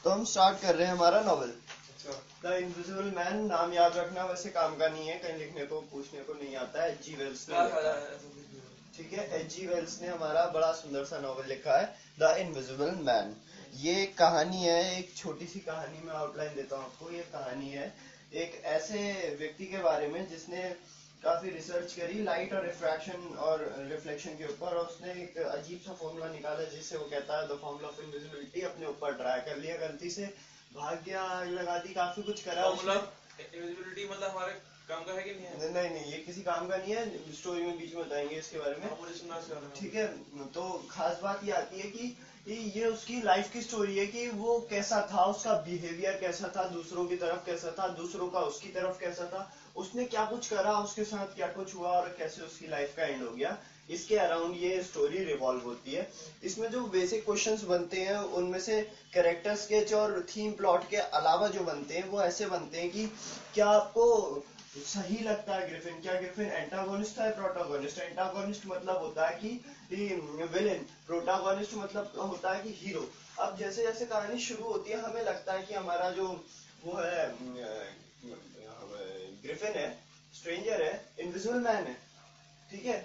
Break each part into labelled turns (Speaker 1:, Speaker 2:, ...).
Speaker 1: तो हम स्टार्ट कर रहे हैं हमारा नॉवल द इनविजिबल मैन। नाम याद रखना वैसे काम का नहीं है, कहीं लिखने को पूछने को नहीं आता है। H.G. वेल्स ने लिखा है, ठीक है। H.G. वेल्स ने हमारा बड़ा सुंदर सा नॉवल लिखा है द इनविजिबल मैन। ये कहानी है, एक छोटी सी कहानी में आउटलाइन देता हूँ आपको। ये कहानी है एक ऐसे व्यक्ति के बारे में जिसने काफी रिसर्च करी लाइट और रिफ्रैक्शन और रिफ्लेक्शन के ऊपर, और उसने एक अजीब सा फॉर्मूला निकाला जिससे वो कहता है द फॉर्मूला ऑफ इनविजिबिलिटी। अपने ऊपर ट्राई कर लिया, गलती से भाग गया, लगा दी, काफी कुछ करा।
Speaker 2: इनविजिबिलिटी मतलब हमारे काम का है कि नहीं है?
Speaker 1: नहीं, ये किसी काम का नहीं है। स्टोरी में बीच में बताएंगे इसके बारे में,
Speaker 2: मुझे सुनना चाहिए,
Speaker 1: ठीक है। तो खास बात ये आती है कि ये उसकी लाइफ की स्टोरी है कि वो कैसा था, उसका बिहेवियर कैसा था, दूसरों की तरफ कैसा था, दूसरों का उसकी तरफ कैसा था, उसने क्या कुछ करा, उसके साथ क्या कुछ हुआ और कैसे उसकी लाइफ का एंड हो गया। इसके अराउंड ये स्टोरी रिवॉल्व होती है। इसमें जो बेसिक क्वेश्चंस बनते हैं उनमें से कैरेक्टर स्केच और थीम प्लॉट के अलावा जो बनते हैं वो ऐसे बनते हैं कि क्या आपको सही लगता है ग्रिफिन? क्या ग्रिफिन एंटागोनिस्ट है प्रोटोगोनिस्ट? एंटागोनिस्ट मतलब होता है कि विलेन, प्रोटोगोनिस्ट मतलब होता है कि हीरो। अब जैसे जैसे कहानी शुरू होती है हमें लगता है कि हमारा जो वो है ग्रिफिन है, स्ट्रेंजर है, इनविजिबल मैन है, ठीक है।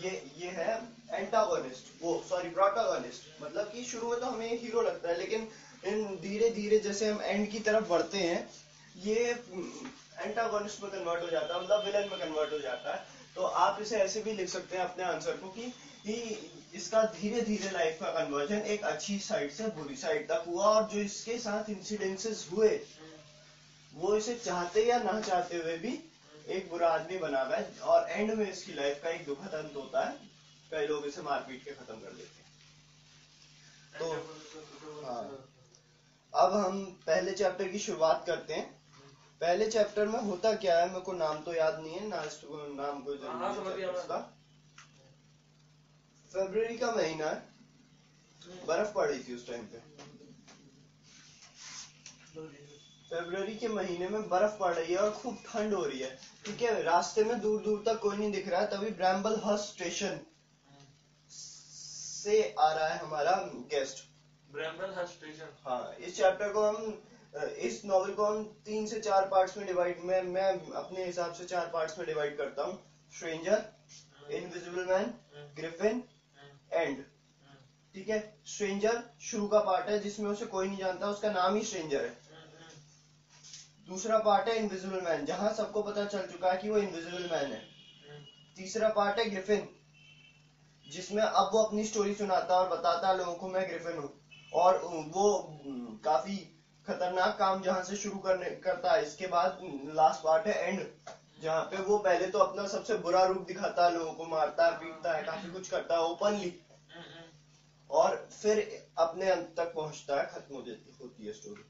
Speaker 1: ये है एंटागोनिस्ट, वो सॉरी प्रोटोगोनिस्ट। मतलब कि शुरू में तो हमें हीरो लगता है, लेकिन इन धीरे धीरे जैसे हम एंड की तरफ बढ़ते हैं ये एंटागोनिस्ट में कन्वर्ट हो जाता है, मतलब विलन में कन्वर्ट हो जाता है। तो आप इसे ऐसे भी लिख सकते हैं अपने आंसर को कि इसका धीरे धीरे लाइफ का कन्वर्जन एक अच्छी साइड से बुरी साइड तक हुआ, और जो इसके साथ इंसिडेंसेस हुए वो इसे चाहते या ना चाहते हुए भी एक बुरा आदमी बना हुआ है, और एंड में इसकी लाइफ का एक दुखद अंत होता है। कई लोग इसे मारपीट के खत्म कर देते हैं। तो हाँ, अब हम पहले चैप्टर की शुरुआत करते हैं। पहले चैप्टर में होता क्या है मेरे को नाम तो याद नहीं है ना, नाम को जरूर। फरवरी का महीना है, बर्फ पड़ रही थी उस टाइम पे। फरवरी के महीने में बर्फ पड़ रही है और खूब ठंड हो रही है, ठीक है। रास्ते में दूर दूर तक कोई नहीं दिख रहा है, तभी ब्रैम्बलहर्स्ट स्टेशन से आ रहा है हमारा गेस्ट।
Speaker 2: ब्रैम्बलहर्स्ट स्टेशन,
Speaker 1: हाँ। इस चैप्टर को हम, इस नॉवेल को हम 3 से 4 पार्ट्स में डिवाइड, मैं अपने हिसाब से 4 पार्ट्स में डिवाइड करता हूँ। Stranger, invisible man, Griffin, and, ठीक है। स्ट्रेंजर शुरू का पार्ट है जिसमें उसे कोई नहीं जानता, उसका नाम ही स्ट्रेंजर है। दूसरा पार्ट है इनविजिबल मैन, जहां सबको पता चल चुका है कि वो इनविजिबल मैन है। तीसरा पार्ट है ग्रिफिन, जिसमें अब वो अपनी स्टोरी सुनाता है और बताता है लोगों को मैं ग्रिफिन हूँ, और वो काफी खतरनाक काम जहां से शुरू करता है। इसके बाद लास्ट पार्ट है एंड, जहाँ पे वो पहले तो अपना सबसे बुरा रूप दिखाता है, लोगों को मारता है, पीटता है, काफी कुछ करता है ओपनली, और फिर अपने अंत तक पहुंचता है, खत्म होती है स्टोरी।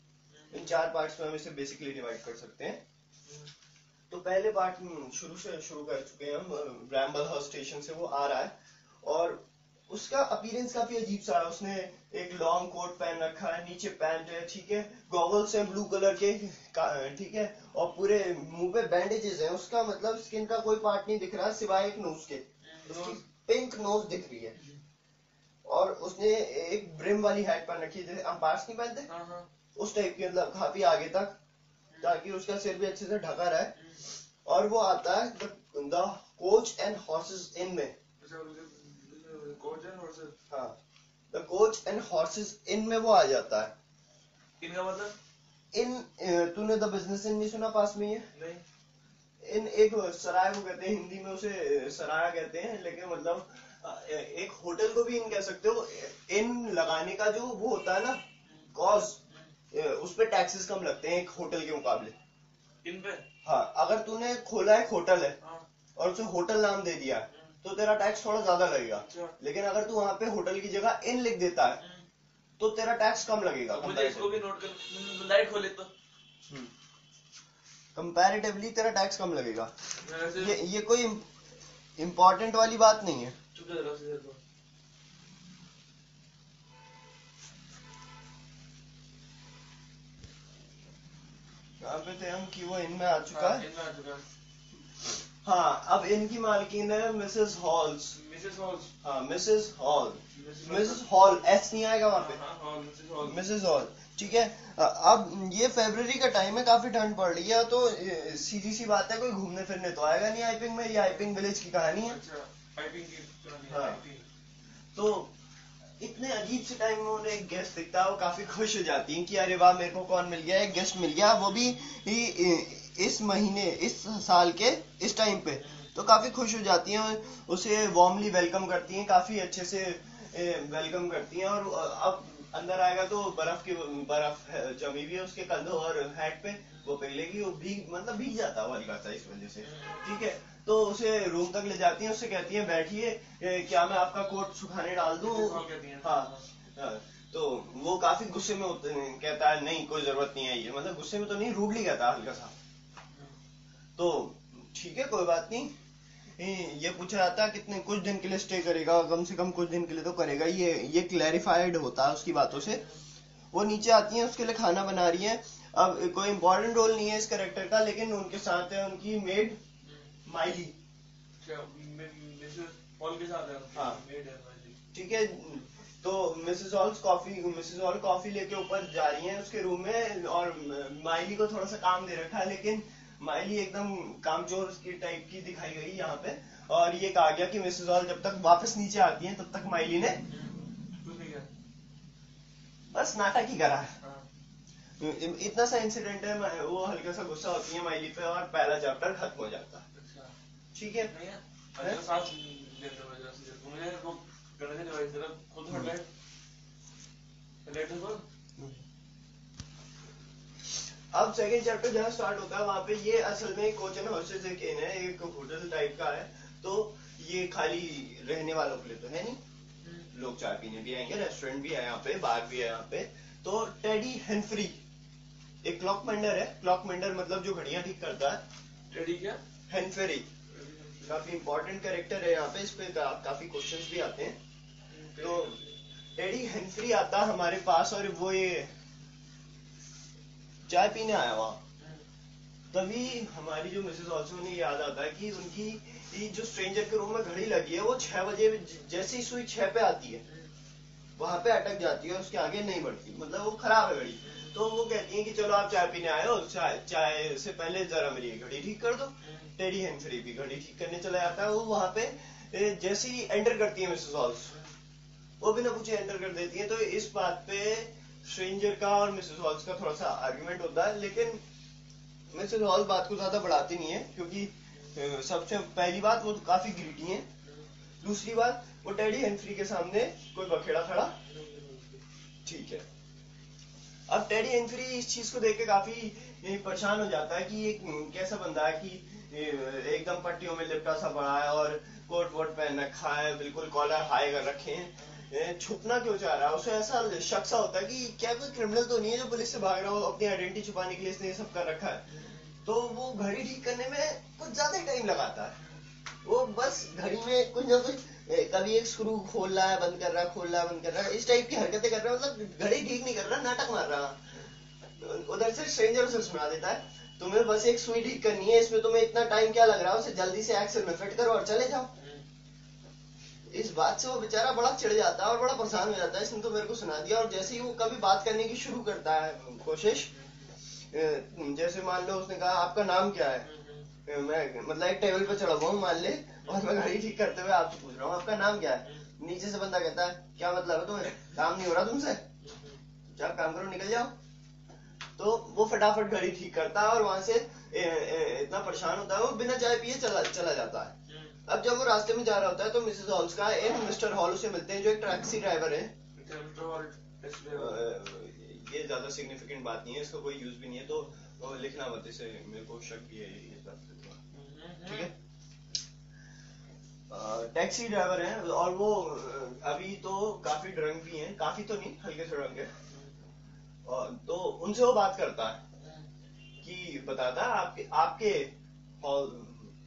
Speaker 1: इन 4 पार्ट्स में हम इसे बेसिकली डिवाइड कर सकते हैं। तो पहले पार्ट शुरू कर चुके हैं हम। ब्रैम्बलहर्स्ट स्टेशन से वो आ रहा है और उसका अपीयरेंस काफी अजीब सा है। उसने एक लॉन्ग कोट पहन रखा है, नीचे पैंट है, ठीक है, गॉगल्स हैं ब्लू कलर के, ठीक है, और पूरे मुंह पे बैंडेजेस हैं। उसका मतलब स्किन का कोई पार्ट नहीं दिख रहा सिवाय एक नोज के, उसकी पिंक नोज दिख रही है। और उसने एक ब्रिम वाली हैट पहन रखी है, जैसे अंपायर्स नहीं पहनते उस टाइप की, मतलब काफी आगे तक, ताकि उसका सिर भी अच्छे से ढका रहे। और वो आता है द कोच एंड हॉर्सेस इन में। हाँ, द कोच एंड हॉर्सेस इन में वो आ जाता है।
Speaker 2: इनका मतलब?
Speaker 1: इन, तूने द बिजनेस इन नहीं सुना पास में ही है?
Speaker 2: नहीं।
Speaker 1: इन एक सराय को कहते हैं, हिंदी में उसे सराया कहते हैं, लेकिन मतलब एक होटल को भी इन कह सकते हो। इन लगाने का जो वो होता है ना कॉज, उस पे टैक्सेस कम लगते हैं एक होटल के मुकाबले।
Speaker 2: इन पे?
Speaker 1: हाँ, अगर तूने खोला एक होटल है और उसे होटल नाम दे दिया तो तेरा टैक्स थोड़ा ज्यादा लगेगा, लेकिन अगर तू वहां पे होटल की जगह इन लिख देता है तो तेरा टैक्स कम लगेगा।
Speaker 2: मुझे इसको भी नोट कर, लाइट खोले तो
Speaker 1: कंपैरेटिवली तेरा टैक्स कम लगेगा। ये कोई इम्पोर्टेंट वाली बात नहीं है। यहाँ पे थे हम कि वो इनमें आ चुका है। हाँ, अब इनकी मालकिन है मिसेस हॉल्स। हाँ, Mrs hall, Mrs hall, S नहीं आएगा वहाँ पे, मिसेस हॉल, ठीक है। अब ये फरवरी का टाइम है, काफी ठंड पड़ रही है, तो सीधी सी बात है कोई घूमने फिरने तो आएगा नहीं आइपिंग में। ये आइपिंग विलेज की कहानी है।
Speaker 2: अच्छा, आइपिंग की कहानी है,
Speaker 1: हाँ।
Speaker 2: आइपिंग।
Speaker 1: तो इतने अजीब से टाइम में उन्हें एक गेस्ट दिखता है, वो काफी खुश हो जाती हैं कि अरे वाह मेरे को कौन मिल गया, एक गेस्ट मिल गया, वो भी इस महीने इस साल के इस टाइम पे। तो काफी खुश हो जाती हैं, उसे वार्मली वेलकम करती हैं, काफी अच्छे से वेलकम करती हैं। और अब अंदर आएगा तो बर्फ जमी हुई है उसके कंधों और हेड पे, वो पिघलेगी, वो भीग जाता है हल्का सा इस वजह से। ठीक है, तो उसे रूम तक ले जाती हैं, उससे कहती हैं बैठिए, क्या मैं आपका कोट सुखाने डाल दूं? हाँ। तो वो काफी गुस्से में कहता है नहीं कोई जरूरत नहीं है, ये मतलब गुस्से में तो नहीं, रूडली कहता है हल्का सा। तो ठीक है कोई बात नहीं। ये पूछा जाता है कितने कुछ दिन के लिए स्टे करेगा, कम से कम कुछ दिन के लिए तो करेगा, ये क्लैरिफाइड होता है उसकी बातों से। वो नीचे आती है, उसके लिए खाना बना रही है। अब कोई इंपॉर्टेंट रोल नहीं है इस कैरेक्टर का, लेकिन उनके साथ है उनकी मेड माइली।
Speaker 2: मिसेस हॉल के साथ है।
Speaker 1: हाँ।
Speaker 2: मेड है माइली।
Speaker 1: ठीक है, तो मिसेस हॉल कॉफी लेके ऊपर जा रही हैं उसके रूम में, और माइली को थोड़ा सा काम दे रखा है, लेकिन माइली एकदम कामचोर की टाइप की दिखाई गई यहाँ पे। और ये कहा गया कि मिसेस हॉल जब तक वापस नीचे आती हैं तब तक माइली ने बस नाटक ही करा है। इतना सा इंसिडेंट है, वो हल्का सा गुस्सा होती है माइली पे, और पहला चैप्टर खत्म हो जाता है। ठीक है, अब सेकंड चैप्टर जहाँ स्टार्ट होता है वहां पे ये असल में कोच एंड हॉस्टेस एक इन है, एक होटल टाइप का है। तो ये खाली रहने वालों के लिए तो है नहीं, लोग चाय पीने भी आएंगे, रेस्टोरेंट भी है यहाँ पे, बार भी है यहाँ पे। तो टेडी हेनफ्री एक क्लॉक मेंडर है। क्लॉक मेंडर मतलब जो घड़ियां ठीक करता है।
Speaker 2: टेडी क्या?
Speaker 1: हेनफ्री काफी इंपॉर्टेंट कैरेक्टर है यहाँ पे, इस पे काफी क्वेश्चंस भी आते हैं। तो टेडी हेनफ्री आता है हमारे पास, और वो ये चाय पीने आया वहां। तभी हमारी जो मिसेस ऑल्सन ने याद आता है कि उनकी जो स्ट्रेंजर के रूम में घड़ी लगी है वो 6 बजे जैसे ही सुई 6 पे आती है वहां पे अटक जाती है, और उसके आगे नहीं बढ़ती, मतलब वो खराब है घड़ी। तो वो कहती है कि चलो आप चाय पीने आए हो, चाय से पहले जरा मेरी घड़ी ठीक कर दो। टेडी हेनफ्री भी घड़ी ठीक करने चला जाता है। वो वहां पे जैसे ही एंटर करती है मिसेस हॉल्स, वो बिना पूछे एंटर कर देती है। तो इस बात पे स्ट्रेंजर का और मिसेस हॉल्स का थोड़ा सा आर्गुमेंट होता है, लेकिन मिसेस हॉल बात को ज्यादा बढ़ाती नहीं है, क्योंकि सबसे पहली बात वो तो काफी ग्रीडी है, दूसरी बात वो टेडी हेनफ्री के सामने कोई बखेड़ा खड़ा। ठीक है, अब टेडी हेनफ्री इस चीज को देख के काफी परेशान हो जाता है कि ये कैसा बंदा है कि एकदम पट्टियों में लिपटा सा पड़ा है, और कोट वोट पहन रखा है, बिल्कुल कॉलर हाई कर रखे हैं, छुपना क्यों चाह रहा है। उसे ऐसा शक सा होता है कि क्या कोई क्रिमिनल तो नहीं है जो पुलिस से भाग रहा हो, अपनी आइडेंटिटी छुपाने के लिए इसने ये सब कर रखा है। तो वो घड़ी ठीक करने में कुछ ज्यादा ही टाइम लगाता है। वो बस घड़ी में कुछ ना कुछ, कभी एक स्क्रू खोल रहा है बंद कर रहा है, खोल रहा है बंद कर रहा है, इस टाइप की हरकतें कर रहा है, मतलब घड़ी ठीक नहीं कर रहा, नाटक मार रहा। उधर से स्ट्रेंजर उसे सुना देता है तुम्हें बस एक सुई ठीक करनी है, इसमें तुम्हें इतना टाइम क्या लग रहा है, उसे जल्दी से एक्सल में फिट करो और चले जाओ। इस बात से वो बेचारा बड़ा चिढ़ जाता है और बड़ा परेशान हो जाता है, इसने तो मेरे को सुना दिया। और जैसे ही वो कभी बात करने की शुरू करता है कोशिश, जैसे मान लो उसने कहा आपका नाम क्या है, मैं मतलब एक टेबल पे चढ़ा हुआ हूँ मान ले, और मैं घड़ी ठीक करते हुए आपसे पूछ रहा हूँ आपका नाम क्या है। नीचे से बंदा कहता है क्या मतलब है तुम्हें, काम नहीं हो रहा तुमसे, जब काम करो निकल जाओ। तो वो फटाफट घड़ी ठीक करता है और वहां से इतना परेशान होता है वो बिना चाय पिए चला जाता है। अब जब वो रास्ते में जा रहा होता है तो मिसेस हॉल्स का एक मिस्टर हॉल उसे मिलते हैं जो एक टैक्सी ड्राइवर है। ये ज्यादा सिग्निफिकेंट बात नहीं है, इसका कोई यूज भी नहीं है, तो लिखना मत इसे, मेरे को शक भी है इस बात पे। ठीक है, टैक्सी ड्राइवर है, और वो अभी तो काफी ड्रंक भी हैं, काफी तो नहीं हल्के से ड्रंक है। तो उनसे वो बात करता है कि बताता है आपके हॉल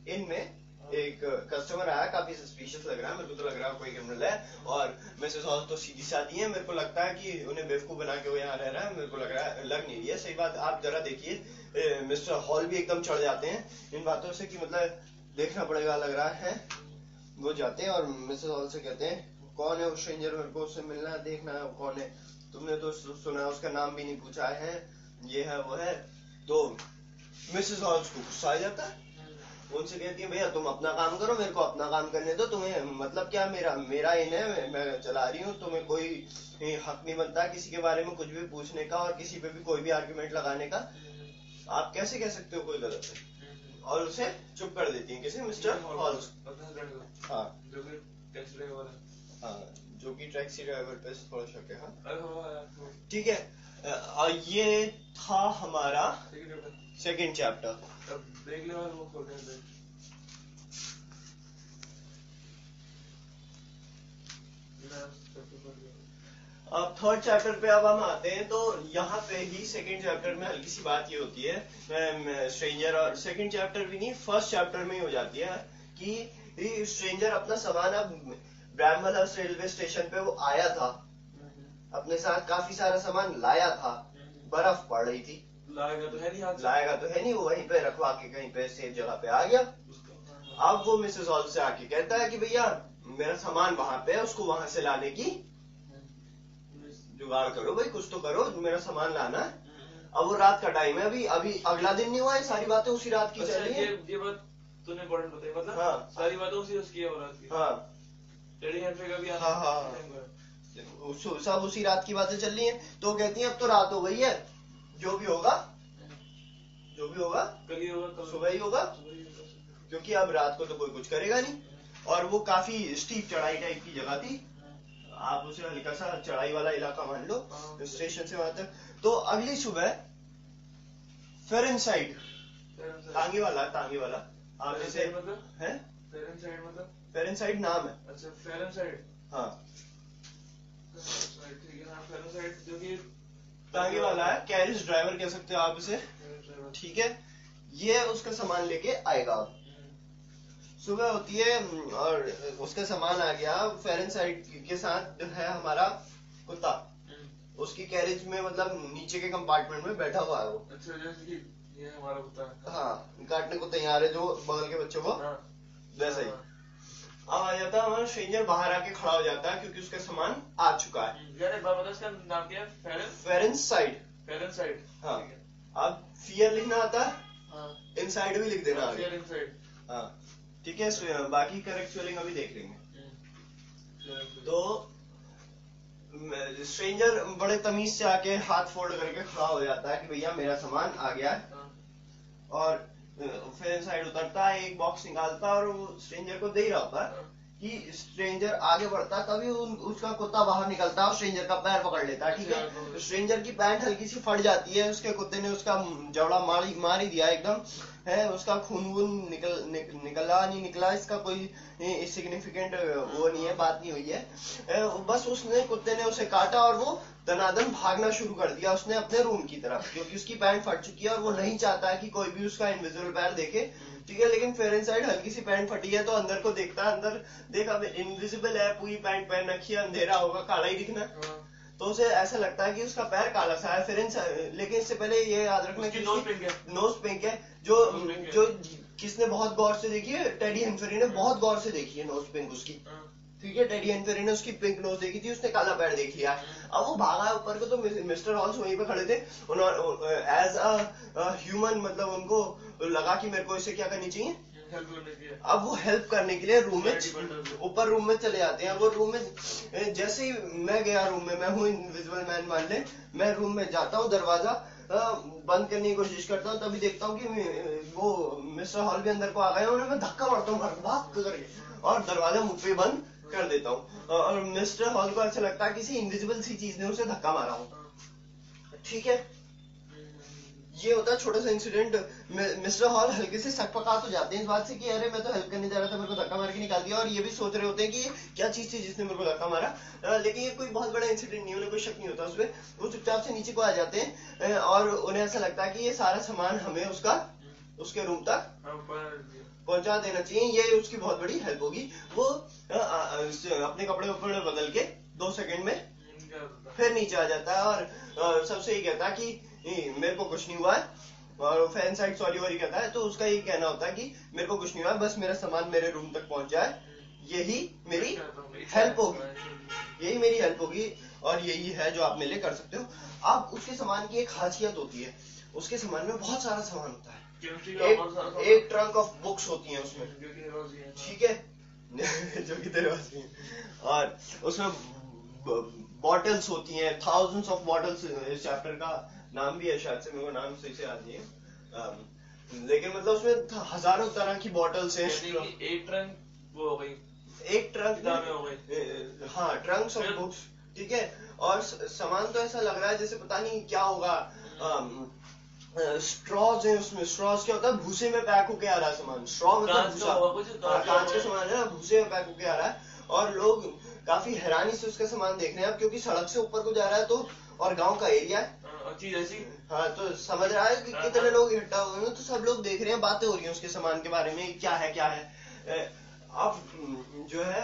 Speaker 1: इन में एक कस्टमर आया, काफी सस्पिशियस लग रहा है, मेरे को तो लग रहा है कोई क्रिमिनल है। और मिसेस हॉल तो सीधी सादी है, मेरे को लगता है कि उन्हें बेवकूफ बना के वो यहाँ रह रहा है, मेरे को लग नहीं रही है सही बात। आप जरा देखिए। मिस्टर हॉल भी एकदम चढ़ जाते हैं इन बातों से कि मतलब देखना पड़ेगा लग रहा है। वो जाते हैं और मिसेस हॉल से कहते हैं कौन है वो स्ट्रेंजर, मेरे को उससे मिलना है, देखना है कौन है। तुमने तो सुना, उसका नाम भी नहीं पूछा है, ये है वो है। तो मिसेस हॉल्स को गुस्सा आ जाता है, उनसे कहती है भैया तुम अपना काम करो, मेरे को अपना काम करने दो, तुम्हें मतलब क्या, मेरा इन है, मैं चला रही हूँ, तुम्हें कोई हक नहीं बनता किसी के बारे में कुछ भी पूछने का और किसी पे भी कोई भी आर्गुमेंट लगाने का, आप कैसे कह सकते हो कोई गलत है। और उसे चुप कर देती है किसी मिस्टर हॉल्स। हाँ हाँ, जो कि टैक्सी ड्राइवर पे थोड़ा शक है। हाँ ठीक है, और ये था हमारा सेकंड चैप्टर।
Speaker 2: देख लो वो खोल दे।
Speaker 1: अब थर्ड चैप्टर पे अब हम आते हैं। तो यहाँ पे ही सेकंड चैप्टर में हल्की सी बात ये होती है, स्ट्रेंजर, और सेकंड चैप्टर भी नहीं, फर्स्ट चैप्टर में ही हो जाती है कि स्ट्रेंजर अपना सामान, अब ब्रैमलहर्स्ट रेलवे स्टेशन पे वो आया था, अपने साथ काफी सारा सामान लाया था, बर्फ पड़ रही थी,
Speaker 2: लाएगा तो है नहीं,
Speaker 1: वो वहीं पे रखवा के कहीं पे सेफ जगह पे आ गया। अब वो मिसेस हॉल से आके कहता है कि भैया मेरा सामान वहां पे है, उसको वहां से लाने की जुगाड़ करो भाई, कुछ तो करो, मेरा सामान लाना है। अब वो रात का टाइम है, अभी अगला दिन नहीं हुआ है, सारी बातें उसी रात की चल रही है।
Speaker 2: ये बात तूने इम्पोर्टेंट बताई, मतलब
Speaker 1: हाँ,
Speaker 2: सारी बातें उसी उसकी है, रात की।
Speaker 1: हाँ
Speaker 2: टेडी हेम्फ्रे का भी
Speaker 1: हाँ, सब उसी रात की बातें चल रही है। तो कहती है अब तो रात हो गई है, जो भी होगा
Speaker 2: कल ही होगा,
Speaker 1: सुबह ही होगा, क्योंकि अब रात को तो कोई कुछ करेगा नहीं। और वो काफी स्टीप चढ़ाई टाइप की जगह थी, आप उसे हल्का सा चढ़ाई वाला इलाका मान लो स्टेशन से वहां तक। तो अगली सुबह फेरेनहाइट, तांगे वाला आप जैसे है, फेरेनहाइट नाम है।
Speaker 2: अच्छा फेरेनहाइट,
Speaker 1: हाँ
Speaker 2: ठीक है। हाँ फेरेनहाइट जो कि
Speaker 1: तांगे वाला है, कैरिज ड्राइवर कह सकते हो आप इसे, ठीक है। ये उसका सामान लेके आएगा। अब सुबह होती है और उसका सामान आ गया। फेरेनहाइट के साथ जो है हमारा कुत्ता, उसकी कैरेज में मतलब नीचे के कंपार्टमेंट में बैठा हुआ है वो।
Speaker 2: अच्छा जैसे कि ये हमारा कुत्ता है।
Speaker 1: हाँ, काटने को तैयार है जो बगल के बच्चों को, वैसे ही। अब आ जाता है हमारा स्ट्रेंजर, बाहर आके खड़ा हो जाता है क्योंकि उसका सामान आ चुका है।
Speaker 2: यार एक बात बता, इसका नाम क्या है?
Speaker 1: फेरेनहाइट। हाँ, अब फियर लिखना आता है, इनसाइड भी लिख देना आगे। हाँ ठीक है, बाकी करेक्ट स्पेलिंग अभी देख लेंगे। तो स्ट्रेंजर बड़े तमीज से आके हाथ फोल्ड करके खड़ा हो जाता है कि भैया मेरा सामान आ गया है। और फेरेनहाइट उतरता है, एक बॉक्स निकालता है और वो स्ट्रेंजर को दे रहा होता है कि स्ट्रेंजर आगे बढ़ता है, तभी उसका कुत्ता बाहर निकलता है और स्ट्रेंजर का पैर पकड़ लेता है। ठीक है, स्ट्रेंजर की पैंट हल्की सी फट जाती है, उसके कुत्ते ने उसका जबड़ा मार ही दिया एकदम है, उसका खून वून निकला, इसका कोई सिग्निफिकेंट वो नहीं है, बात नहीं हुई है, बस उसने कुत्ते ने उसे काटा और वो दनादन भागना शुरू कर दिया उसने अपने रूम की तरफ, क्योंकि उसकी पैंट फट चुकी है और वो नहीं चाहता है कि कोई भी उसका इनविजिबल पैर देखे। ठीक है, लेकिन फेरेनहाइट हल्की सी पैंट फटी है तो अंदर को देखता है, अंदर देखा इनविजिबल है, पूरी पैंट पहन रखी है, अंधेरा होगा, काला ही दिखना, तो उसे ऐसा लगता है कि उसका पैर काला सा है। फेरेनहाइट, लेकिन इससे पहले ये याद रखना कि नोज पिंक है, जो किसने बहुत गौर से देखी है, टेडी हेम्फ्रे ने बहुत गौर से देखी है नोज पिंक उसकी। ठीक है, टेडी हेम्फ्रे ने उसकी पिंक नोज देखी थी, उसने काला पैर देख लिया। अब वो भागा है ऊपर को, तो मिस्टर हॉल्स वहीं पे खड़े थे, उन्होंने एज अ ह्यूमन मतलब उनको लगा कि मेरे को इसे क्या करनी चाहिए, अब वो हेल्प करने के लिए रूम में, ऊपर रूम में चले जाते हैं। वो रूम में जैसे ही मैं गया रूम में, मैं हूँ इनविजिबल मैन मान ले, मैं रूम में जाता हूँ, दरवाजा बंद करने की कोशिश करता हूँ, तभी देखता हूँ कि वो मिस्टर हॉल भी अंदर को आ गए, उन्हें मैं धक्का मारता हूँ भाग करके और दरवाजा मुंह पे बंद कर देता हूँ। और मिस्टर हॉल को ऐसा लगता है किसी इनविजिबल सी चीज ने उसे धक्का मारा हो। ठीक है, ये होता है छोटा सा इंसिडेंट। मिस्टर हॉल हल्के से सकपका तो जाते हैं इस बात से कि अरे मैं तो हेल्प करने जा रहा था, मेरे को धक्का मार के निकाल दिया, और ये भी सोच रहे होते हैं कि क्या चीज थी जिसने मेरे को धक्का मारा, लेकिन ये कोई बहुत बड़ा इंसिडेंट नहीं, उन्हें कोई शक नहीं होता उसमें। वो चुपचाप से नीचे को आ जाते हैं और उन्हें ऐसा लगता है कि ये सारा सामान हमें उसके रूम तक पहुंचा देना चाहिए, ये उसकी बहुत बड़ी हेल्प होगी। वो अपने कपड़े वपड़े बदल के 2 सेकंड में फिर नीचे आ जाता है और सबसे ही कहता है कि मेरे को कुछ नहीं हुआ है, और फेरेनहाइट सॉरी कहता है, तो उसका ये कहना होता है कि मेरे को कुछ नहीं हुआ, बस मेरा सामान मेरे रूम तक पहुंच जाए, यही मेरी हेल्प होगी। और यही है जो आप मेरे लिए कर सकते हो। अब उसके सामान की एक खासियत होती है, उसके सामान में बहुत सारा सामान होता है, एक ट्रंक ऑफ बुक्स होती हैं उसमें, ठीक है जो कि तेरे पास नहीं है, और उसमें बॉटल्स होती हैं, थाउजेंड्स ऑफ बॉटल्स। इस चैप्टर का नाम भी है शायद से, मेरे को नाम सही से याद नहीं है, लेकिन मतलब उसमें हजारों तरह की बॉटल्स हैं।
Speaker 2: एक ट्रंक वो हो गई, एक
Speaker 1: ट्रंक
Speaker 2: हो गई,
Speaker 1: हाँ ट्रंक्स ऑफ बुक्स, ठीक है। और सामान तो ऐसा लग रहा है जैसे पता नहीं क्या होगा। स्ट्रॉज है उसमें, स्ट्रॉज क्या होता है, भूसे में पैक होके आ रहा है सामान, स्ट्रॉ मतलब भूसा, कांच का सामान है ना, भूसे में पैक होके आ रहा है। और लोग काफी हैरानी से उसका सामान देख रहे हैं, अब क्योंकि सड़क से ऊपर को जा रहा है तो, और गांव का एरिया है, हाँ तो समझ रहा है कि कितने लोग इकट्ठा हुए हैं, तो सब लोग देख रहे हैं, बातें हो रही हैं उसके सामान के बारे में, क्या है क्या है। अब जो है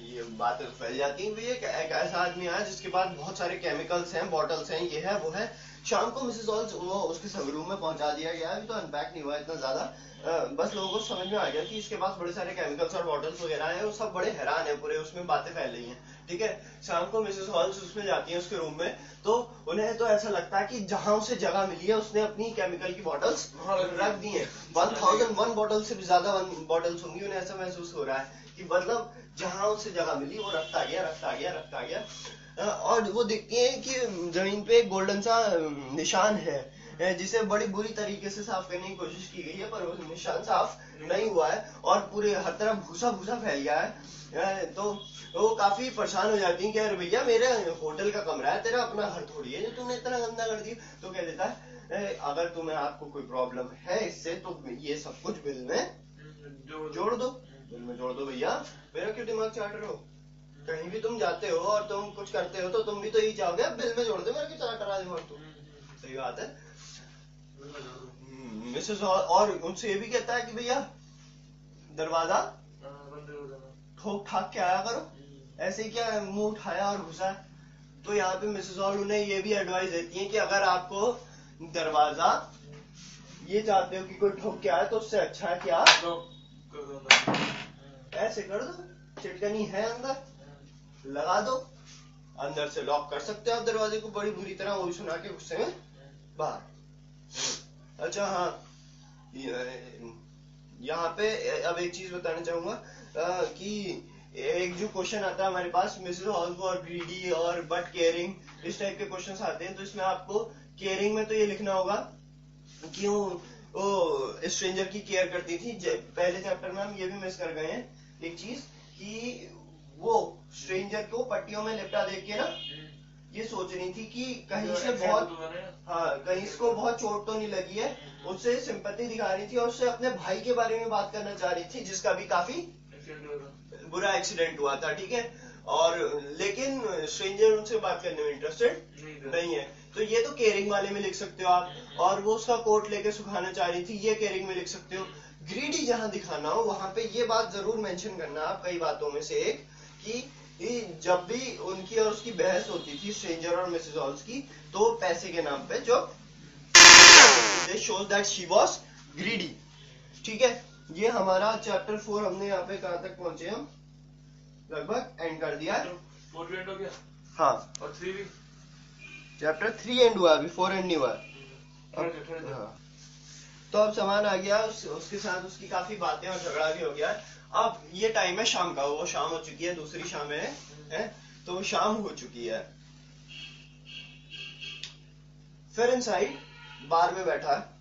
Speaker 1: ये बातें फैल जाती हैं, एक ऐसा आदमी आया जिसके पास बहुत सारे केमिकल्स हैं, बॉटल्स हैं, ये है वो है। शाम को मिसेस ऑल्स वो उसके रूम में पहुंचा दिया गया, अभी तो अनपैक नहीं हुआ इतना ज्यादा, बस लोगों को समझ में आ गया कि इसके पास बड़े सारे केमिकल्स और बॉटल्स वगैरह हैं, वो सब बड़े हैरान है पूरे, उसमें बातें फैल रही हैं, ठीक है। शाम को मिसेस हॉल्स उसमें जाती हैं उसके रूम में, तो उन्हें तो ऐसा लगता है कि जहां उसे जगह मिली है उसने अपनी केमिकल की बॉटल्स रख दी हैं, 1001 बॉटल से भी ज्यादा बॉटल्स होंगी, उन्हें ऐसा महसूस हो रहा है कि मतलब जहां उसे जगह मिली वो रखता गया। और वो देखती है कि जमीन पे एक गोल्डन सा निशान है, जिसे बड़ी बुरी तरीके से साफ करने की कोशिश की गई है, पर वो निशान साफ नहीं हुआ है और पूरे हर तरफ भूसा फैल गया है। तो वो काफी परेशान हो जाती है कि यार भैया मेरे होटल का कमरा है, तेरा अपना घर थोड़ी है जो तूने इतना गंदा कर दिया। तो कह देता है अगर तुम्हें आपको कोई प्रॉब्लम है इससे तो ये सब कुछ बिल में जोड़ दो, बिल में जोड़ दो भैया, मेरा क्यों दिमाग चाट रहे हो, कहीं भी तुम जाते हो और तुम कुछ करते हो तो तुम भी तो यही चाहोगे बिल में जोड़ दो, मेरा क्यों चाट रहा दिमाग तुम। सही बात है। मिसेस और उनसे ये भी कहता है कि भैया दरवाजा ठोक ठाक के आया करो, ऐसे ही क्या मुंह उठाया और घुसा। तो यहाँ पे मिसेस हॉल उन्हें ये भी एडवाइस देती हैं कि अगर आपको दरवाजा ये चाहते हो कि कोई ठोक के आए तो उससे अच्छा है कि आप ऐसे कर दो, चिटकनी है अंदर लगा दो, अंदर से लॉक कर सकते हो आप दरवाजे को बड़ी बुरी तरह, वो भी सुना के गुस्से में बाहर। अच्छा हाँ, यहाँ पे अब एक चीज बताना चाहूंगा कि एक जो क्वेश्चन आता है हमारे पास, मिसेस हॉल और ग्रीडी और बट केयरिंग, इस टाइप के क्वेश्चंस आते हैं। तो इसमें आपको केयरिंग में तो ये लिखना होगा कि वो स्ट्रेंजर की केयर करती थी। पहले चैप्टर में हम ये भी मिस कर गए हैं एक चीज कि वो स्ट्रेंजर को पट्टियों में लिपटा देख के ना ये सोच रही थी कि कहीं से बहुत, हाँ कहीं इसको बहुत चोट तो नहीं लगी है, उससे सिंपैथी दिखा रही थी और उससे अपने भाई के बारे में बात करना चाह रही थी जिसका भी काफी बुरा एक्सीडेंट हुआ था, ठीक है। और लेकिन स्ट्रेंजर उनसे बात करने में इंटरेस्टेड नहीं है, तो ये तो केयरिंग वाले में लिख सकते हो आप। और वो उसका कोट लेके सुखाना चाह रही थी, ये केयरिंग में लिख सकते हो। ग्रीडी जहां दिखाना हो वहां पे ये बात जरूर मेंशन करना आप कई बातों में से एक, कि जब भी उनकी और उसकी बहस होती थी स्ट्रेंजर और मिसेस हॉल्स की, तो पैसे के नाम पे जो shows that she was greedy, ठीक है। ये हमारा चैप्टर 4 हमने यहाँ पे कहाँ तक पहुंचे, हम लगभग एंड कर दिया है।
Speaker 2: 4 एंड हो गया,
Speaker 1: हाँ,
Speaker 2: और 3 भी,
Speaker 1: चैप्टर 3 एंड हुआ, अभी 4 एंड नहीं हुआ। हाँ, तो अब सामान आ गया, उसके साथ उसकी काफी बातें और झगड़ा भी हो गया। अब ये टाइम है शाम का, वो शाम हो चुकी है, दूसरी शाम है तो वो शाम हो चुकी है। फिर इनसाइड बार में बैठा है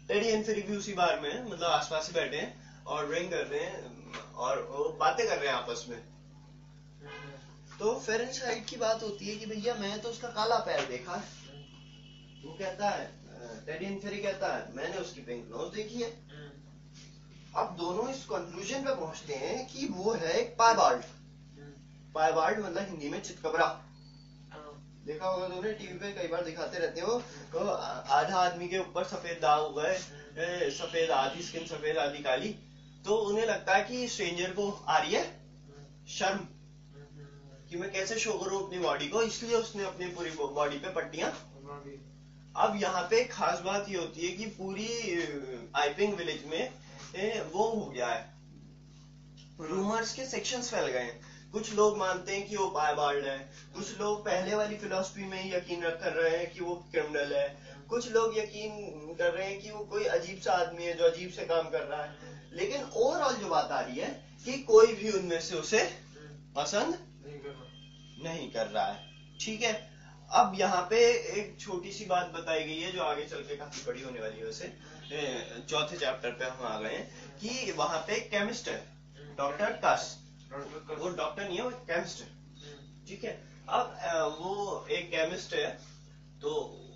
Speaker 1: टेडी एंड फिरी भी उसी बार में, मतलब आसपास ही बैठे हैं और ड्रिंक कर रहे हैं और बातें कर रहे हैं आपस में। तो फिर इनसाइड की बात होती है कि भैया मैं तो उसका काला पैर देखा है। वो कहता है, टेडी एंड फिरी कहता है मैंने उसकी पिंक नोज देखी है। अब दोनों इस कंक्लूजन पे पहुंचते हैं कि वो है एक पाइबाल्ड। पाइबाल्ड मतलब हिंदी में चितकबरा, देखा होगा तुमने टीवी पे कई बार दिखाते रहते हो, तो आधा आदमी के ऊपर सफेद दाग हो गए, सफेद आधी स्किन सफेद आधी काली, तो उन्हें लगता है कि स्ट्रेंजर को आ रही है शर्म कि मैं कैसे शो करूं अपनी बॉडी को, इसलिए उसने अपनी पूरी बॉडी पे पट्टियां। अब यहाँ पे खास बात ये होती है कि पूरी आइपिंग विलेज में वो हो गया है, रूमर्स के सेक्शंस फैल गए हैं कुछ लोग मानते हैं कि वो पायबाल्ड है, कुछ लोग पहले वाली फिलॉसफी में ही यकीन कर रहे हैं कि वो क्रिमिनल है, कुछ लोग यकीन कर रहे हैं कि वो कोई अजीब सा आदमी है जो अजीब से काम कर रहा है। लेकिन ओवरऑल जो बात आ रही है कि कोई भी उनमें से उसे पसंद नहीं कर रहा है। ठीक है, अब यहाँ पे एक छोटी सी बात बताई गई है जो आगे चल के काफी बड़ी होने वाली है। वैसे चौथे चैप्टर पे हम आ गए हैं कि वहां पे केमिस्ट है डॉक्टर कस, वो डॉक्टर नहीं है, वो केमिस्ट है। ठीक है, अब वो एक केमिस्ट है, तो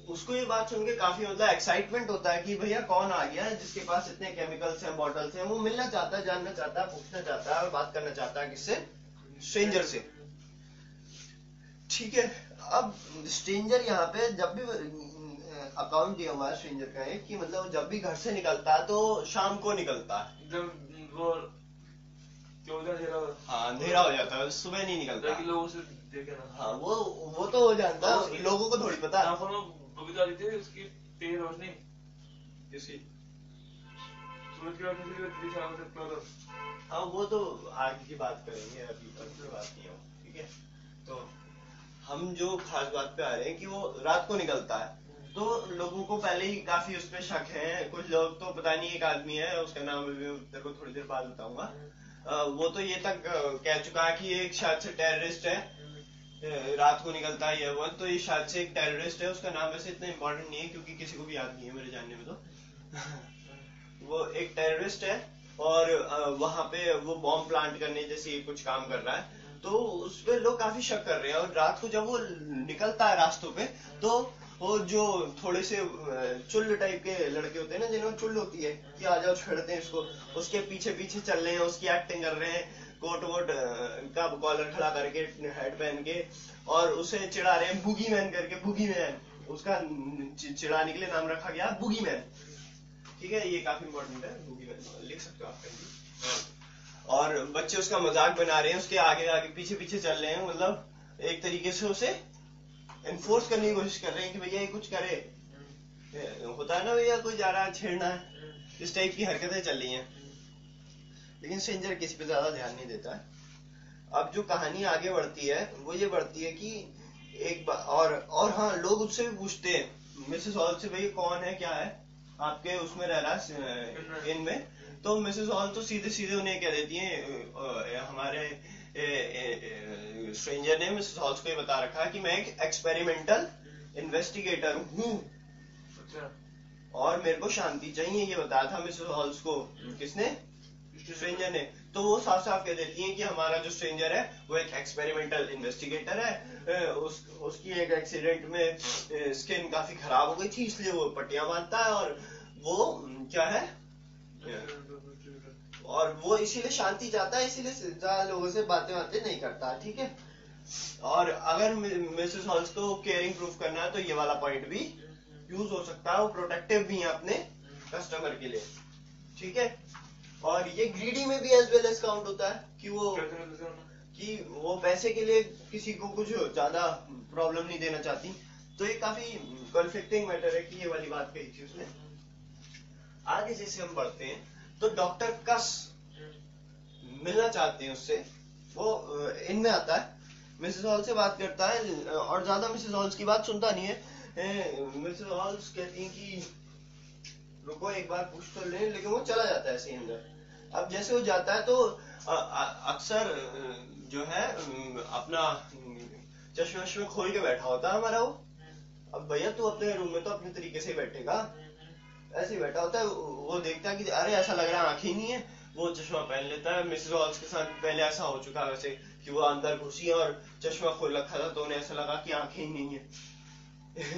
Speaker 1: उसको ये बात सुन के काफी मतलब एक्साइटमेंट होता है कि भैया कौन आ गया है जिसके पास इतने केमिकल्स हैं, बॉटल्स हैं। वो मिलना चाहता है, जानना चाहता है, पूछना चाहता है और बात करना चाहता है किससे? स्ट्रेंजर से। ठीक है, अब स्ट्रेंजर यहाँ पे जब भी अकाउंट दिया हुआ है स्ट्रेंजर का एक कि मतलब जब भी घर से निकलता है तो शाम को निकलता है,
Speaker 2: जब वो
Speaker 1: हाँ अंधेरा हो जाता है, सुबह नहीं निकलता।
Speaker 2: लोगों से देखे ना,
Speaker 1: हाँ वो तो हो जाता है, लोगों को थोड़ी पता है।
Speaker 2: उसकी तेज रोशनी,
Speaker 1: किसकी?
Speaker 2: सूरज की रोशनी।
Speaker 1: हाँ वो तो आगे की बात करेंगे, अभी तक की बात नहीं हो। ठीक है, तो हम जो खास बात पे आ रहे हैं कि वो रात को निकलता है, तो लोगों को पहले ही काफी उस पर शक है। कुछ लोग तो पता नहीं, एक आदमी है उसका नाम तेरे को थोड़ी देर बाद बताऊंगा, वो तो ये तक कह चुका है कि एक शायद से टेररिस्ट है, रात को निकलता है। वो तो ये शायद से एक टेररिस्ट है, उसका नाम वैसे इतना इम्पोर्टेंट नहीं है क्योंकि किसी को भी याद नहीं है मेरे जानने में। तो वो एक टेररिस्ट है और वहां पे वो बॉम्ब प्लांट करने जैसे कुछ काम कर रहा है, तो उस पर लोग काफी शक कर रहे हैं। और रात को जब वो निकलता है रास्तों पे, तो वो जो थोड़े से चुल्ल टाइप के लड़के होते हैं ना, जिन्होंने चुल्ल होती है कि आ जाओ छेड़ते हैं इसको, उसके पीछे पीछे चल रहे हैं, उसकी एक्टिंग कर रहे हैं, कोट वोट का कॉलर खड़ा करके, हेड पहन के, और उसे चिढ़ा रहे हैं बुगी मैन करके। बुगी मैन उसका चिढ़ाने के लिए नाम रखा गया बुगी मैन। ठीक है, ये काफी इंपॉर्टेंट है, बुगी मैन लिख सकते हो आप कहीं। और बच्चे उसका मजाक बना रहे हैं, उसके आगे आगे पीछे पीछे चल रहे हैं, मतलब एक तरीके से उसे एनफोर्स करने की कोशिश कर रहे हैं कि भैया ये कुछ करे। होता है ना भैया कोई जा रहा है छेड़ना है, इस टाइप की हरकतें चल रही हैं। लेकिन स्ट्रेंजर किसी पे ज्यादा ध्यान नहीं देता है। अब जो कहानी आगे बढ़ती है वो ये बढ़ती है कि एक बार और हाँ, लोग उससे भी पूछते हैं मिसेस हॉल से, भाई कौन है, क्या है आपके उसमें रह रहा है इनमें। तो मिसेस हॉल तो सीधे सीधे उन्हें कह देती है, हमारे स्ट्रेंजर ने मिसेस हॉल को ये बता रखा है कि मैं एक एक्सपेरिमेंटल इन्वेस्टिगेटर हूँ और मेरे को शांति चाहिए, ये बताया था मिसेस हॉल्स को। किसने? स्ट्रेंजर ने। तो वो साफ साफ कह देती हैं कि हमारा जो स्ट्रेंजर है वो एक एक्सपेरिमेंटल इन्वेस्टिगेटर है, उसकी एक एक्सीडेंट में स्किन काफी खराब हो गई थी, इसलिए वो पट्टियां बांधता है, और वो क्या है, और वो इसीलिए शांति चाहता है, इसीलिए ज्यादा लोगों से बातें नहीं करता। ठीक है, और अगर मिसेस हॉल्स को केयरिंग प्रूफ करना है तो ये वाला पॉइंट भी यूज हो सकता है, वो प्रोटेक्टिव भी है अपने कस्टमर के लिए। ठीक है, और ये ग्रीडी में भी एज वेल एज काउंट होता है कि वो पैसे के लिए किसी को कुछ ज्यादा प्रॉब्लम नहीं देना चाहती। तो ये काफी कॉन्फ्लिक्टिंग मैटर है कि ये वाली बात कही थी उसने। आगे जैसे हम बढ़ते हैं तो डॉक्टर कस मिलना चाहते हैं उससे, वो इनमें आता है, मिसेस हॉल से बात करता है और ज्यादा मिसेस हॉल्स की बात सुनता नहीं है। मिसेस हॉल्स कहती हैं कि रुको एक बार पूछ तो ले, लेकिन वो चला जाता है ऐसे ही अंदर। अब जैसे वो जाता है तो अक्सर जो है अपना चश्मे खोल के बैठा होता है हमारा वो। अब भैया तू अपने रूम में तो अपने तरीके से बैठेगा, ऐसे ही बैठा होता है। वो देखता है कि अरे ऐसा लग रहा है आंखें नहीं है, वो चश्मा पहन लेता है। मिसेस हॉल्स के साथ पहले ऐसा हो चुका है वैसे कि वो अंदर घुसी और चश्मा खोल रखा था, तो उन्हें ऐसा लगा कि आंखें ही नहीं है।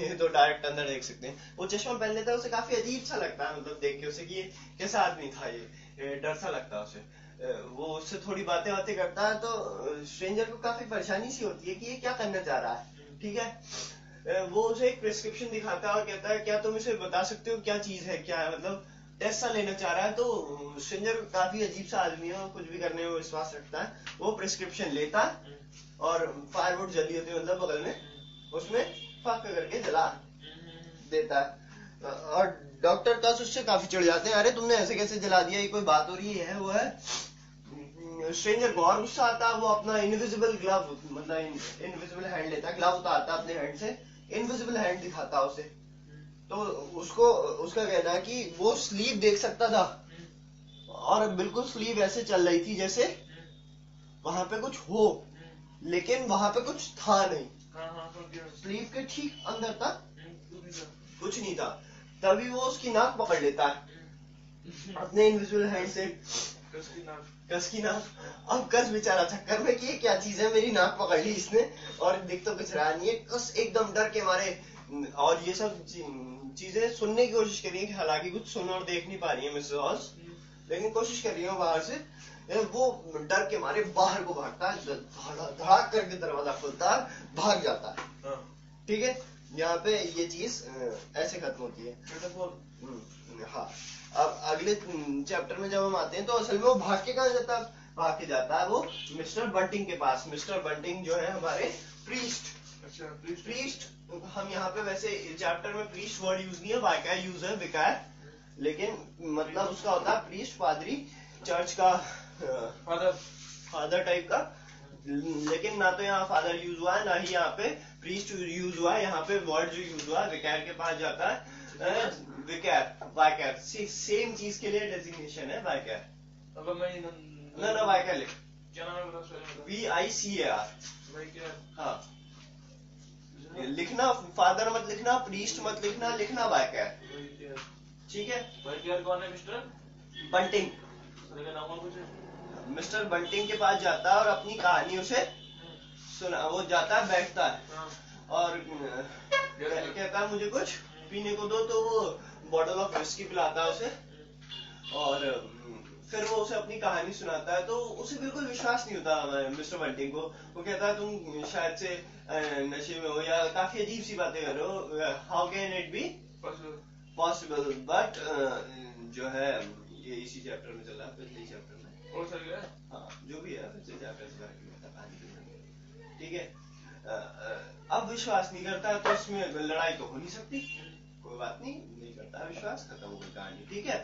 Speaker 1: ये तो डायरेक्ट अंदर देख सकते हैं। वो चश्मा पहन लेता है, उसे काफी अजीब सा लगता है, मतलब देख के उसे कि ये कैसा आदमी था, ये डर सा लगता है उसे। वो उससे थोड़ी बातें करता है तो स्ट्रेंजर को काफी परेशानी सी होती है कि ये क्या करना चाह रहा है। ठीक है, वो उसे एक प्रिस्क्रिप्शन दिखाता है और कहता है क्या तुम इसे बता सकते हो क्या चीज है, क्या है, मतलब टेस्ट सा लेना चाह रहा है। तो स्ट्रेंजर काफी अजीब सा आदमी है और कुछ भी करने में विश्वास रखता है। वो प्रिस्क्रिप्शन लेता है और फायरवुड जली होती है मतलब बगल में, उसमें फक करके जला देता है। और डॉक्टर कस उससे काफी चिढ़ जाते हैं, अरे तुमने ऐसे कैसे जला दिया, ये कोई बात हो रही है वो है। स्ट्रेंजर को और गुस्सा आता है, वो अपना इनविजिबल ग्लव मतलब इनविजिबल हैंड लेता है, ग्लव उतारता है अपने हैंड से, इनविजिबल हैंड दिखाता है उसे। तो उसको उसका कहना है कि वो स्लीव देख सकता था और बिल्कुल स्लीव ऐसे चल रही थी जैसे वहां पे कुछ हो, लेकिन वहां पे कुछ था नहीं। स्लीव के ठीक अंदर तक कुछ नहीं था। तभी वो उसकी नाक पकड़ लेता है अपने इनविजिबल हैंड से, कस की नाक। अब कस बेचारा चक्कर में कि ये क्या चीज है, मेरी नाक पकड़ ली इसने और दिख तो कुछ रहा नहीं है। कस एकदम डर के मारे, और ये सब चीजें सुनने की कोशिश कर रही है, हालांकि कुछ सुन और देख नहीं पा रही है मिसेस हॉल्स, लेकिन कोशिश कर रही है बाहर से। वो डर के मारे बाहर को भागता है, धड़ाक करके दरवाजा खुलता है, भाग जाता है। ठीक है, यहाँ पे ये चीज ऐसे खत्म होती है। हाँ, अब अगले चैप्टर में जब हम आते हैं तो असल में वो भाग के कहाँ जाता है? भाग के जाता है वो मिस्टर बंटिंग के पास। मिस्टर बंटिंग जो है हमारे प्रीस्ट।
Speaker 2: अच्छा,
Speaker 1: प्रीस्ट हम यहाँ पे वैसे चैप्टर में प्रीस्ट वर्ड यूज नहीं है, वाइकार यूज है, विकार, लेकिन मतलब उसका होता है प्रीस्ट, पादरी, चर्च का फादर टाइप का। लेकिन ना तो यहाँ फादर यूज हुआ है, ना ही यहाँ पे प्रीस्ट यूज हुआ है। यहाँ पे वर्ड जो यूज हुआ है विकार के पास जाता है, विकार, वाइकार, सेम चीज के लिए डेजिग्नेशन है वाइकार। ना वाइकार लिख,
Speaker 2: क्या नाम है बता?
Speaker 1: VICAR।
Speaker 2: वाइकार।
Speaker 1: हाँ, लिखना फादर मत लिखना, प्रीस्ट मत लिखना, लिखना वाइकार। ठीक है।
Speaker 2: वाइकार कौन है? Mister
Speaker 1: bunting. मिस्टर बंटिंग के पास जाता है और अपनी कहानी उसे सुना। वो जाता है, बैठता है और कहता है मुझे कुछ पीने को दो, तो वो बॉटल ऑफ विस्की पिलाता है उसे और फिर वो उसे अपनी कहानी सुनाता है। तो उसे बिल्कुल विश्वास नहीं होता मिस्टर बंटिंग को। वो कहता है तुम शायद से नशे में हो या काफी अजीब सी बातें कर रहे हो, how can it be possible. But जो है ये इसी चैप्टर में चल रहा है, पिछले चैप्टर में हाँ जो भी है पिछले चैप्टर से कहानी। ठीक है, अब विश्वास नहीं करता तो इसमें लड़ाई तो हो नहीं सकती, कोई बात नहीं करता विश्वास, खत्म हो गई कहानी। ठीक है,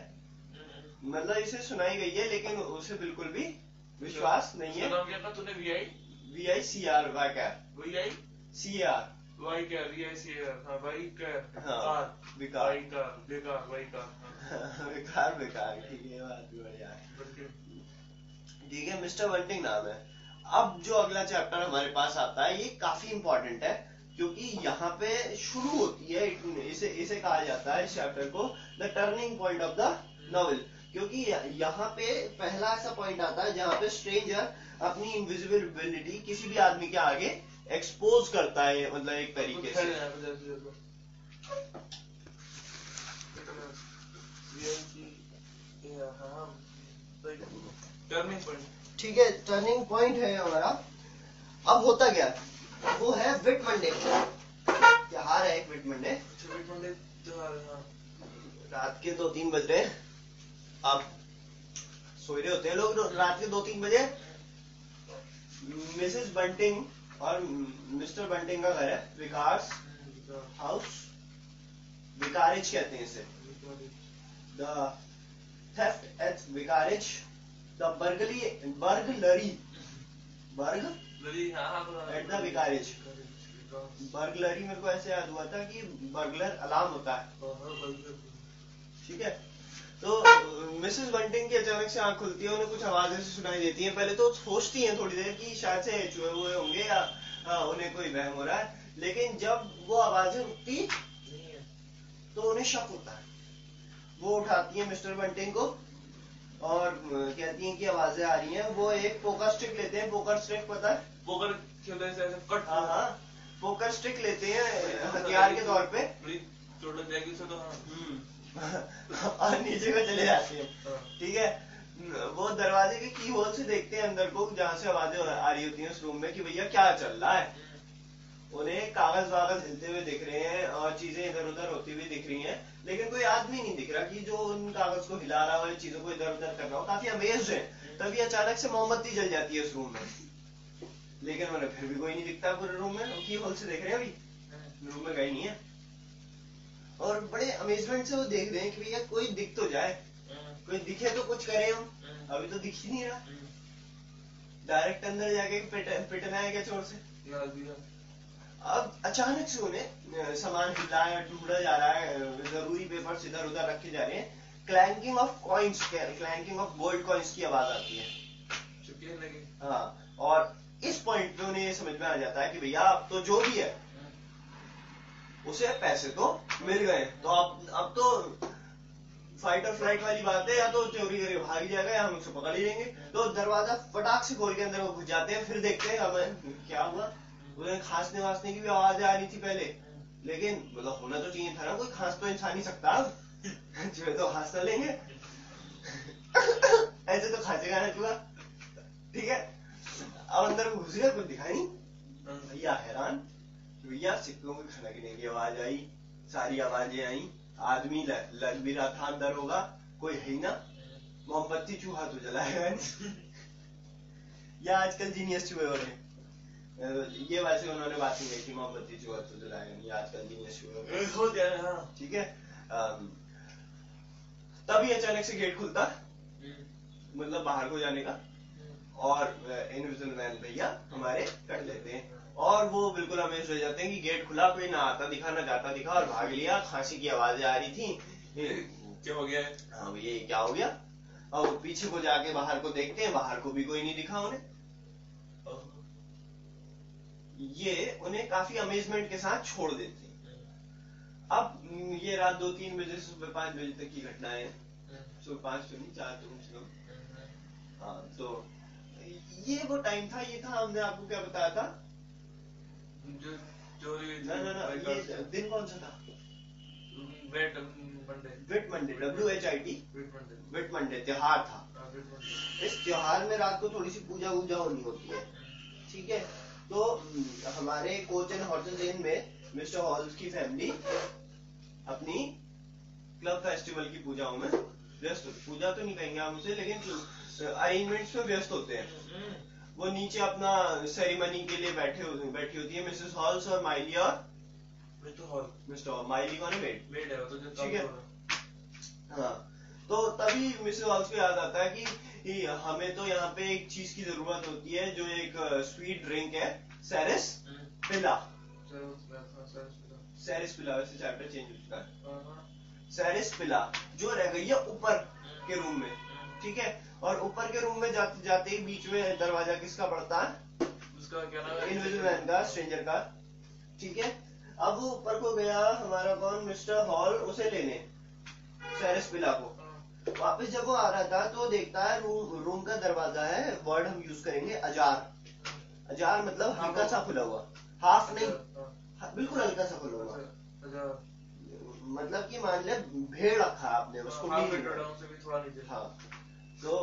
Speaker 1: मतलब इसे सुनाई गई है लेकिन उसे बिल्कुल भी विश्वास नहीं है।
Speaker 2: नाम क्या था तूने?
Speaker 1: VICAR, वाइकार, CAR,
Speaker 2: वाइकार, VICAR। हाँ, वाइकार,
Speaker 1: हाँ, विकार,
Speaker 2: विकार,
Speaker 1: विकार, विकार। ठीक है, बात भी बढ़िया है। ठीक है, मिस्टर बंटिंग नाम है। अब जो अगला चैप्टर हमारे पास आता है ये काफी इंपॉर्टेंट है, क्योंकि यहाँ पे शुरू होती है, इसे कहा जाता है इस चैप्टर को the turning point of the novel. क्योंकि यहाँ पे पहला ऐसा पॉइंट आता है जहाँ पे स्ट्रेंजर अपनी इनविजिबिलिटी किसी भी आदमी के आगे एक्सपोज करता है, मतलब एक तरीके से।
Speaker 2: Turning point.
Speaker 1: ठीक है, टर्निंग पॉइंट है हमारा। अब होता क्या, वो है विट मंडे, त्योहार है एक विट मंडे।
Speaker 2: विट मंडे त्योहार, हाँ।
Speaker 1: रात के 2-3 बज रहे, अब सो रहे होते हैं लोग रात के 2-3 बजे। मिसेस बंटिंग और मिस्टर बंटिंग का घर है विकार्स हाउस, विकारेज कहते हैं इसे। The theft at vicarage, the burglary at the vicarage. Burglary मेरे को ऐसे याद हुआ था कि बर्गलर अलार्म होता है। ठीक है, तो मिसेस बंटिंग की अचानक से आंख खुलती है, उन्हें कुछ आवाजें से सुनाई देती हैं। पहले तो सोचती हैं थोड़ी देर कि शायद से चूहे हुए होंगे या उन्हें कोई वहम हो रहा है, लेकिन जब वो आवाजें रुकती तो उन्हें शक होता है। वो उठाती है मिस्टर बंटिंग को और कहती हैं कि आवाजें आ रही हैं। वो एक पोकर स्टिक लेते हैं, पोकर स्टिक पता है?
Speaker 2: पोकर खेलते हैं ऐसे कट।
Speaker 1: हाँ, पोकर स्टिक लेते हैं हथियार के तौर पे,
Speaker 2: चोट लग जाएगी उसे तो।
Speaker 1: और नीचे को चले जाते हैं। ठीक है, वो दरवाजे के की होल से देखते हैं अंदर को, जहाँ से आवाजें आ रही होती हैं उस रूम में कि भैया क्या चल रहा है। उन्हें कागज वागज हिलते हुए दिख रहे हैं और चीजें इधर उधर होती हुई दिख रही हैं, लेकिन कोई आदमी नहीं दिख रहा कि जो उन कागज को हिला रहा हो, चीजों को इधर उधर कर रहा हो। काफी अमेज्ड है। तभी अचानक से मोमबत्ती जल जाती है उस रूम में, लेकिन उन्हें फिर भी कोई नहीं दिखता पूरे रूम में। की होल से देख रहे हैं, अभी रूम में गए नहीं है और बड़े अमेजमेंट से वो देख रहे हैं कि भैया कोई दिख तो जाए, कोई दिखे तो कुछ करे हम, अभी तो दिख ही नहीं रहा। डायरेक्ट अंदर जाके पिटना है क्या चोर से?
Speaker 2: ना दिया।
Speaker 1: अब अचानक से उन्हें सामान हिलाया ढूंढा जा रहा है, जरूरी पेपर्स इधर उधर रखे जा रहे हैं, clanking of coins, clanking of gold coins की आवाज आती है।
Speaker 2: चुपके लगे।
Speaker 1: हाँ, और इस पॉइंट पे उन्हें ये समझ में आ जाता है कि भैया अब तो जो भी है उसे पैसे तो मिल गए, तो अब तो फाइट और फ्लाइट वाली बात है, या तो चोरी करके भाग जाएगा या हम उसे पकड़ ही लेंगे। तो दरवाजा फटाक से खोल के अंदर वो घुस जाते हैं। फिर देखते हैं हमें क्या हुआ, उन्हें खांसने वासने की भी आवाज आ रही थी पहले, लेकिन मतलब होना तो चाहिए था ना, कोई खांस तो इंसान ही सकता अब जो तो खांस तो लेंगे ऐसे तो खांसेगा ना चूहा, ठीक है। अब अंदर घुस गया, कुछ दिखाई नहीं, भैया हैरान, भैया सिक्कों की खनकने की आवाज आई, सारी आवाजें आई, आदमी लग भी रहा था अंदर होगा, कोई है ही ना, मोमबत्ती चूहा तो जलाएगा नहीं या आजकल जीनियस चूहे हो रहे, ये वैसे उन्होंने बात नहीं की, मोमबत्ती चूहा तो जलाएगा नहीं, आजकल जीनियस चूहे हो गए, ठीक है। तभी अचानक से गेट खुलता, मतलब बाहर को जाने का, और इनविजिबल मैन भैया हमारे कर लेते हैं, और वो बिल्कुल अमेज़्ड हो जाते हैं कि गेट खुला, कोई ना आता दिखा ना जाता दिखा, और भाग लिया, खांसी की आवाजें आ रही थी,
Speaker 2: क्या हो गया है?
Speaker 1: हाँ भैया ये क्या हो गया। और पीछे को जाके बाहर को देखते हैं, बाहर को भी कोई नहीं दिखा उन्हें। ये उन्हें काफी अमेजमेंट के साथ छोड़ देते हैं। अब ये रात 2-3 बजे से सुबह 5 बजे तक की घटना है, सुबह 5 तो नहीं 4 तो कम से कम। हाँ, तो ये वो टाइम था, ये था, हमने आपको क्या बताया था,
Speaker 2: जो चोरी
Speaker 1: ना ये दिन कौन सा था?
Speaker 2: वेट मंडे,
Speaker 1: विट मंडे त्योहार था। इस त्योहार में रात को थोड़ी सी पूजा वूजा होनी होती है, ठीक है। तो हमारे कोच एंड हॉर्सेस इन में मिस्टर हॉल्स की फैमिली अपनी क्लब फेस्टिवल की पूजाओं में व्यस्त, पूजा तो नहीं कहेंगे हम उसे, लेकिन अरेंजमेंट्स में व्यस्त होते हैं। वो नीचे अपना सेरेमनी के लिए बैठी होती है मिसेस हॉल्स और माइली और मिस्टर हॉल। माइली कौन है? मेड है, ठीक है। हाँ, तो तभी मिसेस हॉल्स को याद आता है कि हमें तो यहाँ पे एक चीज की जरूरत होती है, जो एक स्वीट ड्रिंक है, सेरिस पिला। सेरिस पिला, वैसे चैप्टर चेंज हो चुका है। सेरिस पिला जो रह गई है ऊपर के रूम में, ठीक है। और ऊपर के रूम में जाते जाते ही बीच में दरवाजा किसका पड़ता है? उसका क्या नाम है? इनविजिबल मैन का, स्ट्रेंजर का, ठीक है। अब वो ऊपर को गया हमारा कौन, मिस्टर हॉल, उसे लेने सेरिस पिला को। वापस जब वो आ रहा था तो देखता है रूम का दरवाजा है, वर्ड हम यूज करेंगे अजार। अजार मतलब हल्का सा खुला हुआ, हाफ नहीं, बिल्कुल हल्का सा खुला हुआ, मतलब कि मान ले भेड़ रखा आपने उसको, हाँ, तो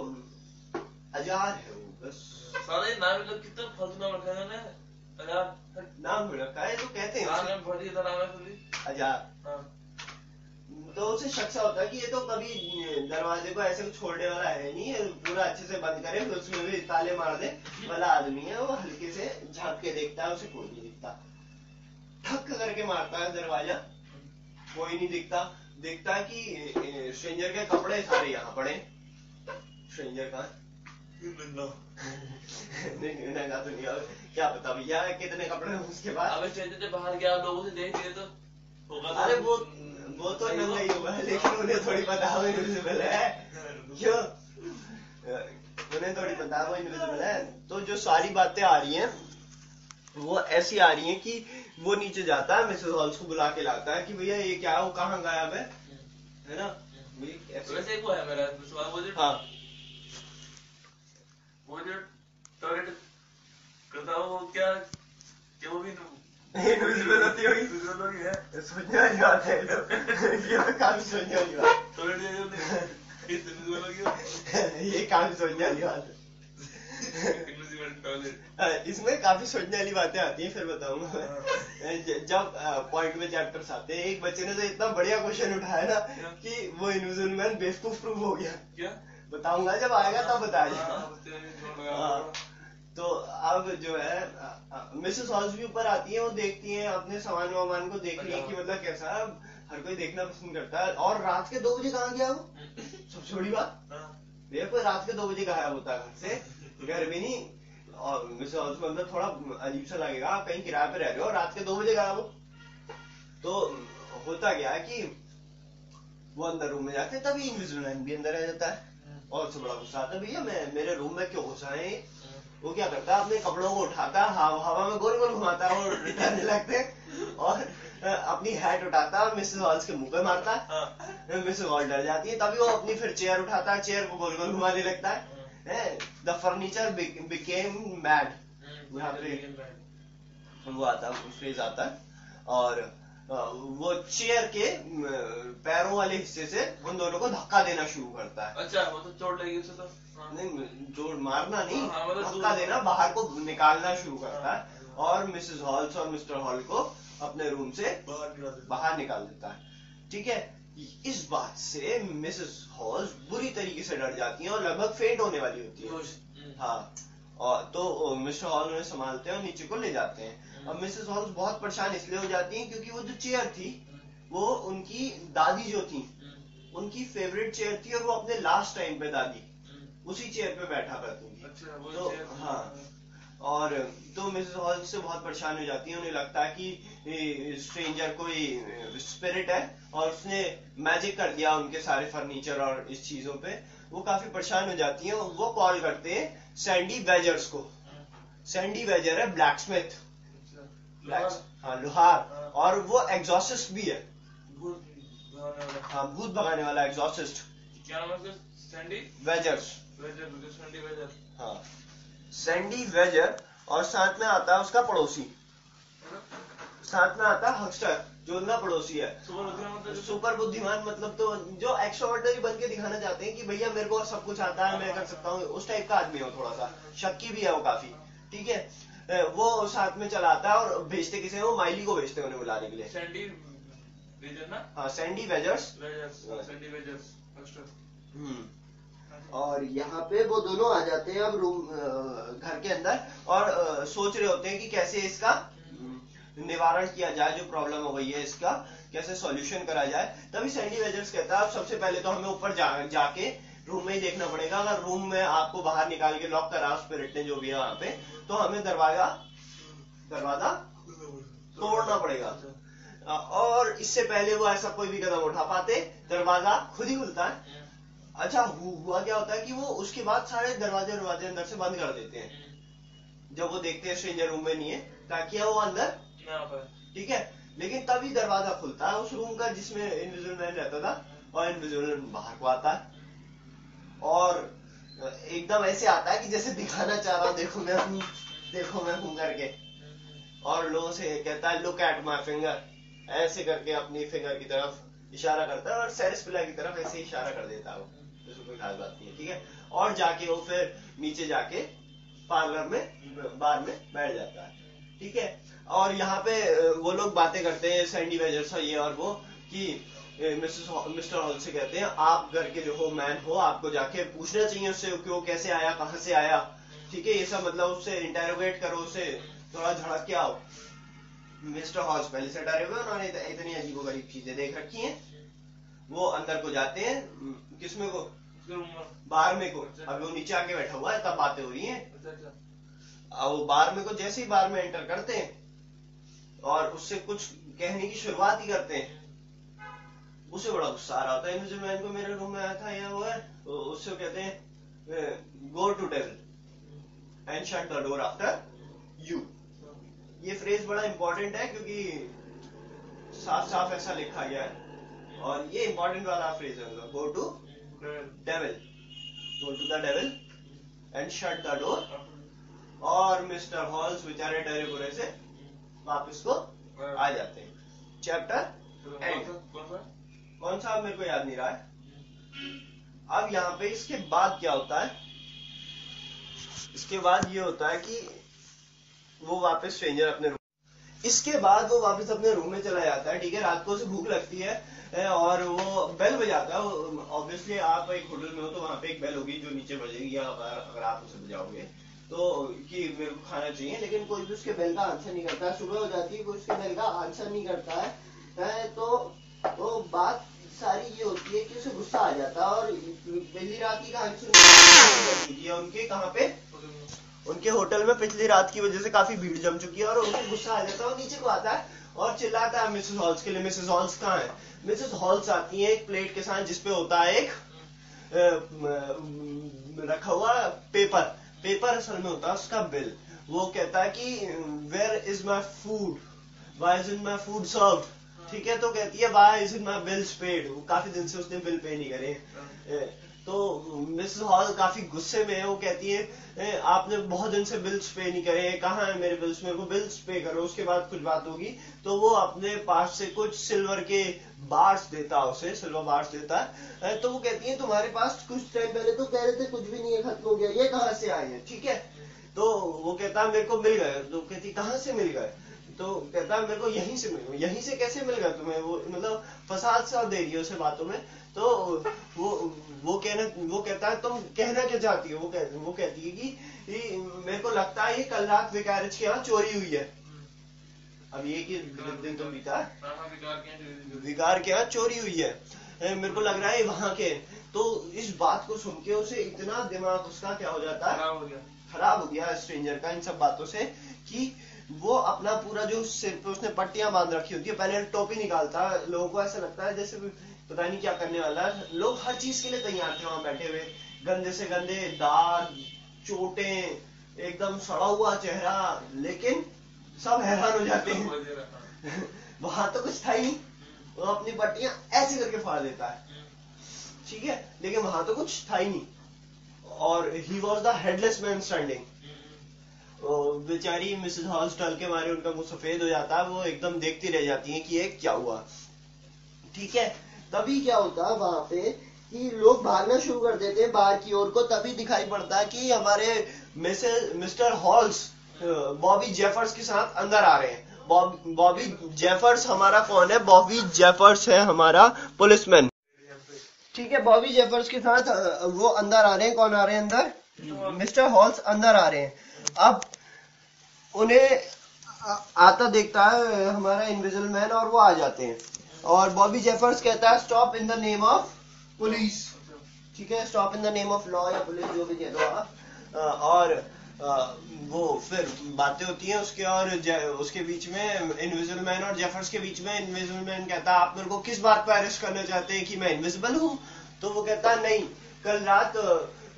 Speaker 1: अजार है वो, बस
Speaker 2: सारे नाम लोग कितना फालतू नाम रखा है ना, अजार
Speaker 1: नाम रखा है तो कहते हैं अजार। तो उसे शक सा होता है कि ये तो कभी दरवाजे को ऐसे छोड़ने वाला है नहीं, पूरा अच्छे से बंद करे, फिर उसमें भी ताले मार दे वाला आदमी है। वो हल्के से झांक के देखता है, उसे कोई नहीं दिखता, ठक करके मारता है दरवाजा, कोई नहीं दिखता। देखता है कि स्ट्रेंजर के कपड़े सारे यहाँ पड़े, स्ट्रेंजर का नहीं तो नहीं, क्या पता भैया कितने कपड़े उसके बाद।
Speaker 2: अबे स्ट्रेंजर जब बाहर गया, लोगों से देख लिए तो होगा,
Speaker 1: अरे वो तो नंगा ही हुआ है, लेकिन उन्हें थोड़ी पता वो इनविजिबल है, क्यों? उन्हें थोड़ी पता वो इनविजिबल है। तो जो सारी बातें आ रही हैं वो ऐसी आ रही हैं कि वो नीचे जाता है, मिसेस हॉल्स को बुला के लाता है कि भैया ये क्या, वो कहाँ गायब है ना।
Speaker 2: वैसे वो है मेरा सवाल, वो जो
Speaker 1: हाँ,
Speaker 2: वो जो टॉयलेट करता हो, वो क्या वो भी
Speaker 1: इनविजिबल होती होगी, सोचने वाली बात है ये काफी सोचने वाली बात, ये काफी सोचने वाली बात है। इसमें काफी सोचने वाली बातें आती हैं, फिर बताऊंगा जब पॉइंट में चैप्टर्स आते हैं। एक बच्चे ने तो इतना बढ़िया क्वेश्चन उठाया ना कि वो इनविजिबल मैन बेवकूफ प्रूफ हो गया, क्या बताऊंगा जब आएगा तब बताया। तो अब जो है मिसेस हॉल्स भी ऊपर आती है, वो देखती हैं अपने सामान वामान को, देख रही है कि मतलब कैसा, हर कोई देखना पसंद करता है। और रात के 2 बजे कहाँ गया वो, सबसे बड़ी बात, भैया कोई रात के 2 बजे गायब होता है घर से, घर में नहीं, और मिसेस हॉल्स को अंदर थोड़ा अजीब सा लगेगा, आप कहीं किराए पे रह रहे हो, रात के 2 बजे गायब हो। तो होता क्या है कि वो अंदर रूम में जाते हैं, तभी इनविजिबल मैन भी अंदर आ जाता है और उससे बड़ा गुस्सा आता है, भैया मैं मेरे रूम में क्यों घुसा है। वो क्या करता है, अपने कपड़ों को उठाता है, हवा में गोल गोल घुमाता है और रिटर्न लगते हैं और अपनी हैट उठाता है और मिसेस हॉल्स के मुंह पे मारता है। मिसेस हॉल डर जाती है, तभी वो अपनी फिर चेयर उठाता है, चेयर को गोल गोल घुमाने लगता है। द फर्नीचर बिकेम मैड, यहाँ पे वो आता है, फ्रेज आता है। और वो चेयर के पैरों वाले हिस्से से उन दोनों को धक्का देना शुरू करता है।
Speaker 2: अच्छा, वो तो चोट लगी उसे तो।
Speaker 1: नहीं, जोर मारना नहीं,
Speaker 2: मतलब
Speaker 1: धक्का देना, बाहर को निकालना शुरू करता है और मिसेस हॉल्स और मिस्टर हॉल को अपने रूम से बाहर निकाल देता है। ठीक है, इस बात से मिसेस हॉल्स बुरी तरीके से डर जाती हैं और लगभग फेंट होने वाली होती है। हाँ, और तो मिस्टर हॉल उन्हें संभालते हैं और नीचे को ले जाते हैं। अब मिसेस हॉल्स बहुत परेशान इसलिए हो जाती हैं क्योंकि वो जो चेयर थी वो उनकी दादी जो थी उनकी फेवरेट चेयर थी और वो अपने लास्ट टाइम पे दादी उसी चेयर पे बैठा करती थी।
Speaker 2: अच्छा, वो
Speaker 1: तो हाँ, और तो मिसेस हॉल से बहुत परेशान हो जाती है, उन्हें लगता है कि स्ट्रेंजर कोई स्पिरिट है और उसने मैजिक कर दिया उनके सारे फर्नीचर और इस चीजों पे। वो काफी परेशान हो जाती हैं, वो कॉल करते हैं सैंडी वेजर्स को। सैंडी वेजर है ब्लैकस्मिथ, हाँ लोहार, और वो एग्जॉसिस्ट भी है। हाँ, भूत भगाने वाला एग्जॉसिस्ट।
Speaker 2: क्या नाम है उसका? Sandy
Speaker 1: Wadgers.
Speaker 2: Sandy Wadger.
Speaker 1: हाँ, सैंडी वेजर, और साथ में आता है उसका पड़ोसी, साथ में आता है हक्स्टर जो उनका पड़ोसी है। सुपर बुद्धिमान मतलब तो जो एक्स्ट्रोवर्टरी बन के दिखाना चाहते हैं कि भैया मेरे को सब कुछ आता है, मैं कर सकता हूँ, उस टाइप का आदमी है वो, थोड़ा सा शक्की भी है वो काफी। ठीक है, वो साथ में चलाता है और भेजते किसे, वो माइली को भेजते हैं उन्हें बुलाने के लिए।
Speaker 2: सैंडी वेजर ना?
Speaker 1: हाँ, सैंडी वेजर्स।
Speaker 2: Sandy wagers.
Speaker 1: और यहाँ पे वो दोनों आ जाते हैं अब रूम घर के अंदर और सोच रहे होते हैं कि कैसे इसका निवारण किया जाए, जो प्रॉब्लम हो गई है इसका कैसे सॉल्यूशन करा जाए। तभी सैंडी वेजर्स कहता है अब सबसे पहले तो हमें ऊपर जाके रूम में ही देखना पड़ेगा, अगर रूम में आपको बाहर निकाल के लॉक करा स्पिरिट ने जो भी है वहां पे, तो हमें दरवाजा तोड़ना पड़ेगा। और इससे पहले वो ऐसा कोई भी कदम उठा पाते, दरवाजा खुद ही खुलता है। अच्छा, हुआ क्या होता है कि वो उसके बाद सारे दरवाजे अंदर से बंद कर देते हैं जब वो देखते हैं स्ट्रेंजर रूम में नहीं है, ताकि वो अंदर ना आ पाए। ठीक है, लेकिन तभी दरवाजा खुलता है उस रूम का जिसमें इनविजिबल मैन रहता था, और इनविजिबल मैन बाहर को आता है और एकदम ऐसे आता है कि जैसे दिखाना चाह रहा हूं, देखो मैं हूं करके, और लोगों से कहता है लुक एट माई फिंगर, ऐसे करके अपनी फिंगर की तरफ इशारा करता है और सेरिस पिला की तरफ ऐसे इशारा कर देता है वो, जैसे कोई खास बात नहीं है। ठीक है, और जाके वो फिर नीचे जाके पार्लर में बार में बैठ जाता है। ठीक है, और यहाँ पे वो लोग बातें करते हैं सैंडी वेजर्स ये और वो, कि मिस्टर हॉल से कहते हैं आप घर के जो हो मैन हो, आपको जाके पूछना चाहिए उससे कि वो कैसे आया, कहाँ से आया। ठीक है, ये सब मतलब उससे इंटेरोगेट करो, उससे थोड़ा झड़क के आओ। मिस्टर हॉल्स पहले से डरे हुए, उन्होंने इतनी अजीबोगरीब चीजें देख रखी हैं। वो अंदर को जाते हैं, किसमें को, बार में को। अभी वो नीचे आके बैठा हुआ है, तब बातें हो रही हैं। वो बार में को जैसे ही बार में एंटर करते हैं और उससे कुछ कहने की शुरुआत ही करते हैं, उसे बड़ा गुस्सा आ रहा होता है इनविजिबल मैन को, मेरे रूम में आया था या वो है, तो उससे कहते हैं go to devil and shut the door after you. ये फ्रेज बड़ा इंपॉर्टेंट है क्योंकि साफ साफ ऐसा लिखा गया है और ये इंपॉर्टेंट वाला फ्रेज है, go to devil, go to the devil and shut the door. और मिस्टर हॉल्स बेचारे डरे बुरे से वापस को आ जाते हैं। Chapter end. कौन सा मेरे को याद नहीं रहा है। अब यहाँ पे इसके बाद क्या होता है, इसके बाद ये होता है कि वो वापस स्ट्रेंजर अपने रूम, इसके बाद वो वापस अपने रूम में चला जाता है। ठीक है, रात को उसे भूख लगती है और वो बेल बजाता है। ऑब्वियसली आप एक होटल में हो तो वहां पे एक बेल होगी जो नीचे बजेगी, अगर आप उसे बजाओगे तो कि मेरे को खाना चाहिए, लेकिन कोई भी उसके बेल का आंसर नहीं करता है। सुबह हो जाती है, कोई उसके बेल का आंसर नहीं करता है। तो बात सारी ये होती है कि उसे गुस्सा आ जाता है और पहली रात की कहानी सुनती है उनके, कहाँ पे, उनके होटल में पिछली रात की वजह से काफी भीड़ जम चुकी है और उनको गुस्सा आ जाता है और नीचे को आता है और चिल्लाता है मिसेस हॉल्स के लिए। मिसेस हॉल्स कहाँ है? मिसेस हॉल्स आती है एक प्लेट के साथ जिसपे होता है एक रखा हुआ पेपर असल में होता है उसका बिल। वो कहता है कि where is my food, why is in my food served, ठीक है। तो कहती है why is in my bills paid, काफी दिन से उसने बिल पे नहीं करे। तो मिसेस हॉल काफी गुस्से में है, वो कहती है आपने बहुत दिन से बिल्स पे नहीं करे, कहाँ है मेरे बिल्स, मेरे को बिल्स पे करो। उसके बाद कुछ बात होगी तो वो अपने पास से कुछ सिल्वर के बार्स देता है, उसे सिल्वर बार्स देता है। तो वो कहती है तुम्हारे पास कुछ टाइम पहले तो कह रहे थे कुछ भी नहीं है, खत्म हो गया, ये कहाँ से आए हैं, ठीक है। तो वो कहता है मेरे को मिल गए। तो कहती कहाँ से मिल गए? तो कहता है मेरे को यहीं से मिल गए। यहीं से कैसे मिल गया तुम्हें? वो मतलब फसाद सा दे रही है उसे बातों में। तो वो कहता है तुम कहना क्या चाहती हो? वो कहती है कि मेरे को लगता है ये कल रात विकारज के यहाँ चोरी हुई है। अब ये कि दिन तो बीता, विकार के यहाँ चोरी हुई है, मेरे को लग रहा है वहां के। तो इस बात को सुन के उसे इतना दिमाग उसका क्या हो जाता है, खराब हो गया स्ट्रेंजर का इन सब बातों से, कि वो अपना पूरा जो सिर पे उसने पट्टियां बांध रखी होती है, पहले टोपी निकालता है। लोगों को ऐसा लगता है जैसे पता नहीं क्या करने वाला है। लोग हर चीज के लिए तैयार थे वहां बैठे हुए, गंदे से गंदे दाग, चोटें, एकदम सड़ा हुआ चेहरा, लेकिन सब हैरान हो जाते हैं। वहां तो कुछ था ही नहीं, वो अपनी पट्टियां ऐसे करके फाड़ देता है, ठीक है, लेकिन वहां तो कुछ था ही नहीं। और he was the headless man standing. बेचारी मिसेस हॉल्स टल के मारे उनका मुंह सफेद हो जाता है, वो एकदम देखती रह जाती है कि ये क्या हुआ, ठीक है। तभी क्या होता है वहां पे कि लोग भागना शुरू कर देते हैं बाहर की ओर को। तभी दिखाई पड़ता है कि हमारे मिस्टर हॉल्स बॉबी जेफर्स के साथ अंदर आ रहे हैं। बॉबी जेफर्स हमारा कौन है? बॉबी जेफर्स है हमारा पुलिसमैन, ठीक है। बॉबी जेफर्स के साथ वो अंदर आ रहे हैं। कौन आ रहे हैं अंदर? मिस्टर हॉल्स अंदर आ रहे हैं। अब उन्हें आता देखता है हमारा इनविजिबल मैन और वो आ जाते हैं। और बॉबी जेफर्स कहता है stop in the name of police, ठीक है, stop in the name of law या पुलिस, जो भी कह दो आप। और वो फिर बातें होती हैं उसके और उसके बीच में, इनविजिबल मैन और जेफर्स के बीच में। इनविजिबल मैन कहता है आप मेरे को किस बात पर अरेस्ट करना चाहते हैं कि मैं इनविजिबल हूँ? तो वो कहता है नहीं, कल रात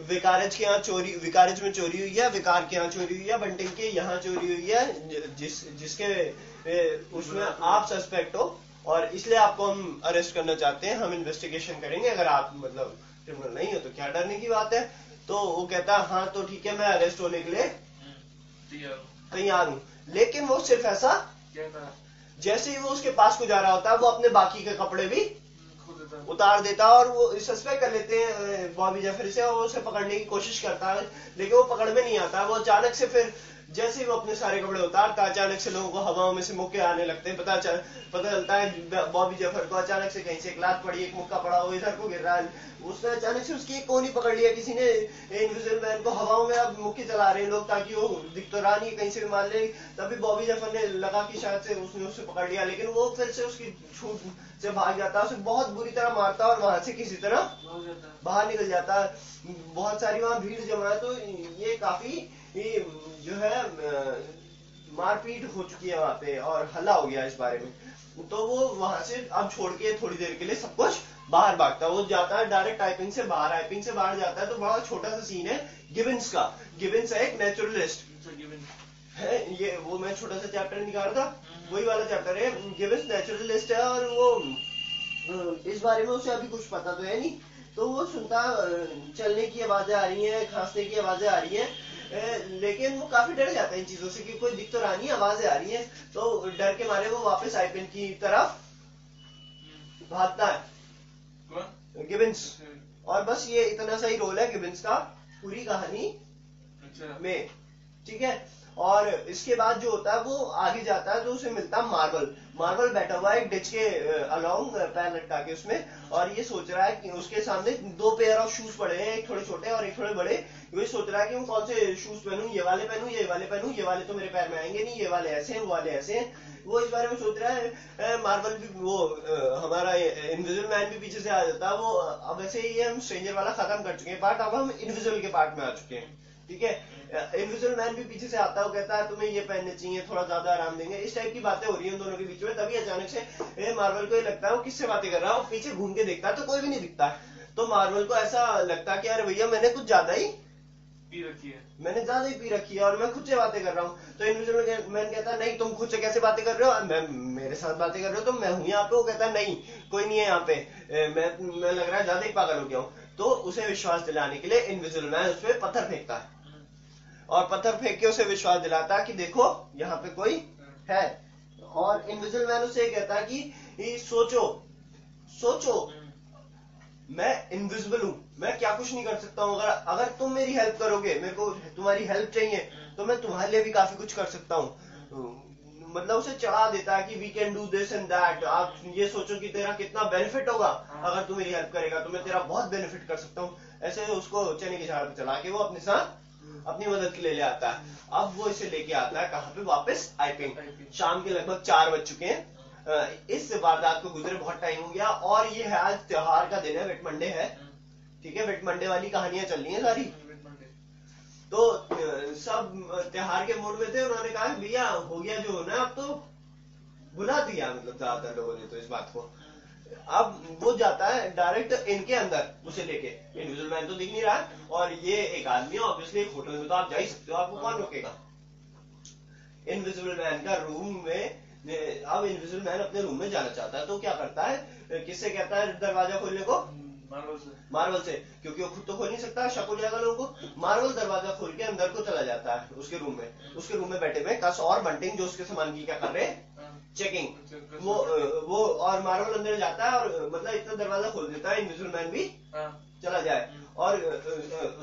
Speaker 1: विकारज के यहाँ विकारज में चोरी हुई है, विकार के यहाँ चोरी हुई है, बंटिंग के यहाँ चोरी हुई है, जिसके उसमें आप सस्पेक्ट हो और इसलिए आपको हम अरेस्ट करना चाहते हैं। हम इन्वेस्टिगेशन करेंगे, अगर आप मतलब क्रिमिनल नहीं हो तो क्या डरने की बात है। तो वो कहता है हाँ तो ठीक है, मैं अरेस्ट होने के लिए तैयार हूँ। लेकिन वो सिर्फ ऐसा, जैसे ही वो उसके पास को जा रहा होता है वो अपने बाकी के कपड़े भी उतार देता है और वो सस्पेक्ट कर लेते हैं बॉबी जेफर से और उसे पकड़ने की कोशिश करता है, लेकिन वो पकड़ में नहीं आता। वो अचानक से फिर जैसे ही वो अपने सारे कपड़े उतारता है, अचानक से लोगों को हवाओं में से मुक्के आने लगते हैं। पता चलता है बॉबी जेफर को अचानक से कहीं से एक लात पड़ी, एक मुक्का पड़ा, वो इधर को गिर रहा है। उसने अचानक से उसकी एक कोहनी पकड़ लिया, किसी ने इनविजिबल मैन को हवाओं में अब मुक्के चला रहे हैं लोग ताकि वो दिख तो रहा नहीं, कहीं से भी मार ले। तभी बॉबी जेफर ने लगा कि शायद से उसने उसे पकड़ लिया, लेकिन वो फिर से उसकी छूट से भाग जाता है, उसे बहुत बुरी तरह मारता है और वहां से किसी तरह बाहर निकल जाता है। बहुत सारी वहां भीड़ जमा है, तो ये काफी जो है मारपीट हो चुकी है वहां पे और हल्ला हो गया इस बारे में। तो वो वहां से अब छोड़ के थोड़ी देर के लिए सब कुछ बाहर भागता है। वो जाता है डायरेक्ट टाइपिंग से बाहर, टाइपिंग से बाहर जाता है तो बड़ा छोटा सा सीन है गिबन्स का। गिबन्स है एक नेचुरलिस्ट है, ये वो मैं छोटा सा चैप्टर निकाल रहा था, वही वाला चैप्टर है। गिबन्स नेचुरलिस्ट है और वो इस बारे में उसे अभी कुछ पता तो है नहीं, तो वो सुनता चलने की आवाजें आ रही हैं, खांसने की आवाजें आ रही हैं, लेकिन वो काफी डर जाता है इन चीजों से कि कोई दिख तो रहा नहीं, आवाजें आ रही हैं। तो डर के मारे वो वापस आईपेन की तरफ भागता है गिबन्स। और बस ये इतना सा ही रोल है गिबन्स का पूरी कहानी में, ठीक है। और इसके बाद जो होता है वो आगे जाता है तो उसे मिलता है मार्वल बैठा हुआ है एक डिच के अलोंग, पैर लटका के उसमें, और ये सोच रहा है कि उसके सामने 2 पेयर ऑफ शूज पड़े हैं, एक थोड़े छोटे और एक थोड़े बड़े। ये सोच रहा है कि मैं कौन से शूज पहनूं, ये वाले पहनूं, ये वाले पहनूं, ये वाले तो मेरे पैर में आएंगे नहीं, ये वाले ऐसे हैं, वो वाले ऐसे हैं। वो इस बारे में सोच रहा है। मार्वल भी वो हमारा इनविजिबल मैन भी पीछे से आ जाता है। वो अब वैसे ही हम स्ट्रेंजर वाला खत्म कर चुके हैं पार्ट, अब हम इनविजिबल के पार्ट में आ चुके हैं, ठीक है। इनविजिबल मैन भी पीछे से आता है, वो कहता है तुम्हें ये पहनने चाहिए, थोड़ा ज्यादा आराम देंगे, इस टाइप की बातें हो रही है उन दोनों के बीच में। तभी अचानक से मार्वल को ये लगता है वो किससे बातें कर रहा है, वो पीछे घूम के देखता है तो कोई भी नहीं दिखता है। तो मार्वल को ऐसा लगता है कि अरे भैया मैंने कुछ ज्यादा ही
Speaker 2: पी रखी है,
Speaker 1: मैंने ज्यादा ही पी रखी है और मैं खुद से बातें कर रहा हूँ। तो इनविजिबल मैन कहता है नहीं तुम खुद से कैसे बातें कर रहे हो, मैं मेरे साथ बातें कर रहे हो, तो मैं हूँ यहाँ पे। वो कहता है नहीं कोई नहीं है यहाँ पे, मैं लग रहा है ज्यादा ही पागल हो गया हूँ। तो उसे विश्वास दिलाने के लिए इनविजिबल मैन उस पर पत्थर फेंकता है और पत्थर फेंक के उसे विश्वास दिलाता है कि देखो यहाँ पे कोई है। और इनविजिबल मैन उसे कहता है कि सोचो सोचो मैं इनविजिबल हूँ, मैं क्या कुछ नहीं कर सकता हूँ, अगर तुम मेरी हेल्प करोगे, मेरे को तुम्हारी हेल्प चाहिए तो मैं तुम्हारे लिए भी काफी कुछ कर सकता हूँ। मतलब उसे चढ़ा देता है कि we can do this and that, आप ये सोचो कि तेरा कितना बेनिफिट होगा अगर तू मेरी हेल्प करेगा, तो मैं तेरा बहुत बेनिफिट कर सकता हूँ। ऐसे उसको चने के झाड़ पे चला के वो अपने साथ अपनी मदद के लिए ले आता है। अब वो इसे लेके आता है कहाँ पे, वापस आईपिंग। शाम के लगभग 4 बज चुके हैं। इस वारदात को गुजरे बहुत टाइम हो गया और ये है आज त्योहार का दिन है, वेट मंडे है, ठीक है, वेट मंडे वाली कहानियां चल रही है सारी। तो सब त्योहार के मूड में थे, उन्होंने कहा भैया हो गया जो होना, अब तो बुला दिया, मतलब ज्यादातर लोगों ने तो इस बात को। अब वो जाता है डायरेक्ट इनके अंदर उसे लेके, इनविजिबल मैन तो दिख नहीं रहा है और ये एक आदमी है, ऑब्वियसली एक होटल में तो आप जा ही सकते हो, आपको कौन रोकेगा। इनविजिबल मैन का रूम में, अब इनविजिबल मैन अपने रूम में जाना चाहता है तो क्या करता है, किससे कहता है दरवाजा खोलने को, मार्वल से, क्योंकि वो खुद तो खोल नहीं सकता, शक हो जाएगा लोगों को। मार्वल दरवाजा खोल के अंदर को चला जाता है उसके रूम में। उसके रूम में बैठे हुए कस और बंटिंग जो उसके सामान की क्या कर रहे हैं, चेकिंग। वो और मार्वल अंदर जाता है और मतलब इतना दरवाजा खोल देता है इनविजिबल मैन भी चला जाए और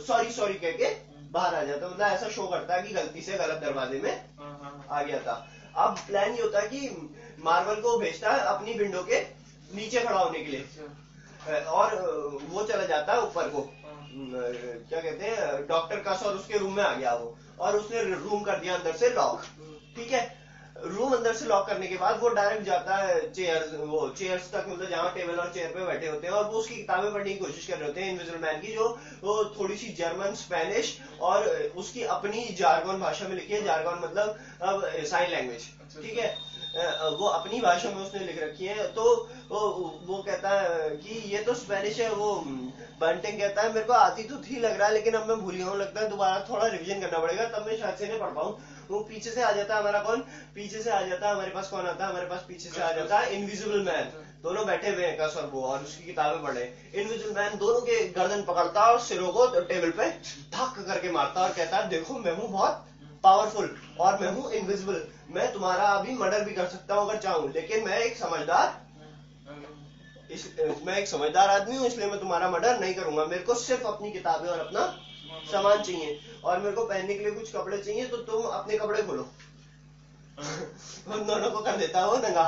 Speaker 1: सॉरी कह के बाहर आ जाता है। मतलब ऐसा शो करता है कि गलती से गलत दरवाजे में आ गया था। अब प्लान ये होता है कि मार्वल को भेजता है अपनी विंडो के नीचे खड़ा होने के लिए और वो चला जाता है ऊपर को, क्या कहते हैं, डॉक्टर कस, और उसके रूम में आ गया वो, और उसने रूम कर दिया अंदर से लॉक, ठीक है। रूम अंदर से लॉक करने के बाद वो डायरेक्ट जाता है चेयर्स तक, मतलब जहाँ टेबल और चेयर पे बैठे होते हैं, और वो उसकी किताबें पढ़ने की कोशिश कर रहे होते हैं इनविजिबल मैन की, जो वो थोड़ी सी जर्मन, स्पेनिश और उसकी अपनी जार्गन भाषा में लिखी है। जार्गन मतलब अब साइन लैंग्वेज, ठीक है, वो अपनी भाषा में उसने लिख रखी है। तो वो कहता है कि ये तो स्पेनिश है। वो बंटिंग कहता है मेरे को आती तो थी लग रहा है, लेकिन अब मैं भूल गया हूँ, लगता है दोबारा थोड़ा रिवीजन करना पड़ेगा, तब मैं शायद से नहीं पढ़ पाऊँ। वो पीछे से आ जाता है, हमारा कौन पीछे से आ जाता है, हमारे पास कौन आता है, हमारे पास पीछे से आ जाता है इनविजिबल मैन। दोनों बैठे हुए हैं कस और वो, और उसकी किताबें पढ़े। इनविजिबल मैन दोनों के गर्दन पकड़ता है और सिरों को टेबल पे धक्का करके मारता है और कहता है देखो मैं हूँ बहुत पावरफुल और मैं हूँ इनविजिबल, मैं तुम्हारा अभी मर्डर भी कर सकता हूँ अगर चाहूँ, लेकिन मैं एक समझदार आदमी हूँ, इसलिए मैं तुम्हारा मर्डर नहीं करूंगा। मेरे को सिर्फ अपनी किताबें और अपना सामान चाहिए और मेरे को पहनने के लिए कुछ कपड़े चाहिए, तो तुम अपने कपड़े खोलो। उन दोनों को कर देता है वो नंगा।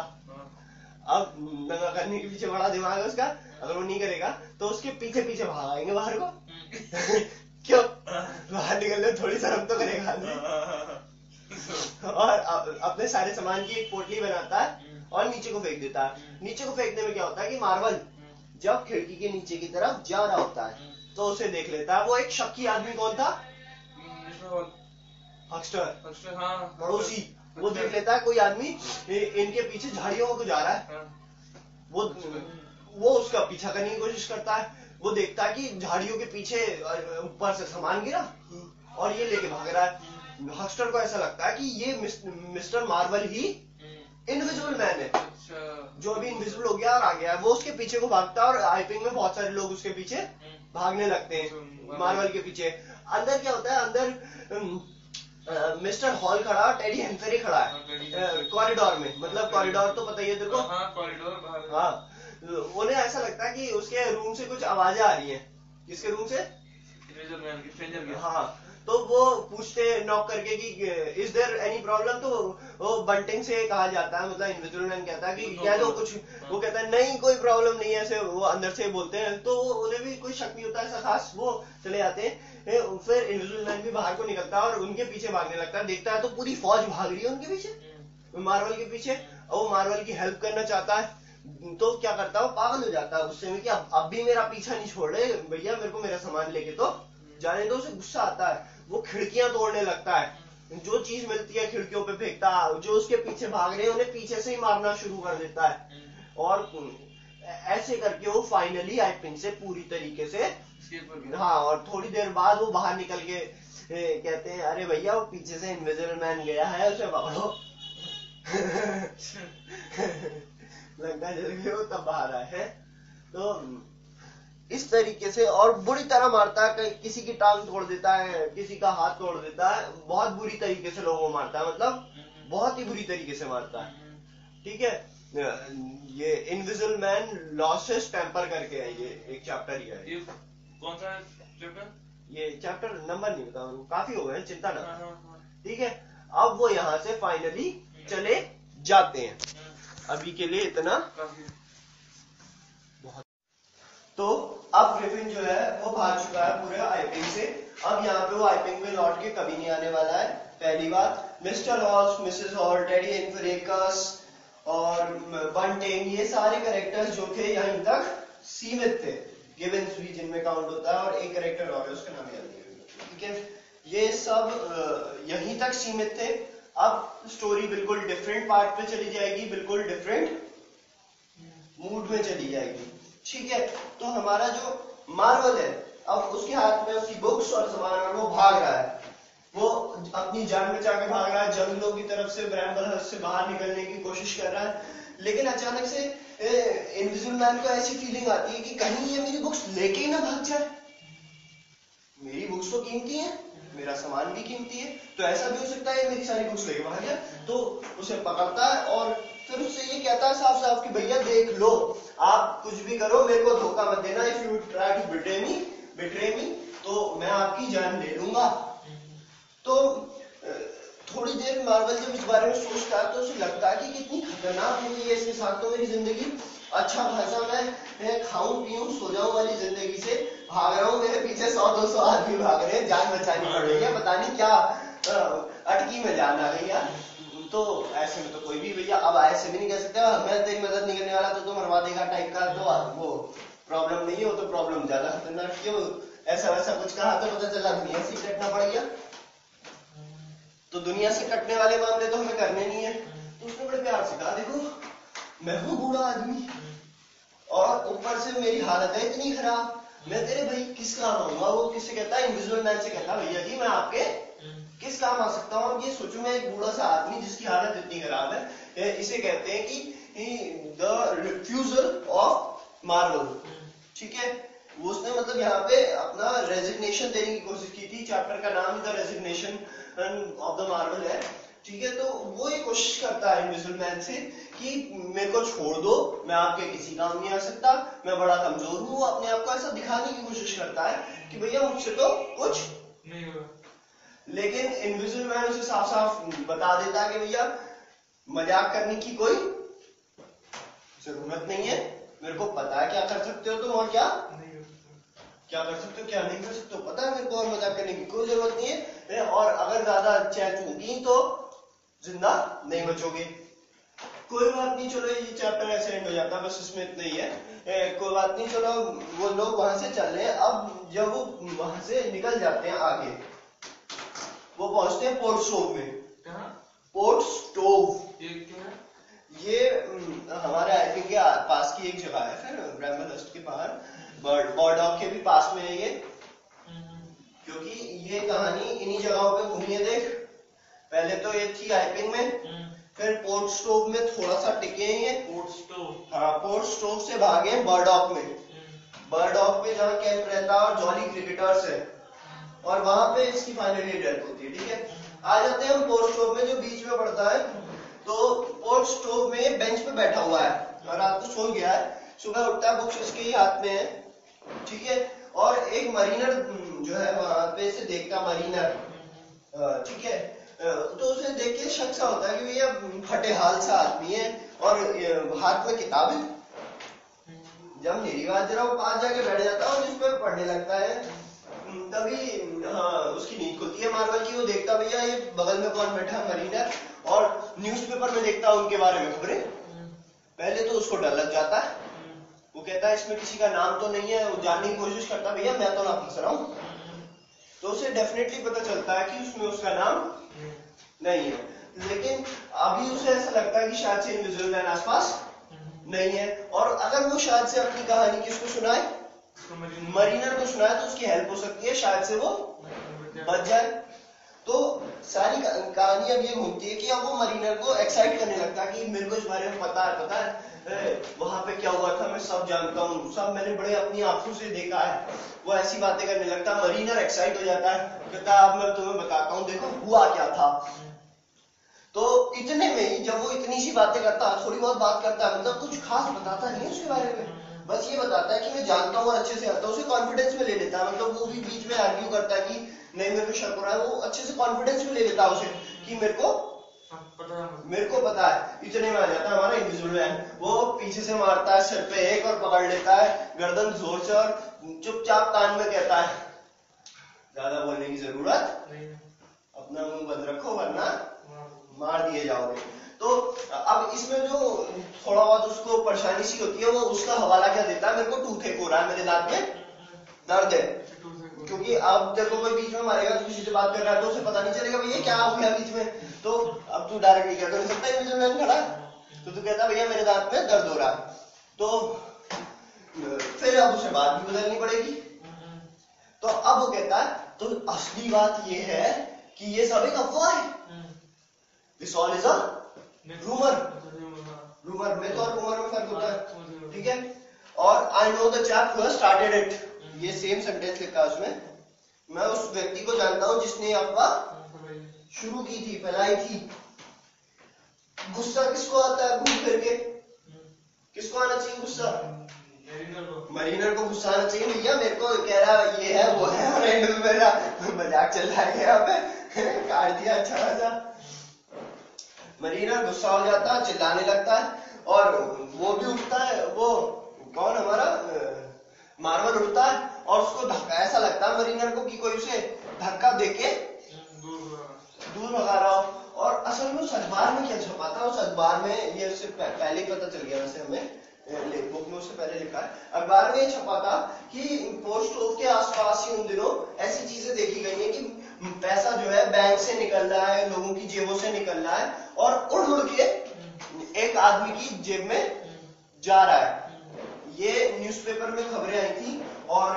Speaker 1: अब नंगा करने के पीछे बड़ा दिमाग है उसका, अगर वो नहीं करेगा तो उसके पीछे पीछे भागेंगे बाहर को। क्यों बाहर निकलने थोड़ी शर्म तो करेगा आदमी। और अपने सारे सामान की एक पोटली बनाता है और नीचे को फेंक देता है। नीचे को फेंकने में क्या होता है कि मार्वल जब खिड़की के नीचे की तरफ जा रहा होता है तो उसे देख लेता है। वो एक शक्की आदमी कौन था, हक्स्टर, हाँ, पड़ोसी। वो देख लेता है कोई आदमी इनके पीछे झाड़ियों में जा रहा है, वो उसका पीछा करने की कोशिश करता है। वो देखता है कि झाड़ियों के पीछे ऊपर से सामान गिरा और ये लेके भाग रहा है। हक्स्टर को ऐसा लगता है कि ये मिस्टर मार्वल ही इनविजिबल मैन है, जो अभी इनविजिबल हो गया और आ गया। वो उसके पीछे को भागता है और आईपिंग में बहुत सारे लोग उसके पीछे भागने लगते हैं मार्वल के पीछे। अंदर क्या होता है, अंदर मिस्टर हॉल खड़ा, टेडी हेम्फेरी खड़ा है कॉरिडोर में। मतलब कॉरिडोर तो पता ही है तेरे को, कॉरिडोर। हाँ, उन्हें ऐसा लगता है कि उसके रूम से कुछ आवाजें आ रही हैं। किसके रूम से, हाँ। तो वो पूछते नॉक करके कि इज देयर एनी प्रॉब्लम, तो वो बंटिंग से कहा जाता है, मतलब इनविजिबल मैन कहता है कि कह दो कुछ। वो कहता है नहीं कोई प्रॉब्लम नहीं है, ऐसे वो अंदर से बोलते हैं। तो उन्हें भी कोई शक नहीं होता ऐसा खास, वो चले जाते हैं। फिर इनविजिबल मैन भी बाहर को निकलता है और उनके पीछे भागने लगता है। देखता है तो पूरी फौज भाग रही है उनके पीछे, मार्वल के पीछे, और वो मार्वल की हेल्प करना चाहता है। तो क्या करता है, वो पागल हो जाता है गुस्से में कि अब भी मेरा पीछा नहीं छोड़ रहे भैया, मेरे को मेरा सामान लेके तो जाने दो। उसे गुस्सा आता है, वो खिड़कियां तोड़ने लगता है, जो चीज मिलती है खिड़कियों पे फेंकता है, जो उसके पीछे भाग रहे हैं उन्हें पीछे से ही मारना शुरू कर देता है। और ऐसे करके वो फाइनली आइपिंग से पूरी तरीके से, हाँ, और थोड़ी देर बाद वो बाहर निकल के कहते हैं अरे भैया वो पीछे से इनविजिबल मैन गया है, उसे पकड़ो। लगता है जैसे वो तब बाहर आए हैं। तो इस तरीके से, और बुरी तरह मारता है, किसी की टांग तोड़ देता है, किसी का हाथ तोड़ देता है, बहुत बुरी तरीके से लोगों को मारता है, मतलब बहुत ही बुरी तरीके से मारता है। ठीक है, ये invisible man lost his temper करके है, ये एक चैप्टर ही है।
Speaker 2: ये कौन सा चैप्टर?
Speaker 1: ये चैप्टर नंबर नहीं बता, काफी हो गए, चिंता ना। ठीक है, अब वो यहाँ से फाइनली चले जाते हैं। अभी के लिए इतना बहुत। तो अब ग्रिफिन जो है वो भाग चुका है पूरे आइपिंग से। अब यहाँ पे वो आइपिंग में लौट के कभी नहीं आने वाला है। पहली बात, Mr Halls, Mrs Hall, Teddy Henfrey और बंटेन, ये सारे कैरेक्टर्स जो थे यहीं तक सीमित थे। गिवेंस भी जिनमें काउंट होता है, और एक कैरेक्टर और है, उसका नाम याद नहीं है। ठीक है, ये सब यहीं तक सीमित थे। अब स्टोरी बिल्कुल डिफरेंट पार्ट पे चली जाएगी, बिल्कुल डिफरेंट मूड में चली जाएगी। ठीक है, तो हमारा जो मार्वल है, अब उसके हाथ में उसकी बुक्स और सामान, और वो भाग रहा है, वो अपनी जान बचा के भाग रहा है, जंगलों की तरफ से, ब्रैम्बल हट से बाहर निकलने की कोशिश कर रहा है। लेकिन अचानक से इनविजिबल मैन को ऐसी फीलिंग आती है कि कहीं ये मेरी बुक्स लेके ही ना भाग जाए। मेरी बुक्स तो कीमती है, मेरा सामान भी कीमती है, तो ऐसा भी हो सकता है मेरी सारी बुक्स लेके भाग जाए। तो उसे पकड़ता है और फिर उससे ये कहता है साफ साफ कि भैया देख लो, आप कुछ भी करो, मेरे को धोखा मत देना। If you try to betray me, तो मैं आपकी जान ले लूंगा। तो थोड़ी देर मार्वल जब इस बारे में सोचता है तो उसे लगता है कि कितनी खतरनाक हुई है इसके साथ तो मेरी जिंदगी। अच्छा खासा मैं खाऊं पीऊं सो जाऊं वाली जिंदगी से भाग रहा हूं, मेरे पीछे 100-200 आदमी भाग रहे हैं, जान बचानी पड़ रही है, पता नहीं क्या अटकी में जान आ गई यार। तो ऐसे में तो कोई भी भैया अब ऐसे भी नहीं कह सकते मैं तेरी मदद नहीं करने वाला तो मरवा देगा टाइप का, तो वो प्रॉब्लम नहीं है, वो तो प्रॉब्लम ज्यादा खतरनाक। क्यों ऐसा वैसा कुछ कहा तो पता चला दुनिया से कटना पड़ गया। तो दुनिया से कटने वाले मामले तो हमें करने नहीं है। तो उसने बड़े प्यार से कहा देखो मैं हूं बूढ़ा आदमी और ऊपर से मेरी हालत है इतनी खराब, मैं तेरे भाई किस काम आऊंगा। वो किससे कहता है, इनविजिबल मैन से कहता है भैया जी मैं आपके किस काम आ सकता हूँ। और ये सोचो मैं एक बूढ़ा सा आदमी जिसकी हालत इतनी खराब है, इसे कहते हैं कि द रिफ्यूजल ऑफ मार्वल। ठीक है, वो उसने मतलब यहाँ पे अपना रेजिग्नेशन देने की कोशिश की थी। चैप्टर का नाम ही the resignation of the Marvel है। ठीक है, तो वो ये कोशिश करता है इनविजिबल मैन से कि मेरे को छोड़ दो, मैं आपके किसी काम नहीं आ सकता, मैं बड़ा कमजोर हूँ। अपने आप को ऐसा दिखाने की कोशिश करता है कि भैया मुझसे तो कुछ
Speaker 2: नहीं होगा।
Speaker 1: लेकिन इनविजिबल मैन उसे साफ साफ बता देता है कि भैया मजाक करने की कोई जरूरत नहीं है, मेरे को पता है क्या कर सकते हो तुम और क्या कर सकते हो क्या नहीं कर सकते हो, पता है मेरे को, और मजाक करने की कोई जरूरत नहीं है। और अगर ज्यादा चूकी तो जिंदा नहीं बचोगे। कोई बात नहीं, चलो ये चैप्टर ऐसे एंड हो जाता है, बस इसमें इतना ही है। कोई बात नहीं, चलो वो लोग वहां से चल रहे हैं। अब जब वो वहां से निकल जाते हैं आगे, वो पहुंचते हैं पोर्ट स्टोव में। पोर्ट स्टोव ये हमारे आईपी के पास की एक जगह है, फिर ब्रैम्बल हस्ट के बाहर, बर्डॉग के भी पास में है ये, क्योंकि ये कहानी इन्हीं जगहों पे घूमी है। देख पहले तो ये थी आइपिंग में, फिर पोर्ट स्टोव में थोड़ा सा टिके हैं ये।
Speaker 2: पोर्ट स्टोव,
Speaker 1: हाँ, पोर्ट स्टोव से भागे बर्डॉग में। बर्डॉग पे जहाँ कैंप रहता है और जॉली क्रिकेटर्स है, और वहां पे इसकी फाइनली डेथ होती है। ठीक है, आ जाते हैं हम पोर्ट स्टोव में जो बीच में पड़ता है। तो पोर्ट स्टोव में बेंच पे बैठा हुआ है और रात को सो गया है, सुबह उठता है, बुक्स इसके ही हाथ में है। ठीक है, और एक मरीनर जो है वहां पे से देखता, मरीनर, ठीक है, तो उसे देख के शक सा होता है कि भैया फटे हाल सा आदमी है और हाथ में किताब है। जब मेरी बात जरा वो पास जाके बैठ जाता है और जिस पर पढ़ने लगता है, तभी हाँ उसकी नींद खुलती है मार्वल की। वो देखता भैया ये बगल में कौन बैठा है, मरीनर, और न्यूज़पेपर में देखता उनके बारे में खबरें। पहले तो उसको डर लग जाता है, वो कहता है इसमें किसी का नाम तो नहीं है, वो जानने की कोशिश करता भैया मैं तो ना फंस रहा हूँ। तो उसे डेफिनेटली पता चलता है कि उसमें उसका नाम नहीं है। लेकिन अभी उसे ऐसा लगता है कि शायद से इनविजिबल मैन आसपास नहीं है, और अगर वो शायद से अपनी कहानी किसको सुनाए, मरीनर को सुनाए, तो उसकी हेल्प हो सकती है, शायद से वो बच जाए। तो सारी कहानी अब ये घूमती है कि अब वो मरीनर को एक्साइट करने लगता है कि मेरे को इस बारे में पता है, वहां पे क्या हुआ था मैं सब जानता हूँ, सब मैंने बड़े अपनी आंखों से देखा है। वो ऐसी बातें करने लगता है, मरीनर एक्साइट हो जाता है, कहता है अब मैं तुम्हें बताता हूँ, देखो हुआ क्या था। तो इतने में ही जब वो इतनी सी बातें करता है, थोड़ी बहुत बात करता है, मतलब कुछ खास बताता नहीं है उसके बारे में, बस ये बताता है कि मैं जानता हूँ और अच्छे से आता हूँ, उसे कॉन्फिडेंस में ले लेता है। मतलब वो भी बीच में आर्ग्यू करता है कि नहीं मेरे को शक हो रहा है, वो अच्छे से कॉन्फिडेंस में ले लेता है उसे कि मेरे को पता है। इतने में आ जाता है हमारा इनविजिबल मैन, वो पीछे से मारता है सिर पे एक और पकड़ लेता है गर्दन जोर से, और चुपचाप कान में कहता है ज्यादा बोलने की जरूरत नहीं, अपना मुंह बंद रखो वरना मार दिए जाओगे। तो अब इसमें जो थोड़ा बहुत उसको परेशानी सी होती है, वो उसका हवाला क्या देता है, मेरे को टूथ हो रहा है, मेरे दांत में दर्द है, क्योंकि अब तेरे को कोई बीच में मारेगा तो किसी से बात कर रहा है तो उसे पता नहीं चलेगा भैया क्या हो गया बीच में, तो अब तू डायरेक्टली क्या कर सकता है, इनविजिबल खड़ा तो तू कहता भैया मेरे दांत में दर्द हो रहा है, तो फिर अब उसे बात भी बदलनी पड़ेगी। तो अब वो कहता है तो असली बात ये है कि ये सब एक अफवाह है, this all is a rumour. Rumour में तो और रूमर में फर्क होता है, ठीक है। और I know the chap who started it, ये सेम सेंटेंस लिखा है उसमें, मैं उस व्यक्ति को जानता हूं जिसने अफवाह शुरू की थी, फैलाई थी। गुस्सा किसको आता है घूम फिर के, किसको आना चाहिए गुस्सा, मरीनर को गुस्सा आना चाहिए, भैया मेरे को कह रहा ये है वो है, और एंड में मेरा मजाक चल रहा है यहाँ पे काट दिया अच्छा खासा। मरीनर गुस्सा हो जाता है, चिल्लाने लगता है, और वो भी उठता है, वो कौन हमारा मार्वल उठता है, और उसको धक्का, ऐसा लगता है मरीनर को कि कोई उसे धक्का देके दूर भगा रहा हो। और असल में उस अखबार में क्या छपा था, उस अखबार में ये उससे पहले ही पता चल गया, वैसे हमें बुक में उससे पहले लिखा है, अखबार में ये छपा था कि पोस्ट ऑफिस के आसपास ही उन दिनों ऐसी चीजें देखी गई है कि पैसा जो है बैंक से निकल रहा है, लोगों की जेबों से निकल रहा है, और उड़ उड़ के एक आदमी की जेब में जा रहा है। ये न्यूज़पेपर में खबरें आई थी, और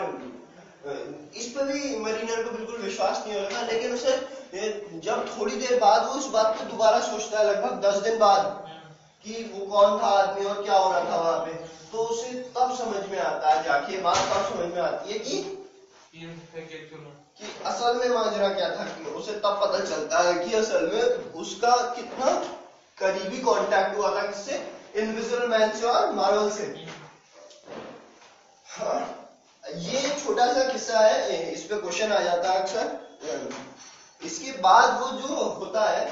Speaker 1: इस पर भी मरीनर को बिल्कुल विश्वास नहीं हो रहा था, लेकिन उसे जब थोड़ी देर बाद वो इस बात को दोबारा सोचता है, लगभग 10 दिन बाद, कि वो कौन था आदमी और क्या हो रहा था वहां पे, तो उसे तब समझ में आता है, जाके बात तब समझ में आती है कि असल में माजरा क्या था, कि उसे तब पता चलता है कि असल में उसका कितना करीबी कांटेक्ट हुआ था, किससे, इनविजिबल मैन से और मार्वल से। हाँ, ये छोटा सा किस्सा है, इस पे क्वेश्चन आ जाता है अक्सर। इसके बाद वो जो होता है,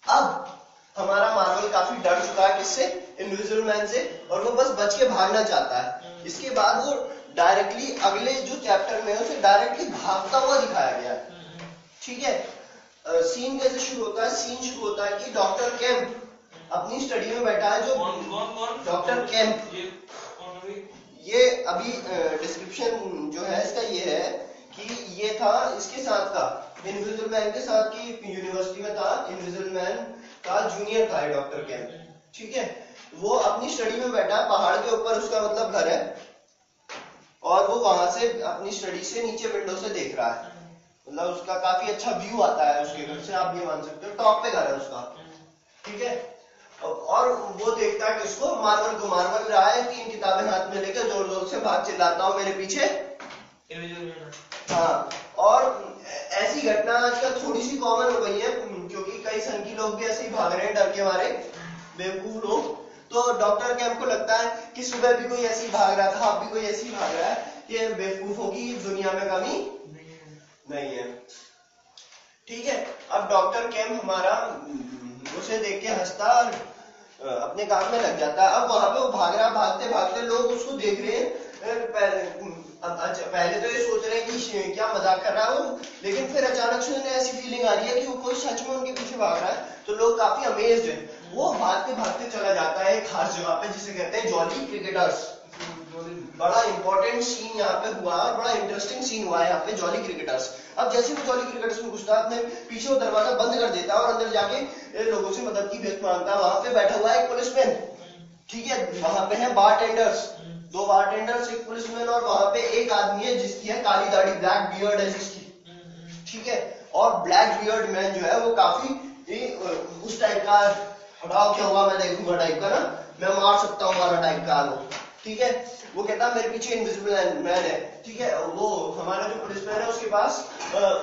Speaker 1: अब हमारा मार्वल काफी डर चुका है किससे, इनविजिबल मैन से, और वो बस बच के भागना चाहता है। इसके बाद वो डायरेक्टली अगले जो चैप्टर में है उसे डायरेक्टली भागता हुआ दिखाया गया है, ठीक है। सीन कैसे शुरू होता है, सीन शुरू होता है कि डॉक्टर केम्प अपनी स्टडी में बैठा है, जो डॉक्टर केम्प, ये अभी डिस्क्रिप्शन जो है इसका ये है कि ये था इसके साथ का, इनविजिबल मैन के साथ की यूनिवर्सिटी में था, इनविजिबल मैन का जूनियर था डॉक्टर केम्प, ठीक है। वो अपनी स्टडी में बैठा है, पहाड़ के ऊपर उसका मतलब घर है, और वो वहां से अपनी स्टडी से नीचे विंडो से देख रहा है, मतलब उसका काफी अच्छा व्यू आता है उसके घर से, आप ये मान सकते हो, टॉप पे घर है उसका, ठीक है। और वो देखता है कि उसको मार्वल रहा है, 3 किताबें हाथ में लेकर जोर जोर से भाग चिल्लाता हूं मेरे पीछे, हाँ। और ऐसी घटना आजकल थोड़ी सी कॉमन हो गई है, क्योंकि कई संख्यी लोग भी ऐसे ही भाग रहे हैं डर के मारे, बेवकूफ लोग। तो डॉक्टर केम्प को लगता है कि सुबह भी कोई ऐसे ही भाग रहा था, अब भी कोई ऐसे ही भाग रहा है, कि बेवकूफों की दुनिया में कमी नहीं है, ठीक है। अब डॉक्टर केम्प हमारा उसे देख के हंसता और अपने काम में लग जाता है। अब वहां पे वो भाग रहा, भागते भागते लोग उसको देख रहे हैं, पहले तो ये सोच रहे हैं कि क्या मजाक कर रहा है वो, लेकिन फिर अचानक से उन्हें ऐसी फीलिंग आ रही है कि वो कोई सच में उनके पीछे भाग रहा है, तो लोग काफी अमेज्ड हैं। वो भागते भागते चला जाता है एक खास जगह पे जिसे कहते हैं जॉली क्रिकेटर्स, बड़ा इंपॉर्टेंट सीन यहाँ पे हुआ और बड़ा इंटरेस्टिंग सीन हुआ है यहाँ पे जॉली क्रिकेटर्स। अब जैसे वो जॉली क्रिकेटर्स में घुसता है, अपने पीछे वो दरवाजा बंद कर देता है और अंदर जाके लोगों से मदद की भीख मांगता है। वहां पे बैठा हुआ है एक पुलिसमैन, ठीक है, वहां पे है बारटेंडर्स, 2 बारटेंडर्स, एक पुलिसमैन, और वहां पे एक आदमी है जिसकी है काली दाढ़ी, ब्लैक बियर्ड है जिसकी, ठीक है। और ब्लैक बियर्ड मैन जो है वो काफी उस टाइप का, हटाओ क्या हुआ मैं देखूंगा टाइप का ना, मैं मार सकता हूँ वाला टाइप का वो, ठीक है। वो कहता है मेरे पीछे इनविजिबल मैन है, ठीक है। वो हमारा जो पुलिसमैन है उसके पास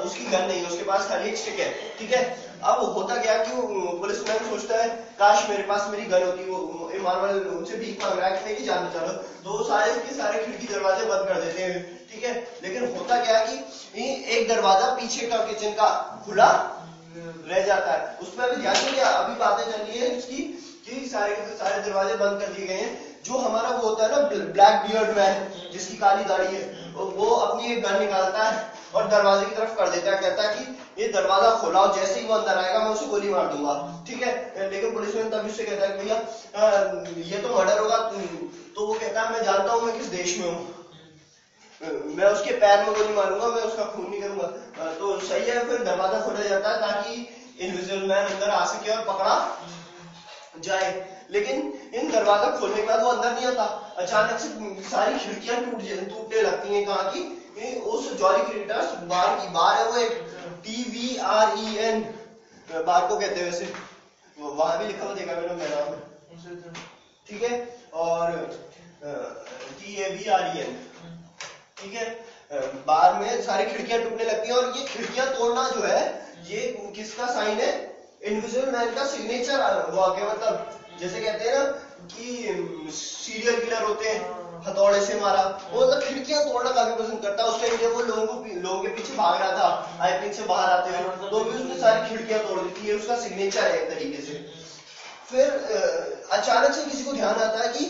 Speaker 1: उसकी गन नहीं है, उसके पास खाली एक स्टिक है, ठीक है। अब होता क्या कि पुलिसमैन सोचता है काश मेरे पास मेरी गन होती, वो मार्वल उनसे भीख मांग रहा है कि मेरी जान बचा लो, तो वो सारे के सारे खिड़की दरवाजे बंद कर देते हैं, ठीक है। लेकिन होता क्या कि एक दरवाजा पीछे का किचन का खुला रह जाता है, उसमें अभी ध्यान नहीं दिया, अभी बातें चल रही है इसकी कि सारे के सारे दरवाजे बंद कर दिए गए हैं। जो हमारा वो होता है ना ब्लैक बियर्ड मैन जिसकी काली दाढ़ी है, वो अपनी एक गन निकालता है और दरवाजे की तरफ कर देता है, कहता है कि ये दरवाजा खोलाओ, जैसे ही वो अंदर आएगा मैं उसे गोली मार दूंगा, ठीक है। लेकिन पुलिसमैन तभी उससे कहता है भैया ये तो मर्डर होगा, तो वो कहता है मैं जानता हूँ मैं किस देश में हूँ, मैं उसके पैर में गोली मारूंगा, मैं उसका खून नहीं करूंगा। तो सही है, फिर दरवाजा खोला जाता है ताकि इनविजिबल मैन अंदर आ सके और पकड़ा जाए। लेकिन इन दरवाजा खोलने के बाद वो अंदर नहीं आता, अचानक से सारी खिड़कियां टूटने लगती हैं। कहाँ की? उस जॉली क्रिकेटर्स बार की, बार है वो एक TVREN बार को कहते हैं, वैसे वहां भी लिखा हुआ देखा मैंने मैदान में, ठीक है। और TABREN, ठीक है। बार में सारी खिड़कियां टूटने लगती हैं और ये खिड़कियां तोड़ना जो है ये किसका साइन है? इनविजिबल मैन का सिग्नेचर हुआ क्या, मतलब जैसे कहते हैं ना कि सीरियल किलर होते हैं, हथौड़े से मारा, वो मतलब खिड़कियां तोड़ना काफी पसंद करता है। उस टाइम जब वो लोगों के पीछे भाग रहा था आईपिन से बाहर आते हुए, तो भी उसने सारी खिड़कियां तोड़ दी थी, उसका सिग्नेचर है एक तरीके से। फिर अचानक से किसी को ध्यान आता है कि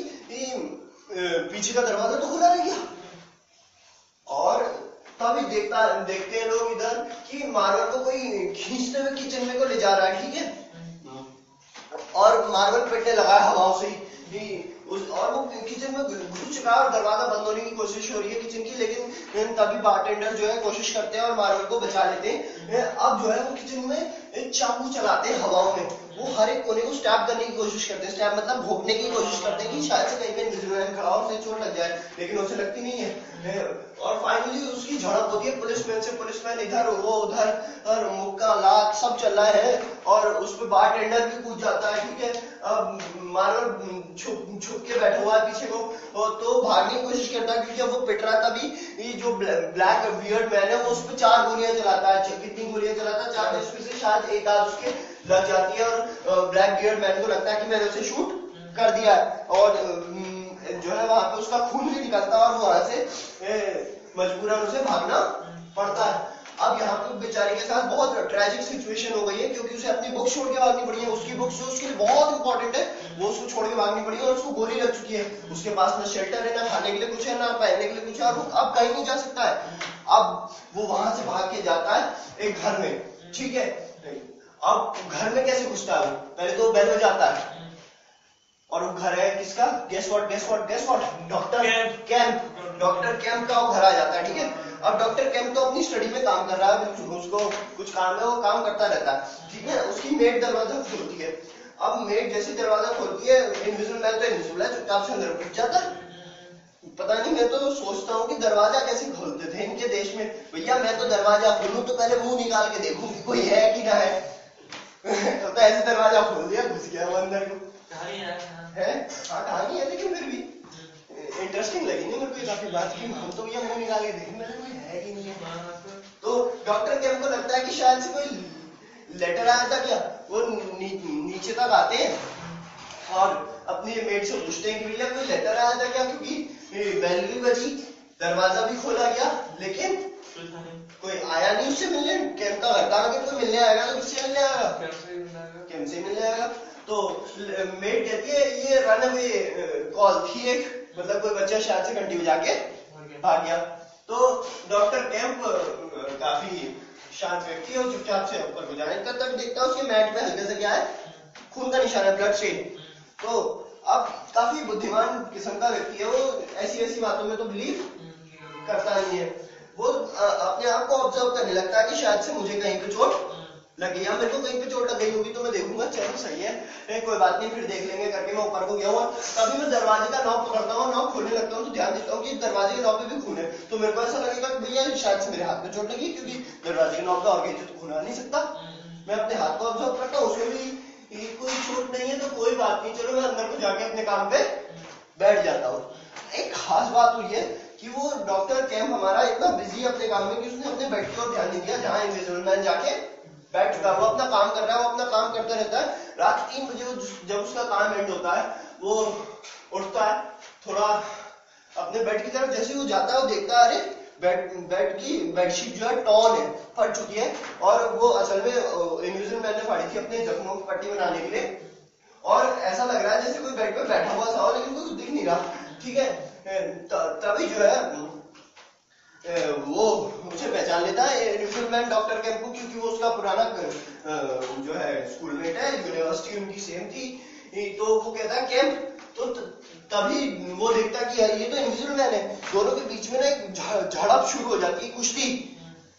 Speaker 1: पीछे का दरवाजा तो खुला रह गया, और तभी देखते हैं लोग इधर कि मार्वल को कोई खींचते हुए किचन में को ले जा रहा है, ठीक है। और मार्वल पेटने लगा है हवाओं से ही, और वो किचन में घुस चुका है और दरवाजा बंद होने की कोशिश हो रही है किचन की, लेकिन तभी बारटेंडर जो है कोशिश करते हैं और मार्वल को बचा लेते हैं। अब जो है वो किचन में एक चाकू चलाते हैं हवाओं में, वो हर एक कोने को स्टैब करने की कोशिश करते हैं, स्टैब मतलब भोंकने की कोशिश करते हैं कि शायद से कहीं पे इनविजिबल मैन खड़ा हो, उसे चोट लग जाए, लेकिन उसे लगती नहीं है। और फाइनली उसकी झड़प होती है पुलिसमैन से, पुलिसमैन इधर वो उधर, और मुक्का लात सब चल रहा है, और उस पर बारटेंडर भी कूद जाता है, ठीक है। अब मार्वल छुप के बैठा हुआ है पीछे को, तो भागने की कोशिश करता है, क्योंकि जब वो पिट रहा तभी ये जो ब्लैक बियर्ड मैन है वो उस पर 4 गोलियां चलाता है। कितनी गोलियां चलाता है? 4, जिसमें से शायद एक आध उसके लग जाती है, और ब्लैक बियर्ड मैन को लगता है कि मैंने उसे शूट कर दिया है, और जो है वहां पे उसका खून भी निकलता है और वहां से मजबूरन उसे भागना पड़ता है। अब यहाँ पे बेचारे के साथ बहुत ट्रेजिक सिचुएशन हो गई है, क्योंकि उसे अपनी बुक छोड़ के भागनी पड़ी है, उसकी बुक जो उसके लिए बहुत इंपॉर्टेंट है वो उसको छोड़ के भागनी पड़ी है, और उसको गोली लग चुकी है, उसके पास ना शेल्टर है, ना खाने के लिए कुछ है, ना पहनने के लिए कुछ है, और अब कहीं नहीं जा सकता है। अब वो वहां से भाग के जाता है एक घर में, ठीक है। अब घर में कैसे घुसता है? वो पहले तो बेल बजाता है, और वो घर है किसका? Guess what? डॉक्टर कैम्प का वो घर आ जाता है, ठीक है। अब डॉक्टर कैम्प तो अपनी स्टडी में काम कर रहा है, उसको कुछ काम है, वो काम करता रहता है, ठीक है। उसकी मेड दरवाजा खोलती है। अब मेड जैसे दरवाजा खोलती है, इनविजिबल मैन तो इनविजिबल है, चुपचाप से अंदर घुस जाता है। पता नहीं, मैं तो सोचता हूँ कि दरवाजा कैसे खोलते थे इनके देश में। भैया मैं तो दरवाजा खोलूं तो पहले मुंह निकाल के देखूं कि कोई है कि ना है। तो ऐसे दरवाजा खोल दिया, घुस गया वो अंदर को। है हाँ कहानी है, लेकिन फिर भी इंटरेस्टिंग लगी नहीं मेरे को काफी बात की। हम तो भैया मुंह निकाल के देखें मैंने कोई है कि नहीं है। तो डॉक्टर कैम्प को लगता है कि शायद से कोई लेटर आया था क्या। वो नीचे तक आते हैं और अपनी मेड से पूछते हैं कि भैया कोई लेटर आया था क्या, क्योंकि बेल भी बजी, दरवाजा भी खोला गया, लेकिन कोई आया नहीं उससे मिलने। कैम्प का घर था, अगर कोई मिलने आएगा तो किससे मिलने आएगा? कैम्प से मिलने आएगा। तो मेड कहती है ये रन अवे कॉल थी एक, मतलब कोई बच्चा शायद से घंटी बजा के भाग गया। तो डॉक्टर कैम्प काफी शांत व्यक्ति है और चुपचाप से ऊपर को जाने तब देखता है उसके मैट पे हल्के से क्या है, खून का निशान है, ब्लड स्टेन। तो अब काफी बुद्धिमान किस्म का व्यक्ति है, वो ऐसी ऐसी बातों में तो बिलीव करता नहीं है। वो अपने आप को ऑब्जर्व करने लगता है कि शायद से मुझे कहीं पे चोट लगी, या मेरे को कहीं पे चोट लग गई होगी तो मैं देखूंगा चलो सही है कोई बात नहीं फिर देख लेंगे करके मैं ऊपर को गया हूँ। तभी मैं दरवाजे का नॉक पकड़ता हूँ, नॉक खोलने लगता हूँ तो ध्यान देता हूँ कि दरवाजे के नॉक पे भी खून है। तो मेरे को ऐसा लगेगा कि भैया शायद से मेरे हाथ में चोट लगी, क्योंकि दरवाजे के नॉक का आगे तो खून आ नहीं सकता। मैं अपने हाथ को ऑब्जर्व करता हूँ, उसमें भी कोई चोट नहीं है तो कोई बात नहीं, चलो मैं अंदर को जाके अपने काम पे बैठ जाता हूँ। एक खास बात हुई है कि वो डॉक्टर कैम्प हमारा इतना बिजी है अपने काम में कि उसने अपने बेड की ओर ध्यान नहीं दिया जहां इनविजिबल मैन जाके बैठ चुका है। वो अपना काम कर रहा है, वो अपना काम करता रहता है। रात 3 बजे जब उसका काम एंड होता है वो उठता है, थोड़ा अपने बेड की तरफ जैसे ही वो जाता है वो देखता है अरे बेड की बेडशीट जो है टॉन है, फट चुकी है, और वो असल में इनविजिबल मैन ने फाड़ी थी अपने जख्मों की पट्टी बनाने के लिए। और ऐसा लग रहा है जैसे कोई बेड पे बैठा हुआ था लेकिन कुछ दिख नहीं रहा, ठीक है। तभी जो है वो मुझे पहचान लेता है इनविजिबल मैन डॉक्टर कैम्प को, क्योंकि वो उसका पुराना जो है स्कूलमेट है, यूनिवर्सिटी उनकी सेम थी। तो वो कहता है कैम्प, तो तभी वो देखता कि यार ये तो इनविजिबल मैन है। दोनों के बीच में ना एक झड़प शुरू हो जाती है, कुश्ती,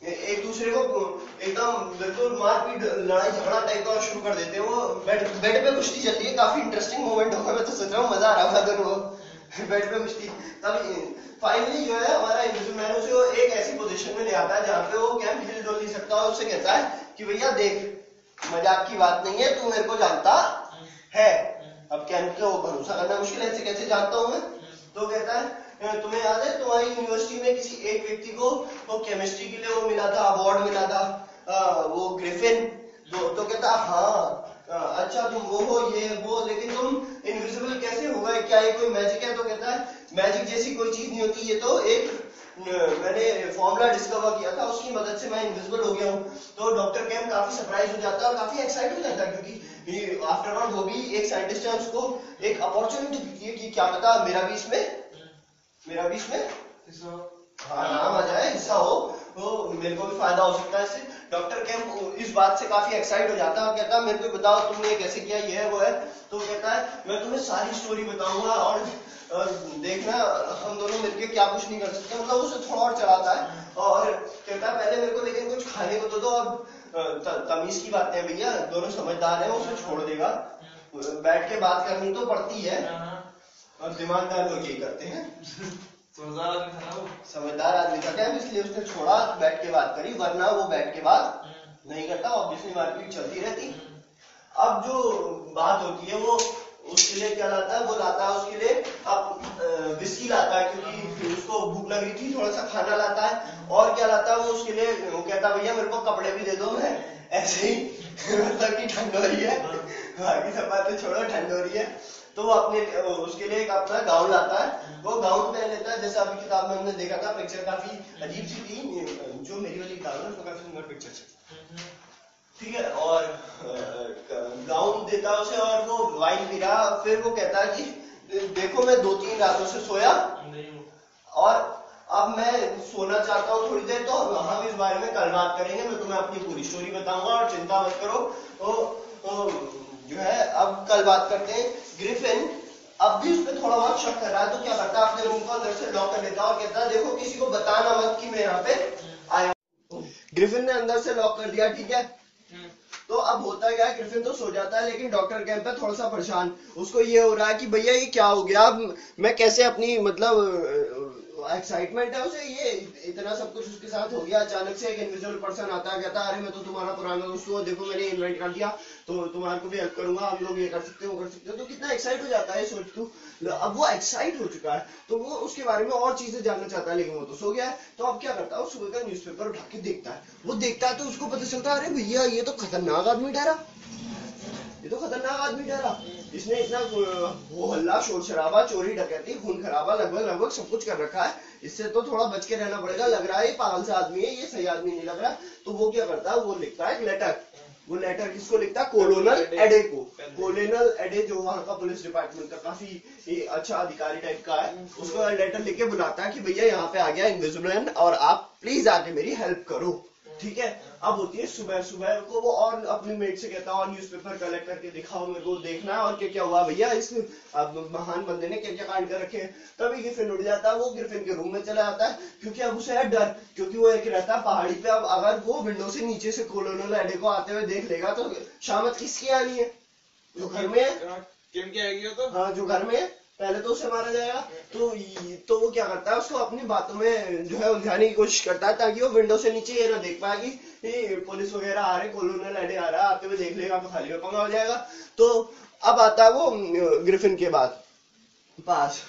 Speaker 1: एक दूसरे को एकदम बिल्कुल मारपीट लड़ाई झगड़ा टाइप का शुरू कर देते हैं। वो बेड पे कुश्ती चल रही है, काफी इंटरेस्टिंग मोमेंट होगा, मैं तो सोच रहा हूँ मजा आ रहा होगा दोनों बेड पे कुश्ती। तब फाइनली जो है हमारा इनविजिबल मैन उसे एक ऐसी पोजीशन में ले आता है जहाँ पे वो कैम्प हिल डुल नहीं सकता, और उससे कहता है कि भैया देख मजाक की बात नहीं है, तू मेरे को जानता है। अब कैम्प को भरोसा करना मुश्किल है, कैसे जानता हूं मैं? तो कहता है तुम्हें याद है तुम्हारी यूनिवर्सिटी में किसी एक व्यक्ति को वो केमिस्ट्री के लिए वो मिला था, अवार्ड मिला था, वो ग्रिफिन। तो कहता हाँ अच्छा तुम वो हो ये वो, लेकिन तुम इनविजिबल कैसे हो गए, क्या ये कोई मैजिक है? तो कहता है मैजिक जैसी कोई चीज नहीं होती, ये तो एक मैंने फॉर्मूला डिस्कवर किया था, उसकी मदद से मैं इनविजिबल हो गया हूँ। तो डॉक्टर कैम्प काफी सरप्राइज हो जाता है और काफी एक्साइट हो जाता है, क्योंकि आफ्टर ऑल वो भी एक साइंटिस्ट है, उसको एक अपॉर्चुनिटी दिखती है कि क्या पता मेरा भी इसमें हाँ नाम आ जाए, हिस्सा हो, तो मेरे को भी फायदा हो सकता है इससे। डॉक्टर कैम्प इस बात से काफी एक्साइट हो जाता है और कहता है मेरे को बताओ तुमने कैसे किया, ये है वो है। तो कहता है मैं तुम्हें सारी स्टोरी बताऊंगा और देखना हम दोनों मिलकर क्या कुछ नहीं कर सकते। मतलब उसे थोड़ा और चलाता है और कहता है पहले मेरे को लेकिन कुछ खाने को दो और तमीज की बातें भैया, दोनों समझदार है, उसे छोड़ देगा, बैठ के बात करनी तो पड़ती है और दिमागदार लोग यही करते हैं। समझदार आदमी था क्या, इसलिए उसने छोड़ा, बैठ के बात करी, वरना वो बैठ के बात नहीं करता, ऑब्वियसली मारपीट चलती रहती। अब जो बात होती है वो उसके लिए क्या लाता है, वो लाता है उसके लिए अब विस्की लाता है, क्योंकि उसको भूख लग रही थी, थोड़ा सा खाना लाता है। और क्या लाता है वो उसके लिए, वो कहता भैया मेरे को कपड़े भी दे दो, मैं ऐसे ही मतलब कि ठंड हो रही है, बाकी सब बातें छोड़ो, ठंड हो रही है। तो वो अपने उसके लिए एक अपना गाउन लाता है, वो गाउन पहन लेता है। जैसा अभी किताब में हमने देखा था, पिक्चर काफी अजीब सी थी, जो मेरी वाली किताब है उसमें काफी सुंदर पिक्चर थी, ठीक है। और गाउन देता है उसे और वो वाइन पी रहा। फिर वो कहता है कि देखो मैं 2-3 रातों से सोया और अब मैं सोना चाहता हूँ थोड़ी देर, तो हम इस बारे में कल बात करेंगे, मैं तुम्हें अपनी पूरी स्टोरी बताऊंगा और चिंता मत करो। तो जो है अब कल बात करते हैं। ग्रिफिन अब भी उस पर थोड़ा बहुत शक कर रहा है, तो क्या करता है अपने रूम को अंदर से लॉक कर लेता है और कहता है देखो किसी को बताना मत कि मैं यहाँ पे आया हूँ। ग्रिफिन ने अंदर से लॉक कर दिया, ठीक है। तो अब होता क्या है, ग्रिफिन तो सो जाता है लेकिन डॉक्टर कैम्प है थोड़ा सा परेशान, उसको ये हो रहा है कि भैया ये क्या हो गया, अब मैं कैसे अपनी मतलब एक्साइटमेंट है उसे, ये इतना सब कुछ उसके साथ हो गया। अचानक से एक इनविजिबल पर्सन आता है, कहता है अरे मैं तो तुम्हारा पुराना दोस्त हूँ, देखो मैंने इन्वाइट कर दिया तो तुम्हारे को भी हेल्प करूंगा, हम लोग ये कर सकते हो वो कर सकते हो। तो कितना एक्साइट हो जाता है सोच तू। अब वो एक्साइट हो चुका है तो वो उसके बारे में और चीजें जानना चाहता है, लेकिन वो तो सो गया है। तो अब क्या करता है, वो सुबह का न्यूज़पेपर उठा के देखता है, वो देखता है तो उसको पता चलता है अरे भैया ये तो खतरनाक आदमी ठहरा, ये तो खतरनाक आदमी ठहरा, इसने इतना वो हल्ला शोर शराबा चोरी डकैती खून खराबा लगभग सब कुछ कर रखा है, इससे तो थोड़ा बच के रहना पड़ेगा, लग रहा है ये पागल सा आदमी है, ये सही आदमी नहीं लग रहा। तो वो क्या करता है, वो लिखता है एक लेटर। वो लेटर किसको लिखता है, कोलोनल एडे को। कोलोनल एडे जो वहां का पुलिस डिपार्टमेंट का काफी अच्छा अधिकारी टाइप का है, उसको लेटर लिख के बुलाता है कि भैया यहाँ पे आ गया इनविजिबल मैन और आप प्लीज आके मेरी हेल्प करो। ठीक है। अब होती है सुबह, सुबह को वो और अपनी मेट से कहता है और न्यूज़पेपर कलेक्ट करके दिखाओ मेरे को, देखना है और क्या क्या हुआ भैया इस अब महान बंदे ने क्या क्या कांड कर रखे हैं। तभी ग्रिफिन उठ जाता है, वो ग्रिफिन के रूम में चला जाता है, क्योंकि अब उसे है डर, क्योंकि वो एक रहता है पहाड़ी पे। अब अगर वो विंडो से नीचे से कोलोनल एडे को आते हुए देख लेगा तो शामत किसकी आनी है, जो घर में है,
Speaker 3: की आएगी तो
Speaker 1: हाँ जो घर में है, पहले तो उसे मारा जाएगा। तो वो क्या करता है, उसको अपनी बातों में जो है उलझाने की कोशिश करता है, ताकि वो विंडो से नीचे ये ना देख पाए कि पुलिस वगैरह आ रहे, कोलोनल एडे आ रहा है, आते हुए देख लेगा तो खाली में पंगा हो जाएगा। तो अब आता है वो ग्रिफिन के बाद पास।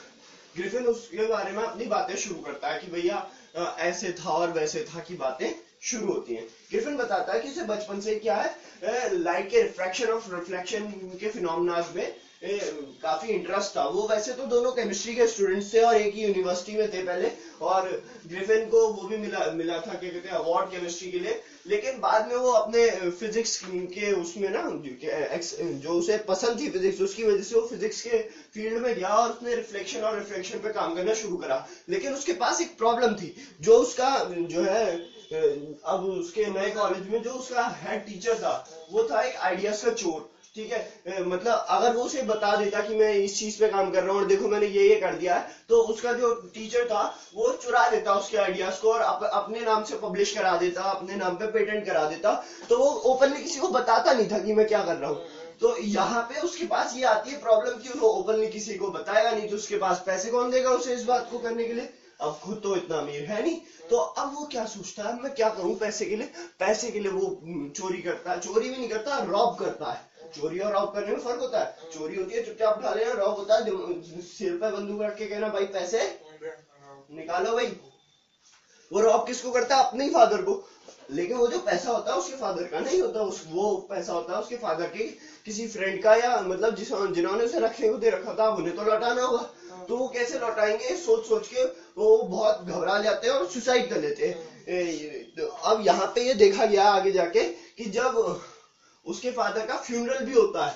Speaker 1: ग्रिफिन उसके बारे में अपनी बातें शुरू करता है कि भैया ऐसे था और वैसे था की बातें शुरू होती हैं। ग्रिफिन बताता है कि उसे बचपन से क्या है, लाइट के रिफ्रैक्शन ऑफ रिफ्लेक्शन के फिनोमेना में काफी इंटरेस्ट था। वो वैसे तो दोनों केमिस्ट्री के स्टूडेंट्स थे और एक ही यूनिवर्सिटी में थे पहले, और ग्रिफिन को वो भी मिला था क्या कहते हैं अवार्ड केमिस्ट्री के लिए। लेकिन बाद में वो अपने फिजिक्स के उसमें ना जो उसे पसंद थी फिजिक्स, उसकी वजह से वो फिजिक्स के फील्ड में गया और उसने रिफ्लेक्शन और रिफ्रैक्शन पे काम करना शुरू करा। लेकिन उसके पास एक प्रॉब्लम थी, जो उसका जो है अब उसके नए कॉलेज में जो उसका हेड टीचर था वो था एक आइडियाज का चोर। ठीक है, मतलब अगर वो उसे बता देता कि मैं इस चीज पे काम कर रहा हूँ और देखो मैंने ये कर दिया है, तो उसका जो टीचर था वो चुरा देता उसके आइडियाज को और अपने नाम से पब्लिश करा देता, अपने नाम पे पेटेंट करा देता। तो वो ओपनली किसी को बताता नहीं था कि मैं क्या कर रहा हूँ। तो यहाँ पे उसके पास ये आती है प्रॉब्लम कि वो ओपनली किसी को बताएगा नहीं, तो उसके पास पैसे कौन देगा उसे इस बात को करने के लिए, अब खुद तो इतना अमीर है नहीं। तो अब वो क्या सोचता है, मैं क्या करूं पैसे के लिए। पैसे के लिए वो चोरी करता है, चोरी भी नहीं करता, रॉब करता है। चोरी और रॉब करने में फर्क होता है, चोरी होती है चुपचाप उठा लेना, रॉब होता है सिर पे बंदूक रख के कहना भाई पैसे निकालो भाई। वो रॉब किसको करता है, अपने ही फादर को। लेकिन वो जो पैसा होता है उसके फादर का नहीं होता, वो पैसा होता है उसके फादर के किसी फ्रेंड का, या मतलब जिन्होंने उसे रखने को दे रखा था उन्हें तो लौटाना होगा। तो वो कैसे लौटाएंगे सोच सोच के वो बहुत घबरा जाते हैं और सुसाइड कर लेते हैं। अब यहाँ पे ये देखा गया आगे जाके कि जब उसके फादर का फ्यूनरल भी होता है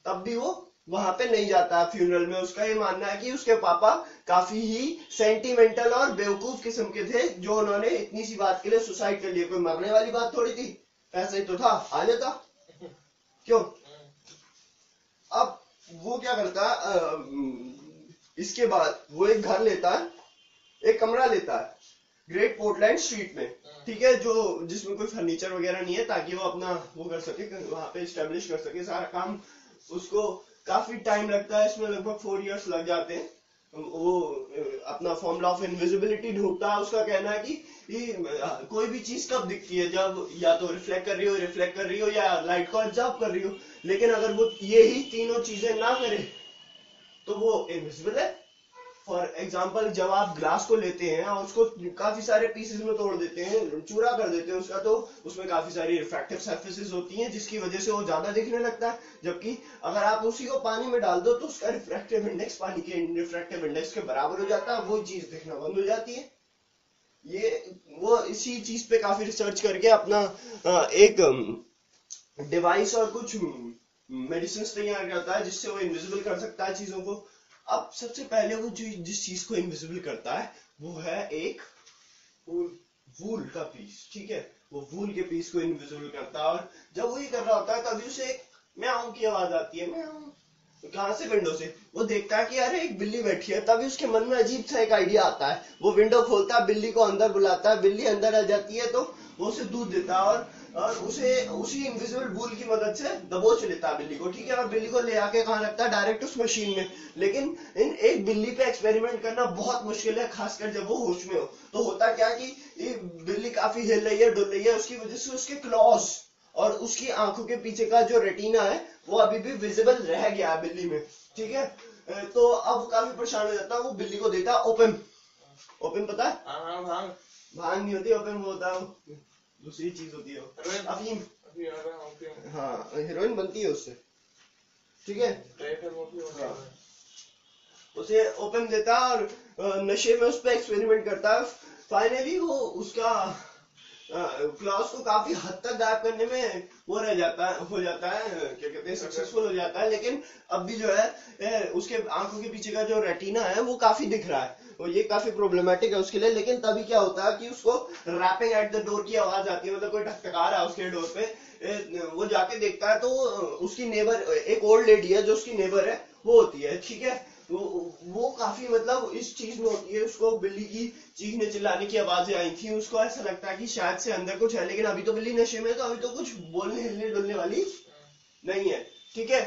Speaker 1: तब भी वो वहां पे नहीं जाता है फ्यूनरल में। उसका ये मानना है कि उसके पापा काफी ही सेंटिमेंटल और बेवकूफ किस्म के थे, जो उन्होंने इतनी सी बात के लिए सुसाइड कर लिया। कोई मरने वाली बात थोड़ी थी, पैसा ही तो था, आ जाता क्यों। अब वो क्या करता है, इसके बाद वो एक घर लेता है, एक कमरा लेता है ग्रेट पोर्टलैंड स्ट्रीट में, ठीक है, जो जिसमें कोई फर्नीचर वगैरह नहीं है, ताकि वो अपना वो कर सके, वहां पे एस्टेब्लिश कर सके सारा काम। उसको काफी टाइम लगता है, इसमें लगभग 4 इयर्स लग जाते हैं। वो अपना फॉर्मूला ऑफ इनविजिबिलिटी ढूंढता है। उसका कहना है कि कोई भी चीज कब दिखती है, जब या तो रिफ्लेक्ट कर रही हो या लाइट को ऑब्जर्व कर रही हो। लेकिन अगर वो ये ही तीनों चीजें ना करे तो वो इनविजिबल है। फॉर एग्जाम्पल, जब आप ग्लास को लेते हैं और उसको काफी सारे पीसेस में तोड़ देते हैं, चूरा कर देते हैं उसका, तो उसमें काफी सारी रिफ्रैक्टिव सरफेसेस होती हैं जिसकी वजह से वो ज्यादा दिखने लगता है। जबकि अगर आप उसी को पानी में डाल दो तो उसका रिफ्रैक्टिव इंडेक्स पानी के रिफ्रैक्टिव इंडेक्स के बराबर हो जाता है, वो चीज दिखना बंद हो जाती है। ये वो इसी चीज पे काफी रिसर्च करके अपना एक डिवाइस और कुछ मेडिसिन तैयार करता है जिससे वो इनविजिबल कर सकता है चीजों को। अब सबसे पहले वो जिस चीज को इनविजिबल करता है वो है एक वूल का पीस, ठीक है। वो वूल के पीस को इनविजिबल करता है, और जब वो ये कर रहा होता है तभी उसे एक म्याऊं की आवाज आती है। म्याऊं कहां से, विंडो से। वो देखता है कि अरे एक बिल्ली बैठी है, तभी उसके मन में अजीब सा एक आइडिया आता है। वो विंडो खोलता है, बिल्ली को अंदर बुलाता है, बिल्ली अंदर आ जाती है, तो वो उसे दूध देता है और उसे उसी इनविजिबल वूल की मदद से दबोच लेता है बिल्ली को, ठीक है। और बिल्ली को ले आके कहां रखता है, डायरेक्ट उस मशीन में। लेकिन एक बिल्ली पे एक्सपेरिमेंट करना बहुत मुश्किल है, खासकर जब वो होश में हो। तो होता क्या कि बिल्ली काफी हिल रही है, डुल रही है, उसकी वजह से उसके क्लॉज और उसकी आंखों के पीछे का जो रेटिना है वो अभी भी विजिबल रह गया है बिल्ली में, ठीक है। तो अब काफी परेशान हो जाता है, वो बिल्ली को देता है ओपियम। ओपियम पता है? भांग नहीं होती ओपियम, वो होता है दूसरी चीज होती है अफीम। हाँ, हेरोइन बनती है उससे, ठीक है। हाँ। उसे ओपियम देता है और नशे में उस पर एक्सपेरिमेंट करता है। फाइनली वो उसका क्लॉज को काफी हद तक गायब करने में वो हो जाता है क्या कहते हैं, सक्सेसफुल हो जाता है। लेकिन अब भी जो है उसके आंखों के पीछे का जो रेटिना है वो काफी दिख रहा है। ये काफी प्रॉब्लमेटिक है उसके लिए। लेकिन तभी क्या होता है कि उसको रैपिंग एट द डोर की आवाज आती है, मतलब कोई ठकठका रहा है उसके डोर पे। वो जाके देखता है तो उसकी नेबर, एक ओल्ड लेडी है जो उसकी नेबर है, वो होती है, ठीक है। वो काफी मतलब इस चीज में होती है, उसको बिल्ली की चीखने चिल्लाने की आवाजें आई थी, उसको ऐसा लगता है कि शायद से अंदर कुछ है, लेकिन अभी तो बिल्ली नशे में है, तो अभी तो कुछ बोलने हिलने डुलने वाली नहीं है, ठीक है।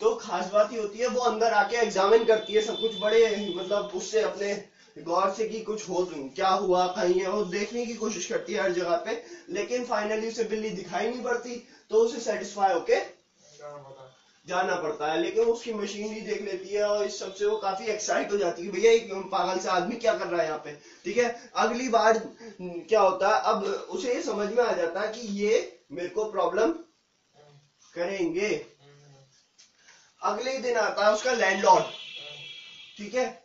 Speaker 1: तो खास बात ये होती है, वो अंदर आके एग्जामिन करती है सब कुछ, बड़े मतलब उससे अपने गौर से कि कुछ हो क्या हुआ कहीं है, वो देखने की कोशिश करती है हर जगह पे। लेकिन फाइनली उसे बिल्ली दिखाई नहीं पड़ती, तो उसे सेटिस्फाई होके जाना पड़ता है। लेकिन उसकी मशीनरी देख लेती है और इस सबसे वो काफी एक्साइट हो जाती है, भैया एक पागल सा आदमी क्या कर रहा है यहाँ पे, ठीक है। अगली बार क्या होता है, अब उसे ये समझ में आ जाता है कि ये मेरे को प्रॉब्लम करेंगे। अगले दिन आता है उसका लैंडलॉर्ड, ठीक है।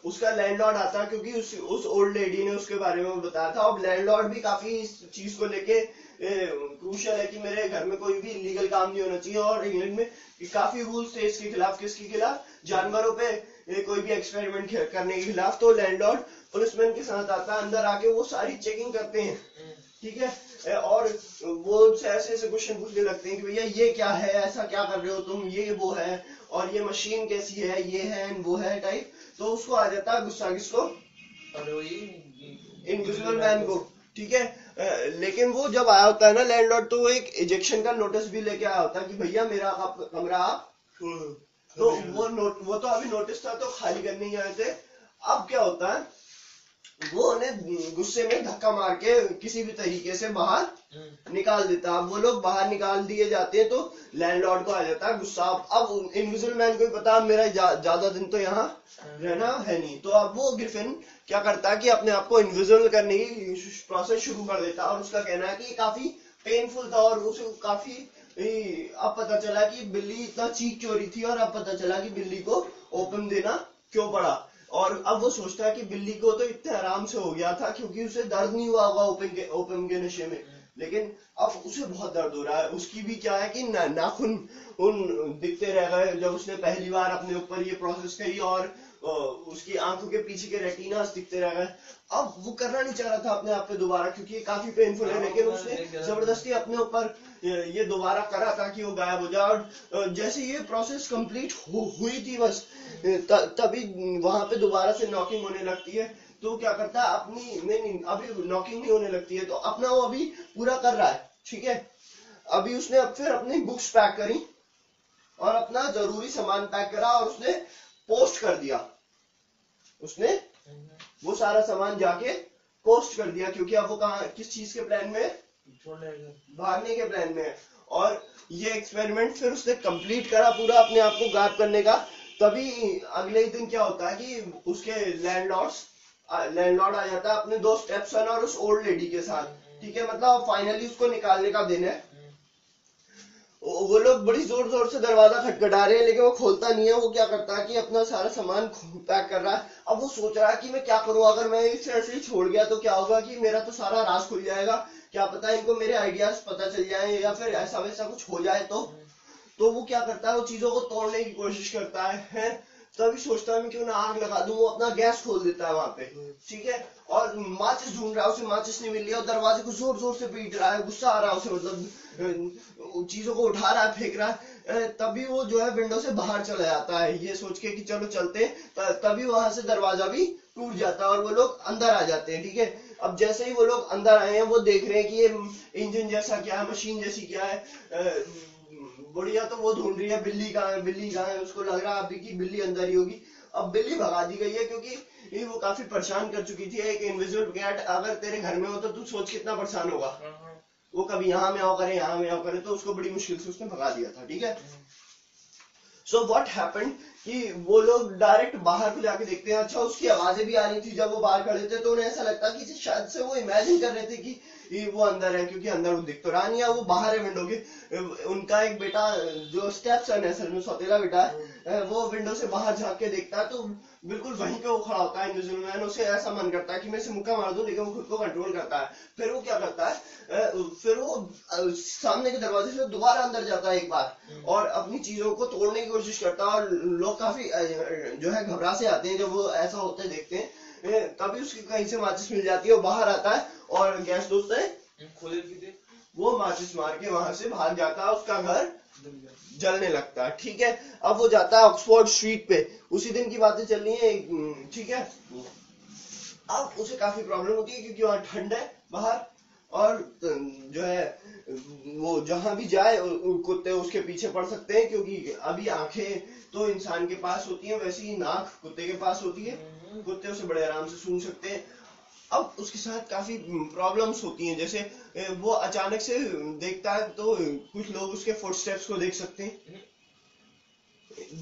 Speaker 1: उसका लैंडलॉर्ड आता है क्योंकि उस ओल्ड लेडी ने उसके बारे में बताया था। और लैंडलॉर्ड भी काफी इस चीज को लेके क्रूशियल है कि मेरे घर में कोई भी इलीगल काम नहीं होना चाहिए। और इंग्लैंड में काफी रूल्स थे इसके खिलाफ, किसके खिलाफ, जानवरों पे कोई भी एक्सपेरिमेंट करने के खिलाफ। तो लैंडलॉर्ड पुलिसमैन के साथ आता है, अंदर आके वो सारी चेकिंग करते हैं, ठीक है। और वो उनसे ऐसे ऐसे क्वेश्चन पूछने लगते हैं कि भैया ये क्या है, ऐसा क्या कर रहे हो तुम, ये वो है, और ये मशीन कैसी है, ये है वो है टाइप। तो उसको आ जाता है गुस्सा, किसको, इनविजिबल मैन को, ठीक है। लेकिन वो जब आया होता है ना लैंडलॉर्ड, तो वो एक इजेक्शन का नोटिस भी लेके आया होता है कि भैया मेरा कमरा आप, तो वो तो अभी नोटिस था तो खाली करने ही आए थे। अब क्या होता है, वो उन्हें गुस्से में धक्का मार के किसी भी तरीके से बाहर निकाल देता। अब वो लोग बाहर निकाल दिए जाते हैं, तो लैंडलॉर्ड को आ जाता है गुस्सा। अब इनविजिबल मैन को भी पता मेरा ज्यादा दिन तो यहाँ रहना है नहीं, तो अब वो ग्रिफिन क्या करता है कि अपने आप को इनविजिबल करने की प्रोसेस शुरू कर देता है। और उसका कहना है कि काफी पेनफुल था, और उसे काफी अब पता चला कि बिल्ली इतना चीख क्यों रही थी, और अब पता चला कि बिल्ली को ओपन देना क्यों पड़ा। और अब वो सोचता है कि बिल्ली को तो इतने आराम से हो गया था क्योंकि उसे दर्द नहीं हुआ होगा ओपन के नशे में, लेकिन अब उसे बहुत दर्द हो रहा है। उसकी भी क्या है कि नाखून उन दिखते रह गए जब उसने पहली बार अपने ऊपर ये प्रोसेस करी, और उसकी आंखों के पीछे के रेटिनास दिखते रह गए। अब वो करना नहीं चाह रहा था अपने आप पे दोबारा, क्योंकि ये काफी पेनफुल है, लेकिन उसने जबरदस्ती अपने ऊपर ये दोबारा करा ताकि वो गायब हो जाए। और जैसे ये प्रोसेस कंप्लीट हुई थी बस तभी वहां पे दोबारा से नॉकिंग होने लगती है। तो क्या करता है, अपनी नहीं अभी नॉकिंग नहीं होने लगती है, तो अपना वो अभी पूरा कर रहा है, ठीक है। अभी उसने अब फिर अपनी बुक्स पैक करी और अपना जरूरी सामान पैक करा, और उसने पोस्ट कर दिया। उसने वो सारा सामान जाके पोस्ट कर दिया, क्योंकि अब वो कहाँ, किस चीज के प्लान में, भागने के प्लान में है। और ये एक्सपेरिमेंट फिर उसने कंप्लीट करा पूरा अपने आप को गायब करने का। तभी अगले दिन क्या होता है कि उसके लैंडलॉर्ड आ जाता है अपने 2 स्टेपसन और उस ओल्ड लेडी के साथ, ठीक है। मतलब फाइनली उसको निकालने का दिन है। वो लोग बड़ी जोर जोर से दरवाजा खटखटा रहे हैं, लेकिन वो खोलता नहीं है। वो क्या करता है कि अपना सारा सामान पैक कर रहा है। अब वो सोच रहा है कि मैं क्या करूं, अगर मैं इसे ऐसे ही छोड़ गया तो क्या होगा कि मेरा तो सारा राज खुल जाएगा, क्या पता इनको मेरे आइडियाज पता चल जाए या फिर ऐसा वैसा कुछ हो जाए। तो वो क्या करता है, वो चीजों को तोड़ने की कोशिश करता है। तभी सोचता है मैं क्यों ना आग लगा दूं, वो अपना गैस खोल देता है वहां पे, ठीक है। और माचिस ढूंढ रहा है, उसे माचिस नहीं मिल रही, और दरवाजे को जोर जोर से पीट रहा है, गुस्सा आ रहा है उसे, मतलब चीजों को उठा रहा है, फेंक रहा है। तभी वो जो है विंडो से बाहर चला जाता है ये सोच के कि चलो चलते। तभी वहां से दरवाजा भी टूट जाता है और वो लोग अंदर आ जाते हैं, ठीक है। अब जैसे ही वो लोग अंदर आए हैं, वो देख रहे हैं कि ये इंजन जैसा क्या है, मशीन जैसी क्या है। बुढ़िया तो वो ढूंढ रही है बिल्ली कहाँ है, बिल्ली कहाँ है। उसको लग रहा है अभी कि बिल्ली अंदर ही होगी। अब बिल्ली भगा दी गई है क्योंकि वो काफी परेशान कर चुकी थी। एक इनविजिबल कैट अगर तेरे घर में हो तो तू सोच कितना परेशान होगा। वो कभी यहाँ में आओ करे, यहाँ में आओ करे, तो उसको बड़ी मुश्किल से उसने भगा दिया था, ठीक है। सो व्हाट हैपेंड कि वो लोग डायरेक्ट बाहर को जाके देखते हैं। अच्छा, उसकी आवाजें भी आ रही थी जब वो बाहर खड़े थे, तो उन्हें ऐसा लगता कि शायद से वो इमेजिन कर रहे थे कि वो अंदर है, क्योंकि अंदर वो दिख तो रहा नहीं है, वो बाहर है विंडो के। उनका एक बेटा जो स्टेप सन है, सर में सौतेला बेटा है, वो विंडो से बाहर झांक के देखता है, तो बिल्कुल वहीं पे वो खड़ा होता है इनविजिबल मैन। उसे ऐसा मन करता है कि मैं इसे मुक्का मार दूं, लेकिन वो खुद को कंट्रोल करता है। फिर वो क्या करता है, फिर वो सामने के दरवाजे से दोबारा अंदर जाता है एक बार और अपनी चीजों को तोड़ने की कोशिश करता है। और लोग काफी जो है घबरा से आते हैं जब वो ऐसा होते देखते हैं। तभी उसकी कहीं से माचिस मिल जाती है, वो बाहर आता है और गैस दोस्त है वो माचिस मार के वहां से भाग जाता है, उसका घर जलने लगता है। ठीक है, अब वो जाता है ऑक्सफोर्ड स्ट्रीट पे, उसी दिन की बातें चल रही है। ठीक है, अब उसे काफी प्रॉब्लम होती है क्योंकि वहां ठंड है बाहर, और जो है वो जहां भी जाए कुत्ते उसके पीछे पड़ सकते हैं, क्योंकि अभी आंखें तो इंसान के पास होती हैं, वैसे ही नाक कुत्ते के पास होती है, कुत्ते उसे बड़े आराम से सूंघ सकते हैं। अब उसके साथ काफी प्रॉब्लम्स होती हैं, जैसे वो अचानक से देखता है तो कुछ लोग उसके फुटस्टेप्स को देख सकते हैं।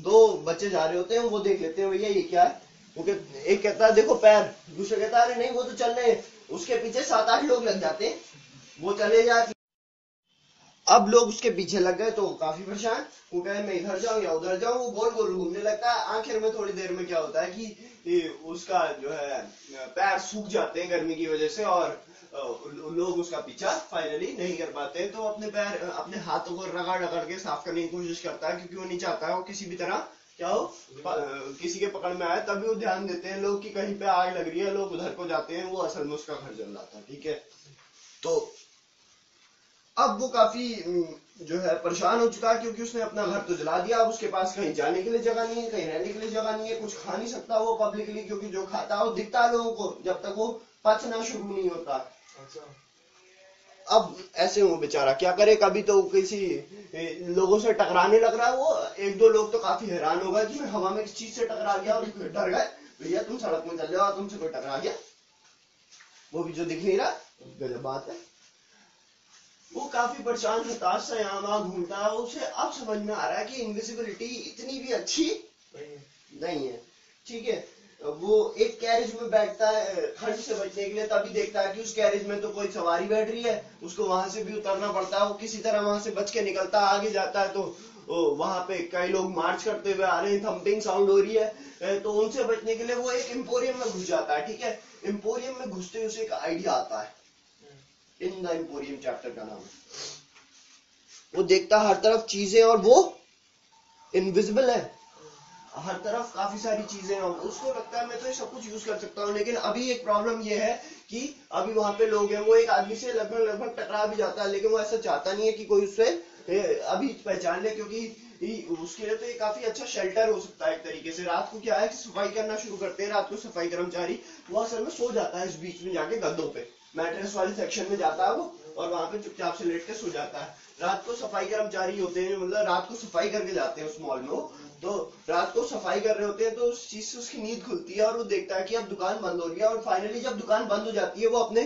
Speaker 1: दो बच्चे जा रहे होते हैं, वो देख लेते हैं भैया ये क्या है, वो एक कहता है देखो पैर, दूसरा कहता है अरे नहीं वो तो चल रहे हैं, उसके पीछे 7-8 लोग लग जाते हैं, वो चले जाते। अब लोग उसके पीछे लग गए तो काफी परेशान, वो कहे मैं इधर जाऊं या उधर जाऊं, वो गोल गोल घूमने लगता है। आखिर में थोड़ी देर में क्या होता है कि उसका जो है पैर सूख जाते हैं गर्मी की वजह से, और लोग उसका पीछा फाइनली नहीं कर पाते, तो अपने पैर अपने हाथों को रगड़ रगड़ के साफ करने की कोशिश करता है, क्योंकि वो नहीं चाहता है वो किसी भी तरह क्या हो किसी के पकड़ में आए। तभी वो ध्यान देते हैं लोग कि कहीं पे आग लग रही है, लोग उधर को जाते हैं, वो असल में उसका घर जल रहा था। ठीक है, तो अब वो काफी जो है परेशान हो चुका है, क्योंकि उसने अपना घर तो जला दिया, अब उसके पास कहीं जाने के लिए जगह नहीं है, कहीं रहने के लिए जगह नहीं है, कुछ खा नहीं सकता वो पब्लिकली, क्योंकि जो खाता है वो दिखता है लोगों को जब तक वो पचना शुरू नहीं होता। अब ऐसे वो बेचारा क्या करे, कभी तो किसी लोगों से टकराने लग रहा है, वो 1-2 लोग तो काफी हैरान होगा कि मैं हवा में किस चीज से टकरा गया, और डर गए, भैया तुम सड़क में चल जाओ, तुमसे कोई टकरा गया, वो भी जो दिख नहीं रहा, गजब बात है। वो काफी परेशान हताश सा यहाँ वहां घूमता है, उसे अब समझ में आ रहा है कि इनविजिबिलिटी इतनी भी अच्छी नहीं है। ठीक है, वो एक कैरेज में बैठता है ठंड से बचने के लिए, तभी देखता है कि उस कैरेज में तो कोई सवारी बैठ रही है, उसको वहां से भी उतरना पड़ता है, वो किसी तरह वहां से बच के निकलता है, आगे जाता है तो वहां पे कई लोग मार्च करते हुए आ रहे हैं, थम्पिंग साउंड हो रही है, तो उनसे बचने के लिए वो एक एम्पोरियम में घुस जाता है। ठीक है, एम्पोरियम में घुसते ही उसे एक आइडिया आता है, इन द एम्पोरियम चैप्टर का नाम है। वो देखता हर तरफ चीजें और वो इनविजिबल है, हर तरफ काफी सारी चीजें हैं, उसको लगता है मैं तो ये सब कुछ यूज कर सकता हूँ, लेकिन अभी एक प्रॉब्लम ये है कि अभी वहां पे लोग हैं, वो एक आदमी से लगभग टकरा भी जाता है, लेकिन वो ऐसा चाहता नहीं है कि कोई उससे अभी पहचान ले, क्योंकि उसके लिए तो ये काफी अच्छा शेल्टर हो सकता है एक तरीके से। रात को क्या है कि सफाई करना शुरू करते हैं, रात को सफाई कर्मचारी वो असल में सो जाता है इस बीच में जाके गद्दों पे, मैट्रेस वाले सेक्शन में जाता है वो, और वहां पे चुपचाप से लेट के सो जाता है। रात को सफाई कर्मचारी होते हैं, मतलब रात को सफाई करके जाते हैं उस मॉल में, तो रात को सफाई कर रहे होते हैं, तो उस चीज से उसकी नींद खुलती है और वो देखता है कि अब दुकान बंद हो रही है, और फाइनली जब दुकान बंद हो जाती है वो अपने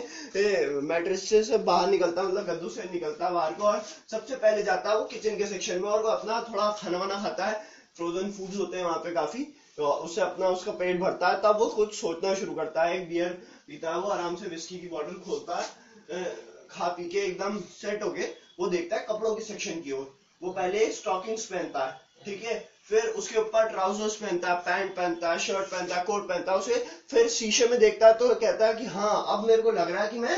Speaker 1: मैट्रेस से बाहर निकलता है, मतलब गद्दों से निकलता है बाहर को, और सबसे पहले जाता है वो किचन के सेक्शन में, और वो अपना थोड़ा खाना वाना खाता है, फ्रोजन फूड्स होते हैं वहां पे काफी, तो उससे अपना उसका पेट भरता है। तब वो कुछ सोचना शुरू करता है, एक बियर पीता है वो, आराम से विस्की की बोतल खोलता है, खा पी के एकदम सेट होके वो देखता है कपड़ों के सेक्शन की ओर। वो पहले स्टॉकिंग्स पहनता है, ठीक है, फिर उसके ऊपर ट्राउजर्स पहनता है, पैंट पहनता है, शर्ट पहनता है, कोट पहनता है, उसे फिर शीशे में देखता है तो कहता है कि हाँ अब मेरे को लग रहा है कि मैं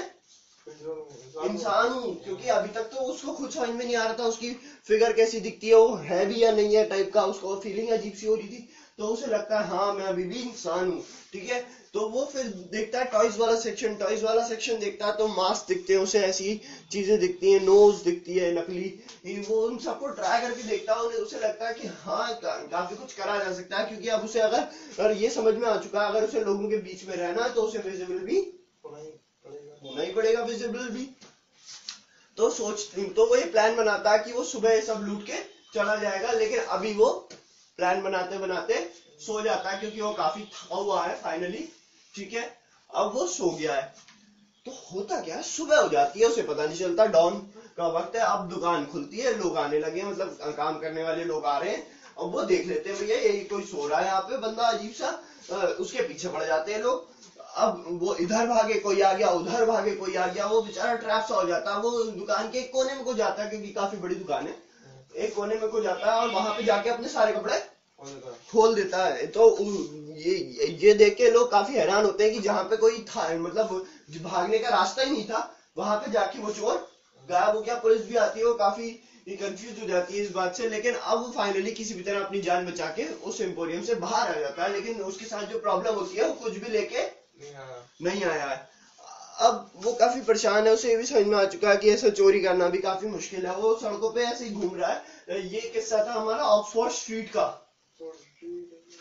Speaker 1: इंसान हूँ, क्योंकि अभी तक तो उसको खुद समझ में नहीं आ रहा था उसकी फिगर कैसी दिखती है, वो है भी या नहीं है टाइप का, उसको फीलिंग अजीब सी हो रही थी, तो उसे लगता है हाँ मैं अभी भी इंसान हूँ। ठीक है, तो वो फिर देखता है टॉयज वाला सेक्शन देखता है, तो मास्क दिखते हैं उसे, ऐसी चीजें दिखती हैं, नोज दिखती है नकली, वो उन सबको ट्राई करके देखता है, उसे लगता है कि हाँ काफी कुछ करा जा सकता है, क्योंकि अब उसे अगर ये समझ में आ चुका है अगर उसे लोगों के बीच में रहना है तो उसे विजिबल भी होना ही पड़ेगा, विजिबल भी। तो वो ये प्लान बनाता है कि वो सुबह सब लूट के चला जाएगा, लेकिन अभी वो प्लान बनाते बनाते सो जाता है, क्योंकि वो काफी थका हुआ है फाइनली। ठीक है, अब वो सो गया है, तो होता क्या है, सुबह हो जाती है, उसे पता नहीं चलता, डॉन का वक्त है, अब दुकान खुलती है, लोग आने लगे, मतलब काम करने वाले लोग आ रहे हैं, और वो देख लेते हैं भैया यही कोई सो रहा है यहाँ पे बंदा अजीब सा, उसके पीछे पड़ जाते हैं लोग। अब वो इधर भागे कोई आ गया, उधर भागे कोई आ गया, वो बेचारा ट्रैप सा हो जाता है, वो दुकान के एक कोने में को जाता है, क्योंकि काफी बड़ी दुकान है, एक कोने में को जाता है और वहां पे जाके अपने सारे कपड़े खोल देता है। तो ये देख के लोग काफी हैरान होते हैं कि जहां पे कोई था, मतलब भागने का रास्ता ही नहीं था, वहां पे जाके वो चोर गायब हो गया। पुलिस भी आती है, वो काफी कंफ्यूज हो जाती है इस बात से, लेकिन अब वो फाइनली किसी भी तरह अपनी जान बचा के उस एम्पोरियम से बाहर आ जाता है। लेकिन उसके साथ जो प्रॉब्लम होती है, वो कुछ भी लेके नहीं आया है। अब वो काफी परेशान है, उसे ये भी समझ में आ चुका है कि ऐसा चोरी करना भी काफी मुश्किल है। वो सड़कों पे ऐसे ही घूम रहा है। ये किस्सा था हमारा ऑक्सफोर्ड स्ट्रीट का।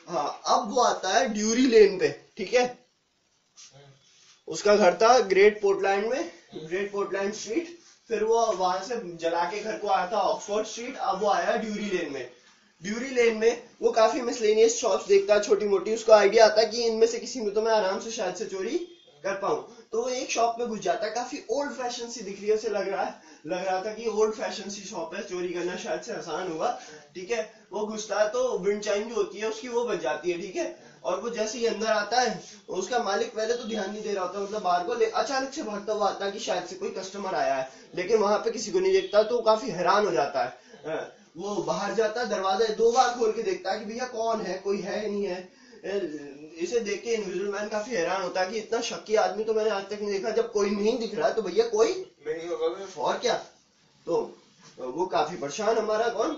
Speaker 1: हाँ, अब वो आता है ड्यूरी लेन पे, ठीक है। उसका घर था ग्रेट पोर्टलैंड में, ग्रेट पोर्टलैंड स्ट्रीट। फिर वो वहां से जला के घर को आया था ऑक्सफोर्ड स्ट्रीट। अब वो आया ड्यूरी लेन में। ड्यूरी लेन में वो काफी मिसलेनियस शॉप्स देखता है, छोटी मोटी। उसको आइडिया आता है कि इनमें से किसी में तो मैं आराम से शायद से चोरी कर पाऊं। तो वो एक शॉप में घुस जाता है, काफी ओल्ड फैशन सी दिख रही है उसे। लग रहा था कि ओल्ड फैशन सी शॉप है, चोरी करना शायद से आसान होगा, ठीक है। वो घुसता है तो विंड चाइम जो होती है उसकी वो बज जाती है, ठीक है। और वो जैसे ही अंदर आता है, उसका मालिक पहले तो ध्यान नहीं दे रहा होता, मतलब बाहर को अचानक से भागता हुआ आता है कि शायद से कोई कस्टमर आया है, लेकिन वहां पे किसी को नहीं देखता। तो काफी हैरान हो जाता है। वो बाहर जाता है, दरवाजा 2 बार खोल के देखता है कि भैया कौन है, कोई है नहीं है। इसे देख के इनविजिबल मैन काफी हैरान होता है कि इतना शक्की आदमी तो मैंने आज तक नहीं देखा। जब कोई नहीं दिख रहा है तो भैया कोई नहीं होगा और क्या। तो वो काफी परेशान, हमारा कौन,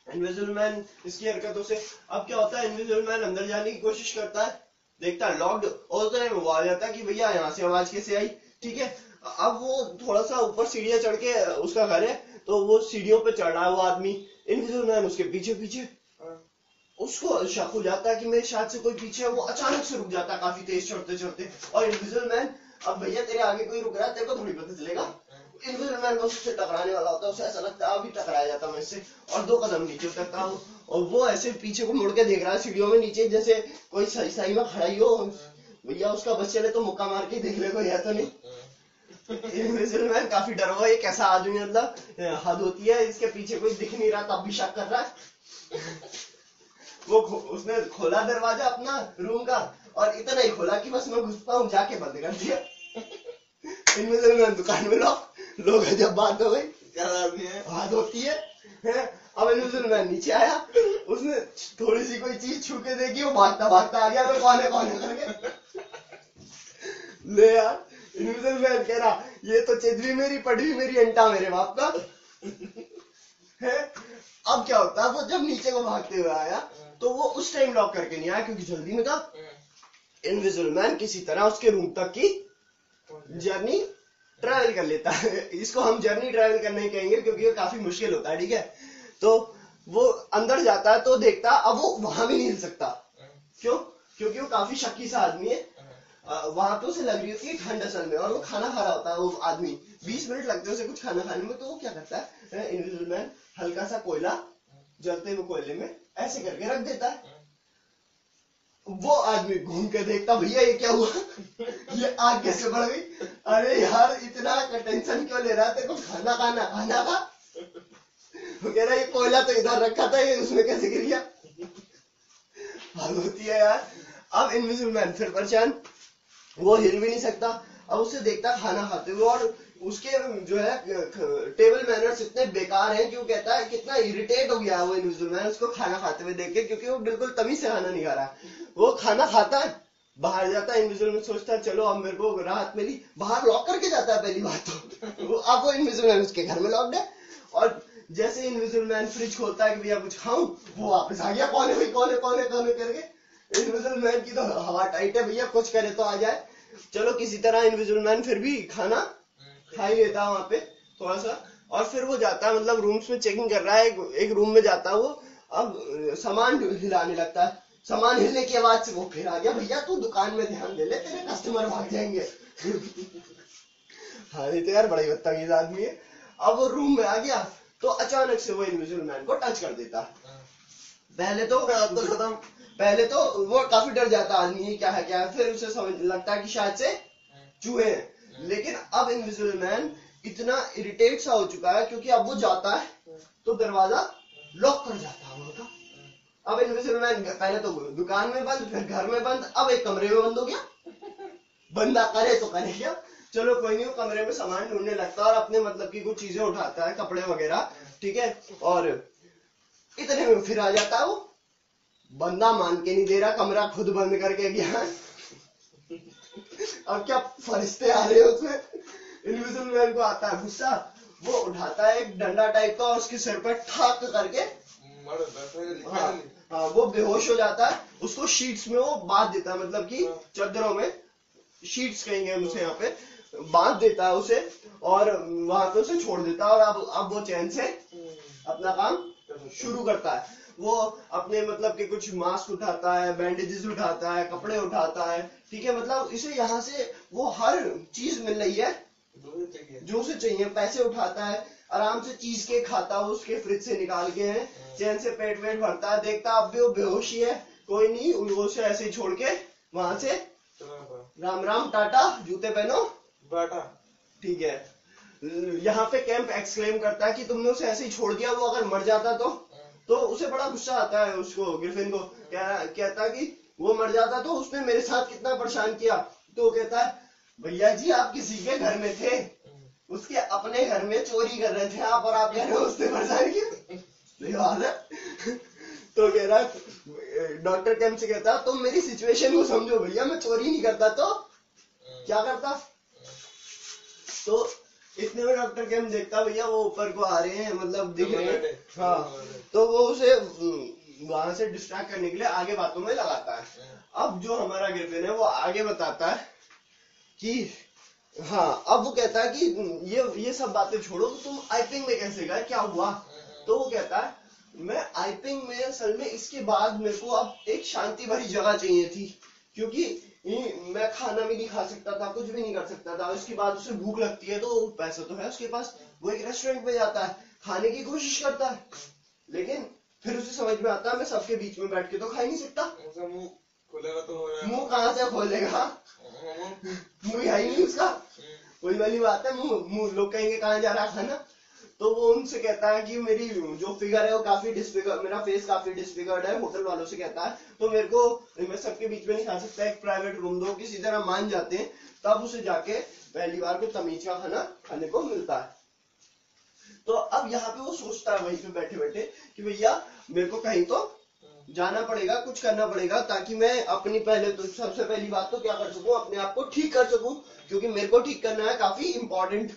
Speaker 1: इनविजिबल मैन, इसकी हरकतों से। अब क्या होता है, इनविजिबल मैन अंदर जाने की कोशिश करता है, देखता है लॉक्ड, और उतने में वो आ जाता है कि भैया यहाँ से आवाज कैसे आई, ठीक है। अब वो थोड़ा सा ऊपर सीढ़ियां चढ़ के, उसका घर है तो वो सीढ़ियों पे चढ़ रहा है वो आदमी। इनविजिबल मैन उसके पीछे पीछे। उसको शक हो जाता है कि मेरे शायद से कोई पीछे है। वो अचानक से रुक जाता है काफी तेज चढ़ते चढ़ते। और इनविजिबल मैन, अब भैया तेरे आगे कोई रुक रहा है, तेरे को थोड़ी पता चलेगा। इनविजिबल मैन बस उससे टकराने वाला होता है, उसे ऐसा लगता है अभी टकराया जाता मैं इससे, और 2 कदम नीचे उतरता हूँ। और वो ऐसे पीछे को मुड़ के देख रहा है सीढ़ियों में नीचे, जैसे कोई सही में खड़ा ही हो। भैया उसका बस चले तो मुक्का मार के देख ले कोई है तो नहीं। इनविजिबल मैन काफी डरा हुआ, ये कैसा आदमी, मतलब हद होती है, इसके पीछे कोई दिख नहीं रहा तब भी शक कर रहा है। वो उसने खोला दरवाजा अपना रूम का, और इतना ही खोला कि बस मैं घुसता हूँ, जाके बंद कर दिया। इनविजिबल मैन दुकान में लोग जब बात हो गई, क्या आदमी है, बात होती है। अब इनविजिबल मैन नीचे आया, उसने थोड़ी सी कोई चीज छू के देखी, वो भागता भागता आ गया, कौन है करके। ले यार, इनविजिबल मैन कह रहा ये तो चिदवी मेरी पढ़ी मेरी अंटा मेरे बाप का है। अब क्या होता है, वो जब नीचे को भागते हुए आया तो वो उस टाइम लॉक करके नहीं आया क्योंकि जल्दी में था। इनविजिबल मैन किसी तरह उसके रूम तक की जर्नी ट्रैवल कर लेता है। इसको हम जर्नी ट्रैवल करने ही कहेंगे क्योंकि ये काफी मुश्किल होता है, ठीक है। तो वो अंदर जाता है तो देखता, अब वो वहां भी नहीं हिल सकता। क्यों? क्योंकि वो काफी शक्की सा आदमी है। वहां पे उसे लग रही होती है ठंड असल में, और वो खाना खा रहा होता है वो आदमी। 20 मिनट लगते हैं उसे कुछ खाना खाने में। तो वो क्या करता है, इनविजिबल मैन हल्का सा कोयला जलते हुए कोयले में ऐसे करके रख देता है। वो आदमी घूम के देखता, भैया ये क्या हुआ, ये आग कैसे बढ़ गई। अरे यार इतना टेंशन क्यों ले रहा है, तेरे को खाना खा। वो कह रहा है ये कोयला तो इधर रखा था, ये उसमें कैसे गिर गया। हाल होती है यार। अब इनविजिबल मैन फिर परेशान, वो हिल भी नहीं सकता। अब उससे देखता खाना खाते हुए, और उसके जो है टेबल मैनर्स इतने बेकार हैं कि वो कहता है कितना इरिटेट हो गया वो इनविजिबल मैन उसको खाना खाते हुए देख के, क्योंकि वो बिल्कुल तमीज से खाना नहीं खा रहा। वो खाना खाता है, बाहर जाता है, इनविजिबल मैन सोचता है चलो अब मेरे को राहत मिली, बाहर लॉक करके जाता है पहली बात तो। अब वो इनविजिबल मैन उसके घर में लॉक्ड है, और जैसे इनविजिबल मैन फ्रिज खोलता है कि भैया कुछ खाऊं, वो वापस आ गया, कौन है करके। इनविजिबल मैन की तो हवा टाइट है, भैया कुछ करे तो आ जाए। चलो किसी तरह इनविजिबल मैन फिर भी खाना खा ही लेता है वहां पे थोड़ा सा। और फिर वो जाता है, मतलब रूम्स में चेकिंग कर रहा है, एक रूम में जाता है वो। अब सामान हिलाने लगता है, सामान हिलने की आवाज से वो फिर आ गया, भैया तू दुकान में ध्यान दे ले, तेरे कस्टमर भाग जाएंगे। हाँ नहीं तो यार बड़ा ही बदतमीज आदमी है। अब वो रूम में आ गया तो अचानक से वो इनविजिबल मैन को टच कर देता। पहले तो वो काफी डर जाता आदमी, क्या है, फिर उसे समझ लगता है कि शायद से चूहे हैं। लेकिन अब इनविजिबल मैन इतना इरिटेट सा हो चुका है क्योंकि अब वो जाता है तो दरवाजा लॉक कर जाता है उनका। अब इनविजिबल मैन पहले तो दुकान में बंद, फिर घर में बंद, अब एक कमरे में बंद हो गया। बंदा करे तो करे क्या, चलो कोई नहीं। वो कमरे में सामान ढूंढने लगता है और अपने मतलब की कुछ चीजें उठाता है, कपड़े वगैरह, ठीक है। और इतने में फिर आ जाता है वो, बंदा मान के नहीं दे रहा, कमरा खुद बंद करके गया। अब क्या फरिश्ते आ रहे हैं उसमें। इनविजिबल मैन को आता है गुस्सा, वो उठाता है एक डंडा टाइप का और उसके सिर पर ठाक करके हाँ, वो बेहोश हो जाता है। उसको शीट्स में वो बांध देता है, मतलब कि चादरों में शीट्स कहेंगे हम उसे, यहाँ पे बांध देता है उसे और वहां पे उसे छोड़ देता है, और अब वो चैन से अपना काम शुरू करता है। वो अपने मतलब कि कुछ मास्क उठाता है, बैंडेजेस उठाता है, कपड़े उठाता है, ठीक है, मतलब इसे यहाँ से वो हर चीज मिल रही है जो उसे चाहिए। पैसे उठाता है, आराम से चीज के खाता है, उसके फ्रिज से निकाल के है, चैन से पेट वेट भरता है, देखता अब भी वो बेहोश ही है, कोई नहीं, वो से ऐसे ही छोड़ के वहां से राम राम टाटा, जूते पहनो बाटा, ठीक है। यहाँ पे कैंप एक्सक्लेम करता है कि तुमने उसे ऐसे ही छोड़ दिया, वो अगर मर जाता तो उसे बड़ा गुस्सा आता है, उसको ग्रिफिन को कहता कि वो मर जाता तो उसने मेरे साथ कितना परेशान किया। तो वो कहता है भैया जी आप किसी के घर में थे, उसके अपने घर में चोरी कर रहे थे आप, और आप कह रहे हो उसने परेशान किया। तो कह रहा डॉक्टर कैंप से कहता तुम मेरी सिचुएशन को समझो भैया, मैं चोरी नहीं करता तो क्या करता। तो इतने में डॉक्टर कैंप देखता भैया वो ऊपर को आ रहे हैं, मतलब दिख रहे हैं, हाँ, तो वो उसे वहां से डिस्ट्रैक्ट करने के लिए आगे बातों में लगाता है। अब जो हमारा ग्रिफिन है वो आगे बताता है कि हाँ, अब वो कहता है कि ये सब बातें छोड़ो, तुम आइपिंग में कैसे गए, क्या हुआ। तो वो कहता है मैं आइपिंग में असल में इसके बाद मेरे को अब एक शांति भरी जगह चाहिए थी, क्योंकि मैं खाना भी नहीं खा सकता था, कुछ भी नहीं कर सकता था। उसके बाद उसे भूख लगती है तो पैसा तो है उसके पास, वो एक रेस्टोरेंट में जाता है, खाने की कोशिश करता है, लेकिन फिर उसे समझ में आता है मैं सबके बीच में बैठ के तो खा ही नहीं सकता। मुंह खोलेगा तो मुंह कहाँ से खोलेगा, मुंह है ही नहीं उसका, वही वाली बात है, मुंह लोग कहेंगे कहाँ जा रहा खाना। तो वो उनसे कहता है कि मेरी जो फिगर है वो काफी डिसफिगर, मेरा फेस काफी डिसफिगर्ड है, होटल वालों से कहता है, तो मेरे को मैं सबके बीच में नहीं खा सकता, एक प्राइवेट रूम दो। किसी तरह मान जाते हैं, तब उसे जाके पहली बार को तमीज का खाना खाने को मिलता है। तो अब यहाँ पे वो सोचता है वहीं पे बैठे बैठे कि भैया मेरे को कहीं तो जाना पड़ेगा, कुछ करना पड़ेगा, ताकि मैं अपनी सबसे पहली बात तो क्या कर सकूं, अपने आप को ठीक कर सकूं, क्योंकि मेरे को ठीक करना है काफी इंपॉर्टेंट,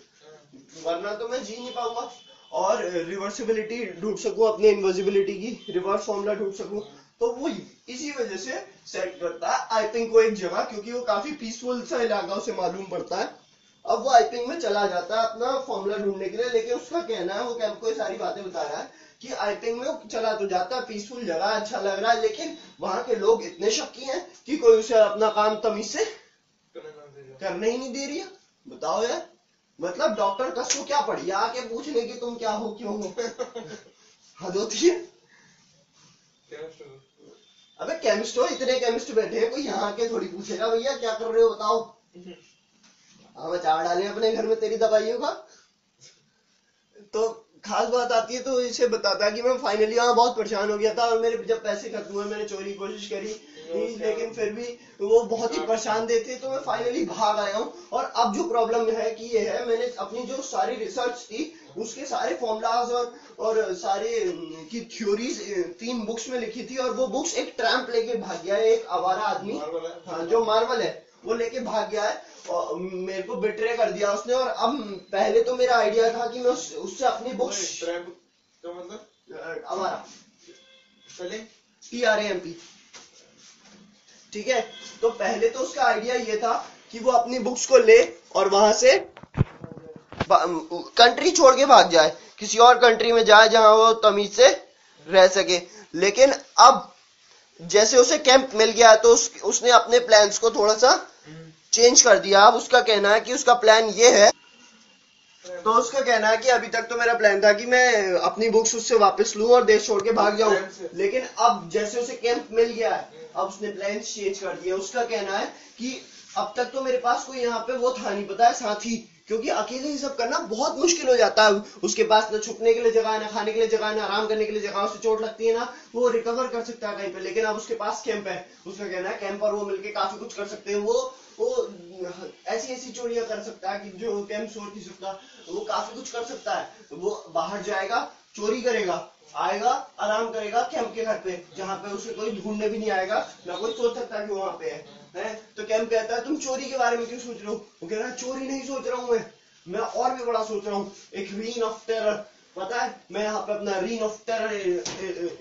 Speaker 1: वरना तो मैं जी नहीं पाऊंगा। और रिवर्सिबिलिटी ढूंढ सकूं, अपनी इनविजिबिलिटी की रिवर्स फॉर्मूला ढूंढ सकूं। तो वो इसी वजह से सेट करता है आइपिंग को एक जगह, क्योंकि वो काफी पीसफुल सा इलाका उसे मालूम पड़ता है। अब वो आइपिंग में चला जाता है अपना फॉर्मूला ढूंढने के लिए, लेकिन उसका कहना है, वो कैंप को ये सारी बातें बता रहा है कि आइपिंग में चला तो जाता है, पीसफुल जगह, अच्छा लग रहा है, लेकिन वहां के लोग इतने शक्की हैं कि कोई उसे अपना काम तमीज से करने ही नहीं दे रही है। बताओ यार, मतलब डॉक्टर कस को क्या पड़ी आके पूछने की तुम क्या हो, क्यों हो। हद होती है। अबे केमिस्ट हो, इतने केमिस्ट बैठे हैं, कोई यहाँ के थोड़ी पूछेगा भैया क्या कर रहे हो बताओ। हाँ चार डाले अपने घर में तेरी दवाइयों का। तो खास बात आती है तो इसे बताता है कि मैं फाइनली वहां बहुत परेशान हो गया था, और मेरे जब पैसे खत्म हुए मैंने चोरी की कोशिश करी, लेकिन फिर भी वो बहुत ही परेशान देते, तो मैं फाइनली भाग आया हूँ। और अब जो प्रॉब्लम है कि ये है, मैंने अपनी जो सारी रिसर्च थी उसके सारे फॉर्मूलाज और सारे की थ्योरीज 3 बुक्स में लिखी थी, और वो बुक्स एक ट्रैम्प लेके भाग गया है, एक आवारा आदमी, हाँ जो मार्वल है वो लेके भाग गया है, और मेरे को बिट्रे कर दिया उसने। और अब पहले तो मेरा आइडिया था कि मैं उससे अपनी बुक्स का मतलब आवारा TRAMP, ठीक है। तो पहले तो उसका आइडिया ये था कि वो अपनी बुक्स को ले और वहां से कंट्री छोड़ के भाग जाए, किसी और कंट्री में जाए जहां वो तमीज से रह सके। लेकिन अब जैसे उसे कैंप मिल गया तो उसने अपने प्लान्स को थोड़ा सा चेंज कर दिया। अब उसका कहना है कि उसका प्लान ये है, तो उसका कहना है कि अभी तक तो मेरा प्लान था कि मैं अपनी बुक्स उससे वापस लूं और देश छोड़ के भाग जाऊं, लेकिन अब जैसे उसे कैंप मिल गया है अब उसने प्लान चेंज कर दिया। उसका कहना है कि अब तक तो मेरे पास कोई यहाँ पे वो था नहीं, पता है, साथी, क्योंकि अकेले ही सब करना बहुत मुश्किल हो जाता है। उसके पास ना छुपने के लिए जगह है, ना खाने के लिए जगह है, ना आराम करने के लिए जगह, उसे चोट लगती है ना वो रिकवर कर सकता है कहीं पे, लेकिन अब उसके पास कैंप है। उसका कहना है कैंप और वो मिलके काफी कुछ कर सकते हैं। वो ऐसी चोरियां कर सकता है कि जो कैंप सोच नहीं सकता, वो काफी कुछ कर सकता है। वो बाहर जाएगा, चोरी करेगा, आएगा, आराम करेगा कैंप के घर पे, जहाँ पे उसे कोई ढूंढने भी नहीं आएगा, ना कोई सोच सकता कि वो वहां पे है। तो कैंप कहता है तुम चोरी के बारे में क्यों सोच रहे हो। वो कह रहा है चोरी नहीं सोच रहा हूँ मैं और भी बड़ा सोच रहा हूँ, एक रीन ऑफ टेरर, पता है, मैं यहाँ पे अपना रीन ऑफ टेरर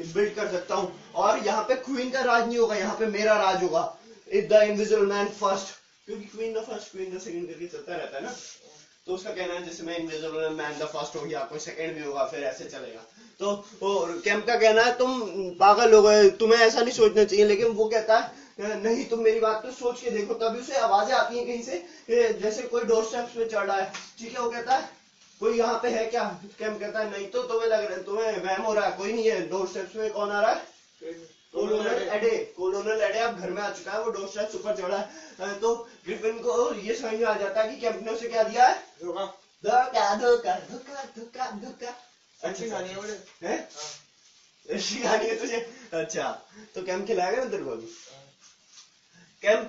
Speaker 1: बिल्ड कर सकता हूँ, और यहाँ पे क्वीन का राज नहीं होगा, यहाँ पे मेरा राज होगा। द इनविजिबल मैन फर्स्ट, क्योंकि queen the first queen the second करके चलता रहता है ना। तो उसका कहना है जैसे मैं इनविजिबल मैन द फर्स्ट हो गया, कोई सेकंड भी होगा, फिर ऐसे चलेगा। तो कैम्प का कहना है तुम पागल हो गए, तुम्हें ऐसा नहीं सोचना चाहिए। लेकिन वो कहता है नहीं, तुम मेरी बात तो सोच के देखो। तभी उसे आवाजें आती हैं कहीं से, जैसे कोई डोर स्टेप्स पे चढ़ रहा है, ठीक है। वो कहता है कोई यहाँ पे है क्या? कैम्प कहता है नहीं तो तुम्हें लग रहा है, तुम्हें वहम हो रहा है, कोई नहीं है। डोर स्टेप्स में कौन आ रहा है? कोलोनल एडे अब घर में आ चुका है, वो डोर स्टेप्स ऊपर चढ़ा है। तो ग्रिफिन को ये समझ में आ जाता है कि कैम्प ने उसे क्या दिया है? धोखा धोखा धोखा धोखा धोखा। अच्छी कहानी है बोले, अच्छी कहानी है तुझे। अच्छा, तो कैम्प खिलाएगा ना तेरे को अभी। कैम्प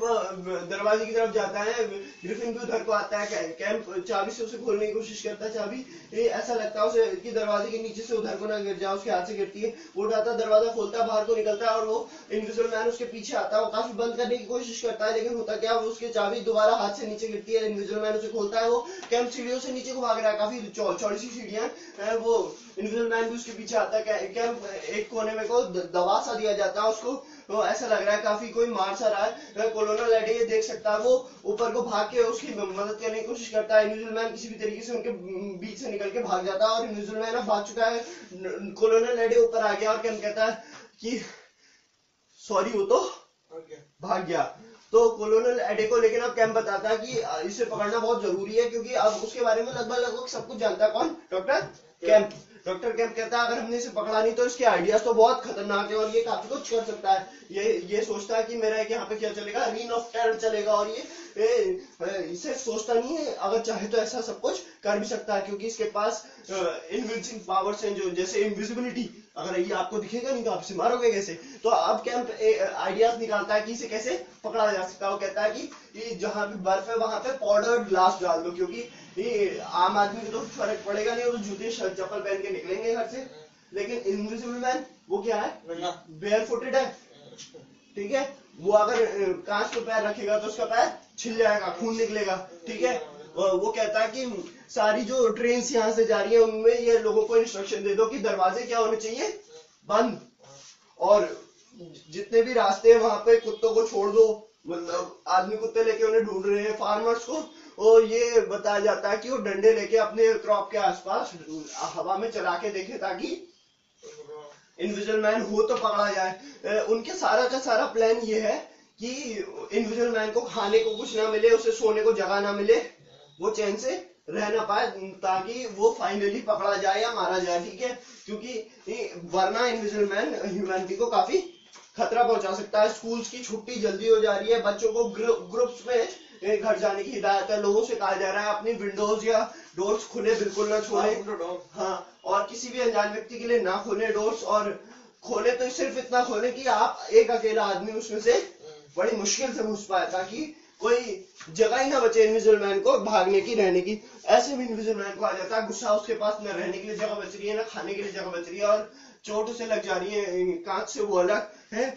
Speaker 1: दरवाजे की तरफ जाता है, ग्रिफिन भी उधर को आता है। कैम्प चाबी से उसे खोलने की कोशिश करता है, चाबी ऐसा लगता है उसे कि दरवाजे के नीचे से उधर को ना गिर जाए, उसके हाथ से गिरती है। वो उठाता है, दरवाजा खोलता है, बाहर को निकलता है और वो इनविजिबल मैन उसके पीछे आता है। वो काफी बंद करने की कोशिश करता है, लेकिन होता क्या, वो उसकी चाबी दोबारा हाथ से नीचे गिरती है। इनविजिबल मैन उसे खोलता है। वो कैम्प सीढ़ियों से नीचे को भाग रहा है, काफी चौड़ी सी सीढ़ियां, वो इनविजिबल मैन भी उसके पीछे आता है। कैम्प एक कोने में को दबा सा दिया जाता है उसको, तो ऐसा लग रहा है काफी कोई मार सा रहा है। कोलोनल एडे ये देख सकता है, वो ऊपर को भाग के उसकी मदद करने की कोशिश करता है। इनविजिबल मैन किसी भी तरीके से उनके बीच से निकल के भाग जाता है और इनविजिबल मैन अब भाग चुका है। कोलोनल एडे ऊपर आ गया और कैम कहता है कि सॉरी, वो तो भाग गया। तो कोलोनल एडे को लेकिन अब कैम बताता है कि इसे पकड़ना बहुत जरूरी है, क्योंकि अब उसके बारे में लगभग सब कुछ जानता है। कौन? Doctor camp. डॉक्टर कैम्प कहता है अगर हमने इसे पकड़ा नहीं तो इसके आइडियाज तो बहुत खतरनाक है और ये काफी कुछ कर सकता है। ये सोचता है कि मेरा एक यहाँ पे क्या चलेगा, रीन ऑफ टेरर चलेगा, और ये इसे सोचता नहीं है अगर चाहे तो ऐसा सब कुछ कर भी सकता है, क्योंकि इसके पास इनविजिबल पावर्स हैं, जो जैसे इनविजिबिलिटी। अगर ये आपको दिखेगा नहीं तो आप इसे मारोगे कैसे? तो अब कैम्प आइडियाज निकालता है कि इसे कैसे पकड़ा जा सकता है। वो कहता है कि जहां भी बर्फ है वहां पे पाउडर्ड ग्लास डाल दो, क्योंकि ये आम आदमी को तो फर्क पड़ेगा नहीं, वो जूते शर्ट चप्पल पहन के निकलेंगे घर से। लेकिन इनविजिबल मैन वो क्या है? बेयर फुटेड है, ठीक है। वो अगर कांच पे पैर रखेगा तो उसका पैर छिल जाएगा, खून निकलेगा, ठीक है। वो कहता है कि सारी जो ट्रेन यहाँ से जा रही है उनमें ये लोगों को इंस्ट्रक्शन दे दो कि दरवाजे क्या होने चाहिए? बंद। और जितने भी रास्ते हैं वहां पे कुत्तों को छोड़ दो, मतलब आदमी कुत्ते लेके उन्हें ढूंढ रहे हैं फार्मर्स को, और ये बताया जाता है कि वो डंडे लेके अपने क्रॉप के आसपास हवा में चला के देखे ताकि इनविजिबल मैन हो तो पकड़ा जाए। उनके सारा का सारा प्लान ये है कि इनविजिबल मैन को खाने को कुछ ना मिले, उसे सोने को जगह ना मिले, वो चैन से रह ना पाए, ताकि वो फाइनली पकड़ा जाए या मारा जाए, ठीक है। क्योंकि वरना इनविजिबल मैन ह्यूमैनिटी को काफी खतरा पहुंचा सकता है। स्कूल्स की छुट्टी जल्दी हो जा रही है, बच्चों को ग्रुप्स में घर जाने की हिदायत है। लोगों से कहा जा रहा है अपनी विंडोज या डोर्स खुले बिल्कुल ना छोड़े, हाँ, और किसी भी अनजान व्यक्ति के लिए ना खोले डोर्स, और खोले तो सिर्फ इतना खोले कि आप एक अकेला आदमी उसमें से बड़ी मुश्किल से घुस पाए, ताकि कोई जगह ही ना बचे इनविजिबल मैन को भागने की, रहने की। ऐसे भी इनविजिबल मैन को आ जाता है गुस्सा, उसके पास न रहने के लिए जगह बच रही है, ना खाने के लिए जगह बच रही है, और चोट उसे लग जा रही है, कांच से वो अलग है।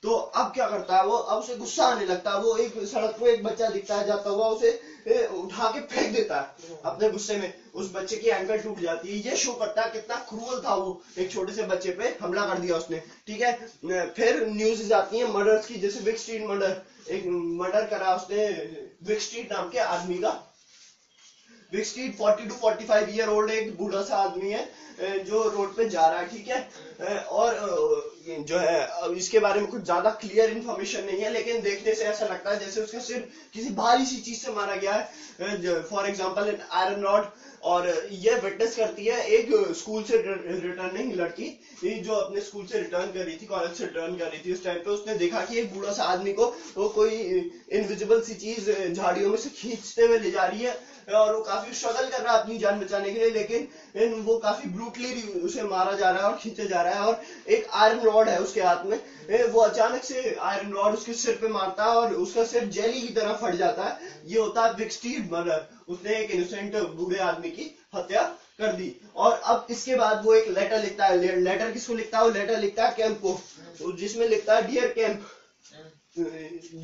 Speaker 1: तो अब क्या करता है वो? अब उसे गुस्सा आने लगता है। वो एक सड़क पे एक बच्चा दिखता है जाता हुआ, उसे उठा के फेंक देता है अपने गुस्से में। उस बच्चे की एंकल टूट जाती है। ये शो करता है कितना क्रूअल था वो, एक छोटे से बच्चे पे हमला कर दिया उसने, ठीक है। फिर न्यूज़ आती है मर्डर्स की, जैसे विक स्ट्रीट मर्डर, एक मर्डर करा उसने विक स्ट्रीट नाम के आदमी का। Wicksteed 40 to 45 year old एक बूढ़ा सा आदमी है जो रोड पे जा रहा है, ठीक है। और जो है इसके बारे में कुछ ज्यादा क्लियर इन्फॉर्मेशन नहीं है, लेकिन देखने से ऐसा लगता है जैसे उसका सिर किसी भारी सी चीज से मारा गया है, for example an iron rod. और ये विटनेस करती है एक स्कूल से रिटर्निंग लड़की, जो अपने स्कूल से रिटर्न कर रही थी, कॉलेज से रिटर्न कर रही थी। उस टाइम पे उसने देखा कि एक बूढ़ा सा आदमी को वो कोई इनविजिबल सी चीज झाड़ियों में से खींचते हुए ले जा रही है, और वो काफी स्ट्रगल कर रहा है अपनी जान बचाने के लिए, लेकिन वो काफी ब्रूटली उसे मारा जा रहा है और खींचे जा रहा है। और एक आयरन रॉड है उसके हाथ में, वो अचानक से आयरन रॉड उसके सिर पे मारता है और उसका सिर जेली की तरह फट जाता है। ये होता है विक स्ट्रीट मर्डर। उसने एक इनोसेंट बूढ़े आदमी की हत्या कर दी। और अब इसके बाद वो एक लेटर लिखता है। लेटर किसको लिखता है? वो लेटर लिखता है कैम्प को, जिसमें लिखता है dear Kemp,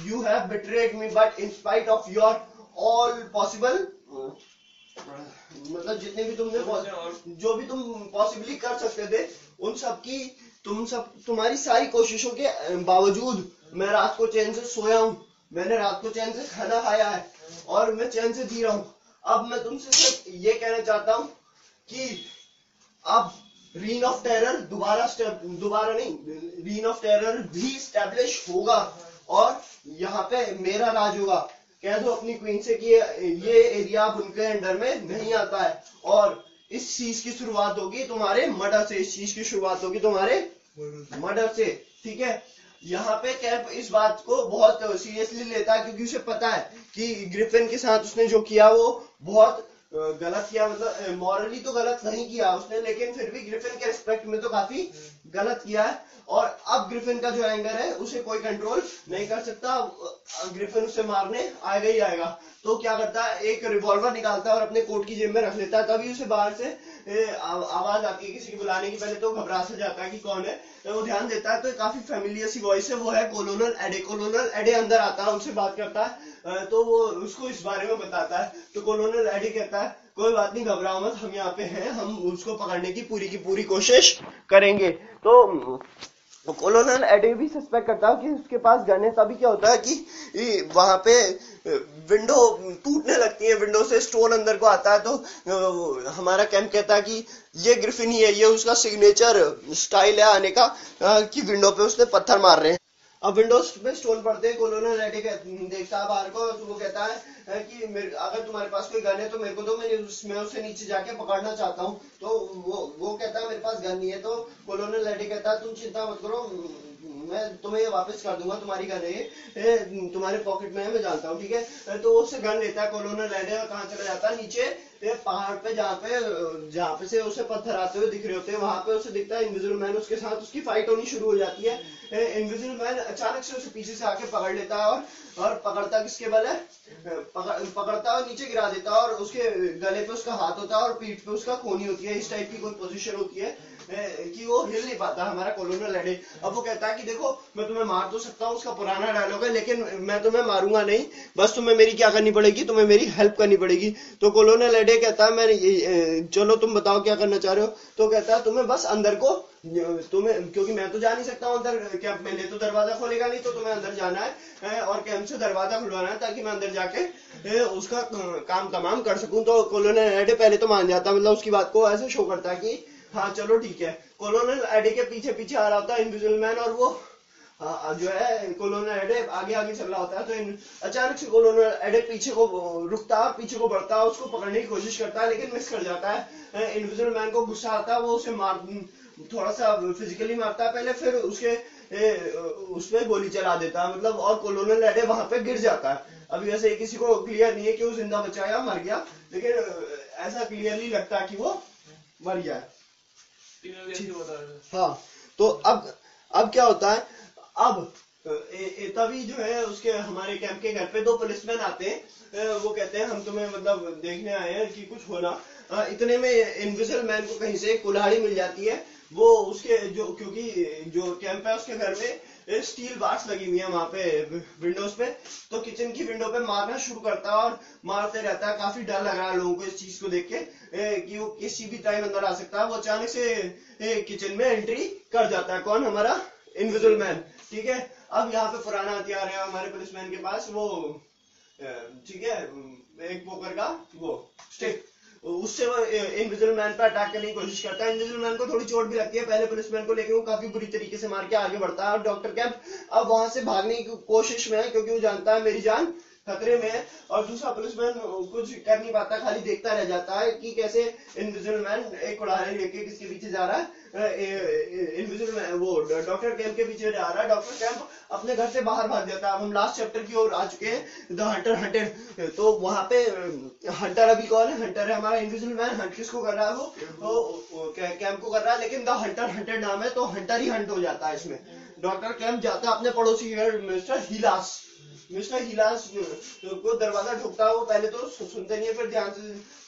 Speaker 1: you have betrayed me, but in spite of your all possible, मतलब जितने भी तुमने जो भी तुम पॉसिबली कर सकते थे उन सब की तुम्हारी सारी कोशिशों के बावजूद मैं रात को चैन से सोया हूं, मैंने रात को चैन से खाना खाया है और मैं चैन से जी रहा हूँ। अब मैं तुमसे सिर्फ ये कहना चाहता हूँ कि अब रीन ऑफ टेरर दोबारा नहीं, रीन ऑफ टेरर भी स्टैब्लिश होगा और यहाँ पे मेरा राज होगा। कह दो अपनी क्वीन से कि ये एरिया अब उनके अंडर में नहीं आता है और इस चीज की शुरुआत होगी तुम्हारे मर्डर से, इस चीज की शुरुआत होगी तुम्हारे मर्डर से, ठीक है। यहाँ पे कैप इस बात को बहुत सीरियसली लेता है क्योंकि उसे पता है कि ग्रिफिन के साथ उसने जो किया वो बहुत गलत किया, मतलब मॉरली तो गलत नहीं किया उसने, लेकिन फिर भी ग्रिफिन के रिस्पेक्ट में तो काफी गलत किया है। और अब ग्रिफिन का जो एंगर है उसे कोई कंट्रोल नहीं कर सकता, ग्रिफिन उसे मारने आएगा ही आएगा। तो क्या करता है, एक रिवॉल्वर निकालता है और अपने कोट की जेब में रख लेता है। तभी उसे बाहर से आवाज आती है किसी की बुलाने की। पहले तो घबरा से जाता है कि कौन है, तो वो ध्यान देता है तो काफी फेमिलियर सी वॉइस है, वो है कोलोनल एडे। कोलोनल एडे अंदर आता है, उनसे बात करता है तो वो उसको इस बारे में बताता है। तो कोलोनल एडे कहता है कोई बात नहीं, घबराओ मत, हम यहाँ पे हैं, हम उसको पकड़ने की पूरी कोशिश करेंगे। तो कोलोनल एडे भी सस्पेक्ट करता है कि उसके पास गन है। तभी क्या होता है कि वहां पे विंडो टूटने लगती है, विंडो से स्टोन अंदर को आता है। तो हमारा कैंप कहता है कि ये ग्रिफिन ही है, ये उसका सिग्नेचर स्टाइल है आने का, कि विंडो पे उसने पत्थर मार रहे हैं। अब विंडोज पे स्टोन पड़ते हैं, कोलोनल एडे देखता है बाहर को, तो वो कहता है कि अगर तुम्हारे पास कोई गन है तो मेरे को दो, मैं उसे नीचे जाके पकड़ना चाहता हूँ। तो वो कहता है मेरे पास गन नहीं है। तो कोलोनल एडे कहता है तुम चिंता मत करो, मैं तुम्हें ये वापस कर दूंगा, तुम्हारी गन है तुम्हारे पॉकेट में है, मैं जानता हूँ, ठीक है। तो उससे गन लेता है कोलोनल एडे और कहाँ चला जाता है, नीचे पहाड़ पे, जहाँ पे से उसे पत्थर आते हुए दिख रहे होते हैं, वहां पे उसे दिखता है इनविजिबल मैन। उसके साथ उसकी फाइट होनी शुरू हो जाती है। इनविजिबल मैन अचानक से उसे पीछे से आके पकड़ लेता है और पकड़ता किसके बल है, पकड़ता और नीचे गिरा देता है और उसके गले पे उसका हाथ होता है और पीठ पे उसका खूनी होती है। इस टाइप की कोई पोजीशन होती है कि वो हिल नहीं पाता हमारा कोलोनल एडे। अब वो कहता है कि देखो मैं तुम्हें मार तो सकता हूँ, उसका पुराना डायलॉग है, लेकिन मैं तुम्हें मारूंगा नहीं, बस तुम्हें मेरी क्या करनी पड़ेगी, तुम्हें मेरी हेल्प करनी पड़ेगी। तो कोलोनल एडे कहता है मैं चलो तुम बताओ क्या करना चाह रहे हो। तो कहता है तुम्हें बस अंदर को, तुम्हें, क्योंकि मैं तो जा नहीं सकता हूँ अंदर, क्या मैंने तो दरवाजा खोलेगा नहीं, तो तुम्हें अंदर जाना है और कैंप से दरवाजा खुलवाना है ताकि मैं अंदर जाके उसका काम तमाम कर सकूं। तो कोलोनल एडे पहले तो मान जाता, मतलब उसकी बात को ऐसे शो करता है कि हाँ चलो ठीक है। कोलोनल एडे के पीछे पीछे आ रहा होता है इनविजिबल मैन और वो जो है कोलोनल एडे आगे आगे चल रहा होता है। तो अचानक से कोलोनल एडे पीछे को रुकता है, पीछे को बढ़ता है, उसको पकड़ने की कोशिश करता है लेकिन मिस कर जाता है। इनविजिबल मैन को गुस्सा आता है, वो उसे थोड़ा सा फिजिकली मारता है पहले, फिर उसपे गोली चला देता है, मतलब, और कोलोनल एडे वहां पे गिर जाता है। अभी वैसे किसी को क्लियर नहीं है कि वो जिंदा बचा या मर गया, लेकिन ऐसा क्लियरली लगता है कि वो मर गया है। हाँ, तो अब क्या होता है, अब तभी जो है उसके हमारे कैंप के घर पे दो पुलिसमैन आते हैं। वो कहते हैं हम तुम्हें मतलब देखने आए हैं कि कुछ होना। इतने में इनविजिबल मैन को कहीं से कुल्हाड़ी मिल जाती है। वो उसके क्योंकि जो कैंप है उसके घर में स्टील बार्स लगी हुई है वहां पे विंडोज पे, तो किचन की विंडो पे मारना शुरू करता है और मारते रहता है। काफी डर लग रहा है लोगों को इस चीज को देख के कि वो किसी भी टाइम अंदर आ सकता है। वो अचानक से किचन में एंट्री कर जाता है। कौन? हमारा इनविजिबल मैन, ठीक है। अब यहाँ पे पुराना हथियार है हमारे पुलिसमैन के पास, वो ठीक है, एक पोकर का वो स्टिक, उससे वो इनविजिबल मैन पर अटैक करने की कोशिश करता है। इनविजिबल मैन को थोड़ी चोट भी लगती है पहले पुलिसमैन को, लेकिन वो काफी बुरी तरीके से मार के आगे बढ़ता है। और डॉक्टर कैंप अब वहां से भागने की कोशिश में है क्योंकि वो जानता है मेरी जान खतरे में है। और दूसरा पुलिसमैन कुछ कर नहीं पाता, खाली देखता रह जाता है कि कैसे इनविजिबल मैन एक कुल्हाड़ी लेके किसके पीछे जा रहा है, इनविजिबल मैन वो डॉक्टर कैंप के पीछे जा रहा है। डॉक्टर कैंप अपने घर से बाहर भाग जाता है। अब हम लास्ट चैप्टर की ओर आ चुके हैं, द हंटर हंटेड। तो वहां पे हंटर अभी कौन है? हंटर है हमारा इनविजिबल मैन। हंट किसको कर रहा है? वो कैंप को कर रहा है, लेकिन द हंटर हंटेड नाम है तो हंटर ही हंट हो जाता है इसमें। डॉक्टर कैंप जाता है अपने पड़ोसी के घर, मिस्टर हिलास को दरवाजा ठोकता है। वो पहले तो सुनते नहीं है, फिर ध्यान से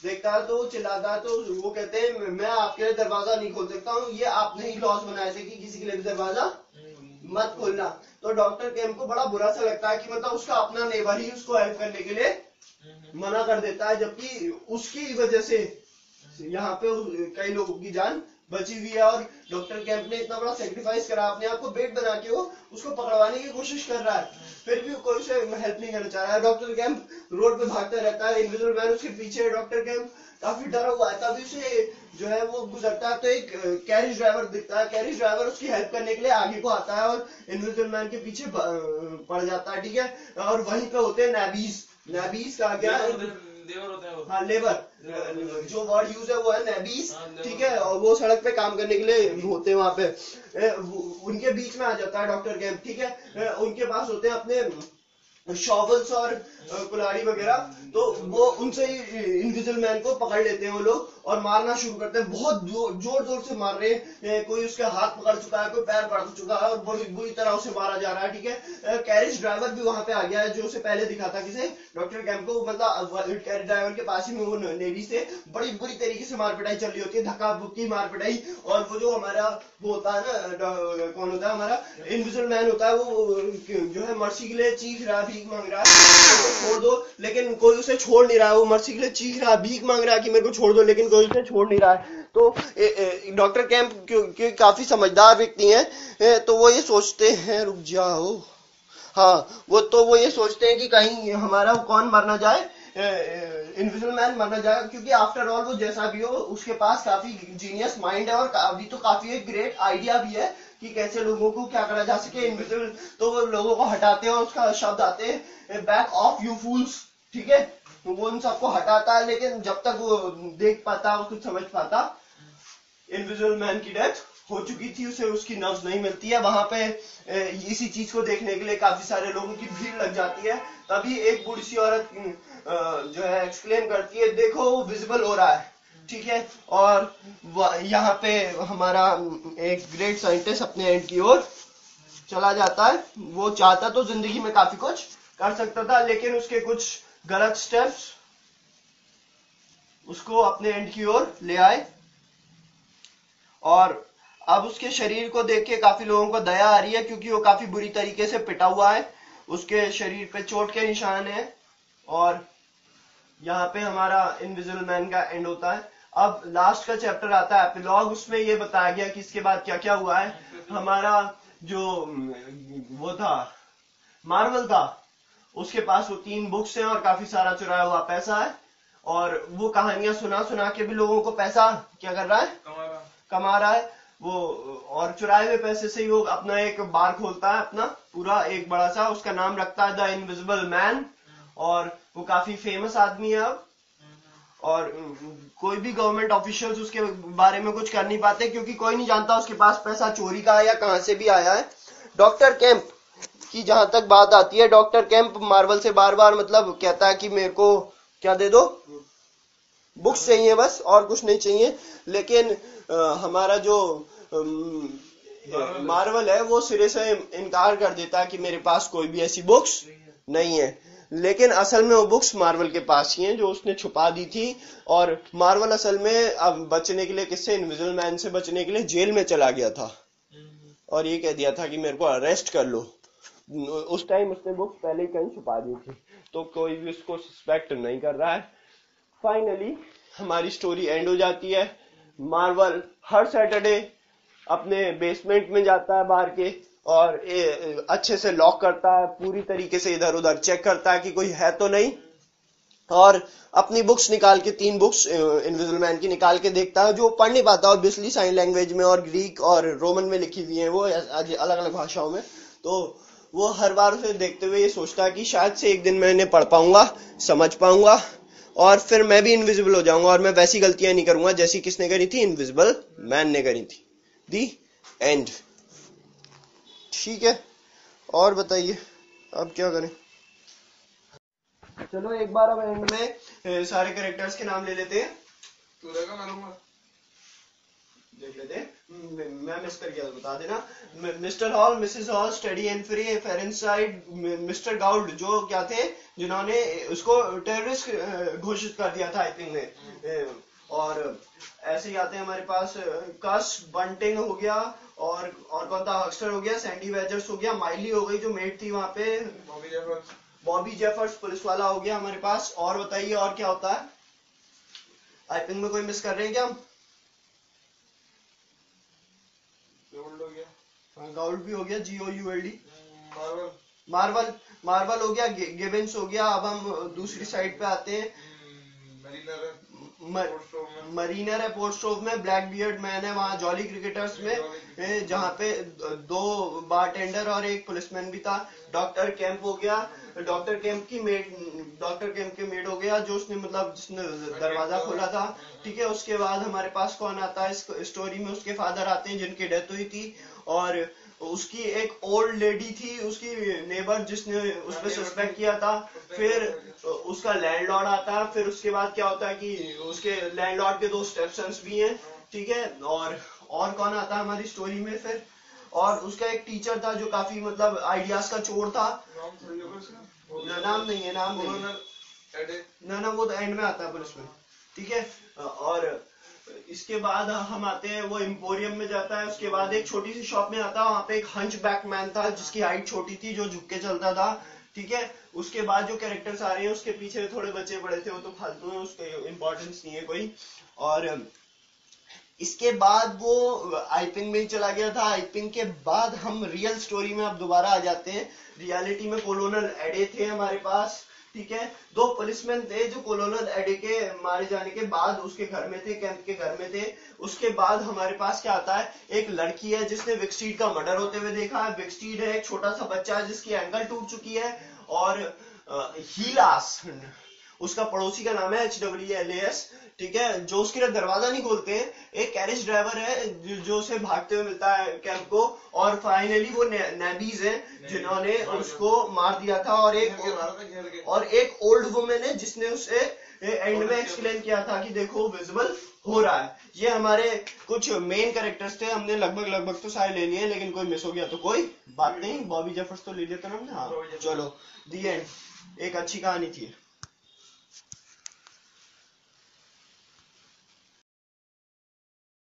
Speaker 1: देखता है तो चिल्लाता है। तो वो कहते हैं मैं आपके लिए दरवाजा नहीं खोल सकता हूँ, ये आपने ही लॉस बनाए थे कि किसी के लिए भी दरवाजा मत खोलना। तो डॉक्टर कैंप को बड़ा बुरा सा लगता है कि मतलब उसका अपना नेबर ही उसको हेल्प करने के लिए मना कर देता है, जबकि उसकी वजह से यहाँ पे कई लोगों की जान बची हुई है, और डॉक्टर कैंप ने इतना बड़ा सेक्रीफाइस करा, अपने आप को बेट बना के वो उसको पकड़वाने की कोशिश कर रहा है, फिर भी कोई उसे हेल्प नहीं करना चाह रहा है। डॉक्टर कैंप रोड पे भागता रहता है, इनविजिबल मैन उसके पीछे है। डॉक्टर कैंप काफी डरा हुआ है, तभी उसे जो है वो गुजरता है तो एक कैरेज ड्राइवर दिखता है। कैरेज ड्राइवर उसकी हेल्प करने के लिए आगे को आता है और इनविजिबल मैन के पीछे पड़ जाता है, ठीक है। और वहीं पे होते हैं नेबीज। नेबीज का क्या है,
Speaker 2: लेबर होते हैं वो।
Speaker 1: हाँ लेबर, जो वर्ड यूज है वो है नेबीज, ठीक है। और वो सड़क पे काम करने के लिए होते हैं वहां पे। उनके बीच में आ जाता है डॉक्टर कैंप, ठीक है। उनके पास होते हैं अपने शॉवल्स और कुल्हाड़ी वगैरह, तो वो उनसे इनविजिबल मैन को पकड़ लेते हैं वो लोग और मारना शुरू करते हैं। बहुत जोर जोर से मार रहे हैं, कोई उसका हाथ पकड़ चुका है, कोई पैर पकड़ चुका है और बड़ी बुरी तरह उसे मारा जा रहा है, ठीक है। कैरेज ड्राइवर भी वहां पे आ गया है, जो उसे पहले दिखा था किसे, डॉक्टर कैंप को, मतलब कैरेज ड्राइवर के पास ही में वो नेवी से बड़ी बुरी तरीके से मार पिटाई चल रही होती है, धक्का बुक्की मार पिटाई। और वो जो हमारा वो होता है ना, कौन होता है हमारा इनविजिबल मैन होता है, वो जो है मर्सी के लिए चीख रहा है, भीख मांग रहा है, छोड़ दो, लेकिन कोई उसे छोड़ नहीं रहा है। वो मर्सी के लिए चीख रहा है, भीख मांग रहा है कि मेरे को छोड़ दो, लेकिन कोई उसे छोड़ नहीं रहा है। तो डॉक्टर कैंप क्योंकि काफी समझदार व्यक्ति हैं, तो वो ये सोचते हैं, रुक जाओ, हाँ वो ये सोचते हैं कि कहीं हमारा कौन मर ना जाए, इनविजिबल मैन मर ना जाए, क्योंकि आफ्टर ऑल वो जैसा भी हो उसके पास काफी जीनियस माइंड है और अभी तो काफी एक ग्रेट आइडिया भी है कि कैसे लोगों को क्या करा जा सके। इनविजिबल तो वो लोगों को हटाते हैं और उसका शब्द आते हैं, बैक ऑफ यू फूल्स, ठीक है। तो वो उन सबको हटाता है, लेकिन जब तक वो देख पाता, वो कुछ समझ पाता, इनविजिबल मैन की डेथ हो चुकी थी, उसे उसकी नब्ज नहीं मिलती है। वहां पे इसी चीज को देखने के लिए काफी सारे लोगों की भीड़ लग जाती है। तभी एक बूढ़ी सी औरत जो है एक्सक्लेम करती है, देखो वो विजिबल हो रहा है, ठीक है। और यहाँ पे हमारा एक ग्रेट साइंटिस्ट अपने एंड की ओर चला जाता है। वो चाहता तो जिंदगी में काफी कुछ कर सकता था, लेकिन उसके कुछ गलत स्टेप्स उसको अपने एंड की ओर ले आए। और अब उसके शरीर को देख के काफी लोगों को दया आ रही है, क्योंकि वो काफी बुरी तरीके से पिटा हुआ है, उसके शरीर पे चोट के निशान है। और यहाँ पे हमारा इनविजिबल मैन का एंड होता है। अब लास्ट का चैप्टर आता है एपिलॉग, उसमें ये बताया गया कि इसके बाद क्या क्या हुआ है। हमारा जो वो था मार्वल था, उसके पास वो 3 बुक्स हैं और काफी सारा चुराया हुआ पैसा है, और वो कहानियां सुना सुना के भी लोगों को पैसा क्या कर रहा है, कमा रहा है वो। और चुराए हुए पैसे से ही वो अपना एक बार खोलता है, अपना पूरा एक बड़ा सा, उसका नाम रखता है द इनविजिबल मैन, और वो काफी फेमस आदमी है अब। और कोई भी गवर्नमेंट ऑफिशियल्स उसके बारे में कुछ कर नहीं पाते, क्योंकि कोई नहीं जानता उसके पास पैसा चोरी का है या कहां से भी आया है। डॉक्टर कैंप की जहां तक बात आती है, डॉक्टर कैंप मार्वल से बार बार मतलब कहता है कि मेरे को क्या दे दो, बुक्स चाहिए बस, और कुछ नहीं चाहिए। लेकिन हमारा जो मार्वल है वो सिरे से इनकार कर देता है कि मेरे पास कोई भी ऐसी बुक्स नहीं है। लेकिन असल में वो बुक्स मार्वल के पास ही हैं, जो उसने छुपा दी थी। और मार्वल असल में अब बचने के लिए, किससे, इनविजिबल मैन से बचने के लिए जेल में चला गया था और ये कह दिया था कि मेरे को अरेस्ट कर लो। उस टाइम उसने बुक्स पहले ही कहीं छुपा दी थी, तो कोई भी उसको सस्पेक्ट नहीं कर रहा है। फाइनली हमारी स्टोरी एंड हो जाती है। मार्वल हर सैटरडे अपने बेसमेंट में जाता है बाहर के, और अच्छे से लॉक करता है, पूरी तरीके से इधर उधर चेक करता है कि कोई है तो नहीं, और अपनी बुक्स निकाल के 3 बुक्स इनविजिबल मैन की निकाल के देखता है, जो पढ़ नहीं पाता ऑब्वियसली, साइन लैंग्वेज में और ग्रीक और रोमन में लिखी हुई है वो, अलग अलग भाषाओं में। तो वो हर बार उसे देखते हुए ये सोचता है कि शायद से एक दिन मैं इन्हें पढ़ पाऊंगा, समझ पाऊंगा, और फिर मैं भी इनविजिबल हो जाऊंगा, और मैं वैसी गलतियां नहीं करूंगा जैसी किसने करी थी, इनविजिबल मैन ने करी थी। दी एंड। ठीक है, और बताइए अब क्या करें। चलो एक बार अब एंड में सारे कैरेक्टर्स के नाम ले लेते हैं, देख लेते हैं। मैं मिस कर गया तो बता देना। Mr Hall, Mrs Hall, study and free, Fearenside, Mr Gould, जो क्या थे, जिन्होंने उसको टेररिस्ट घोषित कर दिया था आई थिंक में। और ऐसे ही आते हैं हमारे पास कस, बंटिंग हो गया, और कौन था, हक्सटर हो गया, सैंडी वेजर्स हो गया, माइली हो गई जो मेट थी वहां पे, बॉबी जेफर्स पुलिस वाला हो गया हमारे पास। और बताइए और क्या होता है, आई थिंक में कोई मिस कर रहे हैं क्या हम? गाउल्ड भी हो गया, GOULD।
Speaker 3: मार्वल।
Speaker 1: मार्वल हो गया, गिबन्स हो गया। अब हम दूसरी साइड पे आते हैं। मरीनर है पोर्टस्ट्रोव में, ब्लैक बियर्ड मैन है वहाँ जॉली क्रिकेटर्स में, जहाँ पे 2 बारटेंडर और 1 पुलिसमैन भी था। डॉक्टर कैंप हो गया, डॉक्टर कैंप के मेड हो गया, जो उसने मतलब जिसने दरवाजा खोला था। ठीक है, उसके बाद हमारे पास कौन आता है इस स्टोरी में? उसके फादर आते हैं जिनकी डेथ हुई थी, और उसकी एक ओल्ड लेडी थी, उसकी नेबर, जिसने उस पर सस्पेक्ट किया था। फिर उसका लैंडलॉर्ड आता है। फिर उसके बाद क्या होता है कि उसके लैंडलॉर्ड के 2 स्टेपसन्स भी हैं। ठीक है, और कौन आता है हमारी स्टोरी में फिर? और उसका एक टीचर था जो काफी मतलब आइडियाज का चोर था। नाम नहीं है। ना वो तो एंड में आता है पुलिस में। ठीक है, और इसके बाद हम आते हैं, वो एम्पोरियम में जाता है। उसके बाद एक छोटी सी शॉप में आता है, वहां पे एक हंच बैक मैन था जिसकी हाइट छोटी थी, जो झुक के चलता था। ठीक है, उसके बाद जो कैरेक्टर्स आ रहे हैं उसके पीछे थोड़े बच्चे पड़े थे, वो तो फालतू है, उसके इम्पोर्टेंस नहीं है कोई। और इसके बाद वो आईपिंग में ही चला गया था। आईपिंग के बाद हम रियल स्टोरी में अब दोबारा आ जाते हैं। रियलिटी में कोलोनल एडे थे हमारे पास। ठीक है, 2 पुलिसमैन थे जो कोलोनल एडे के मारे जाने के बाद उसके घर में थे, कैंप के घर में थे। उसके बाद हमारे पास क्या आता है? एक लड़की है जिसने विक्सटीड का मर्डर होते हुए देखा है। विक्सटीड है एक छोटा सा बच्चा है जिसकी एंकल टूट चुकी है। और हीलास, उसका पड़ोसी का नाम है HWLAS। ठीक है, जो उसके लिए दरवाजा नहीं खोलते हैं। एक कैरेज ड्राइवर है जो उसे भागते हुए मिलता है कैंप को। और फाइनली वो नेबीज है जिन्होंने उसको मार दिया था। और एक ओल्ड वुमेन है जिसने उसे एंड में एक्सप्लेन किया था कि देखो विजिबल हो रहा है। ये हमारे कुछ मेन कैरेक्टर्स थे। हमने लगभग तो सारे ले लिए, लेकिन कोई मिस हो गया तो कोई बात नहीं। बॉबी जेफर्स तो ले लिया था हमने। हाँ, चलो दी एंड। एक अच्छी कहानी थी।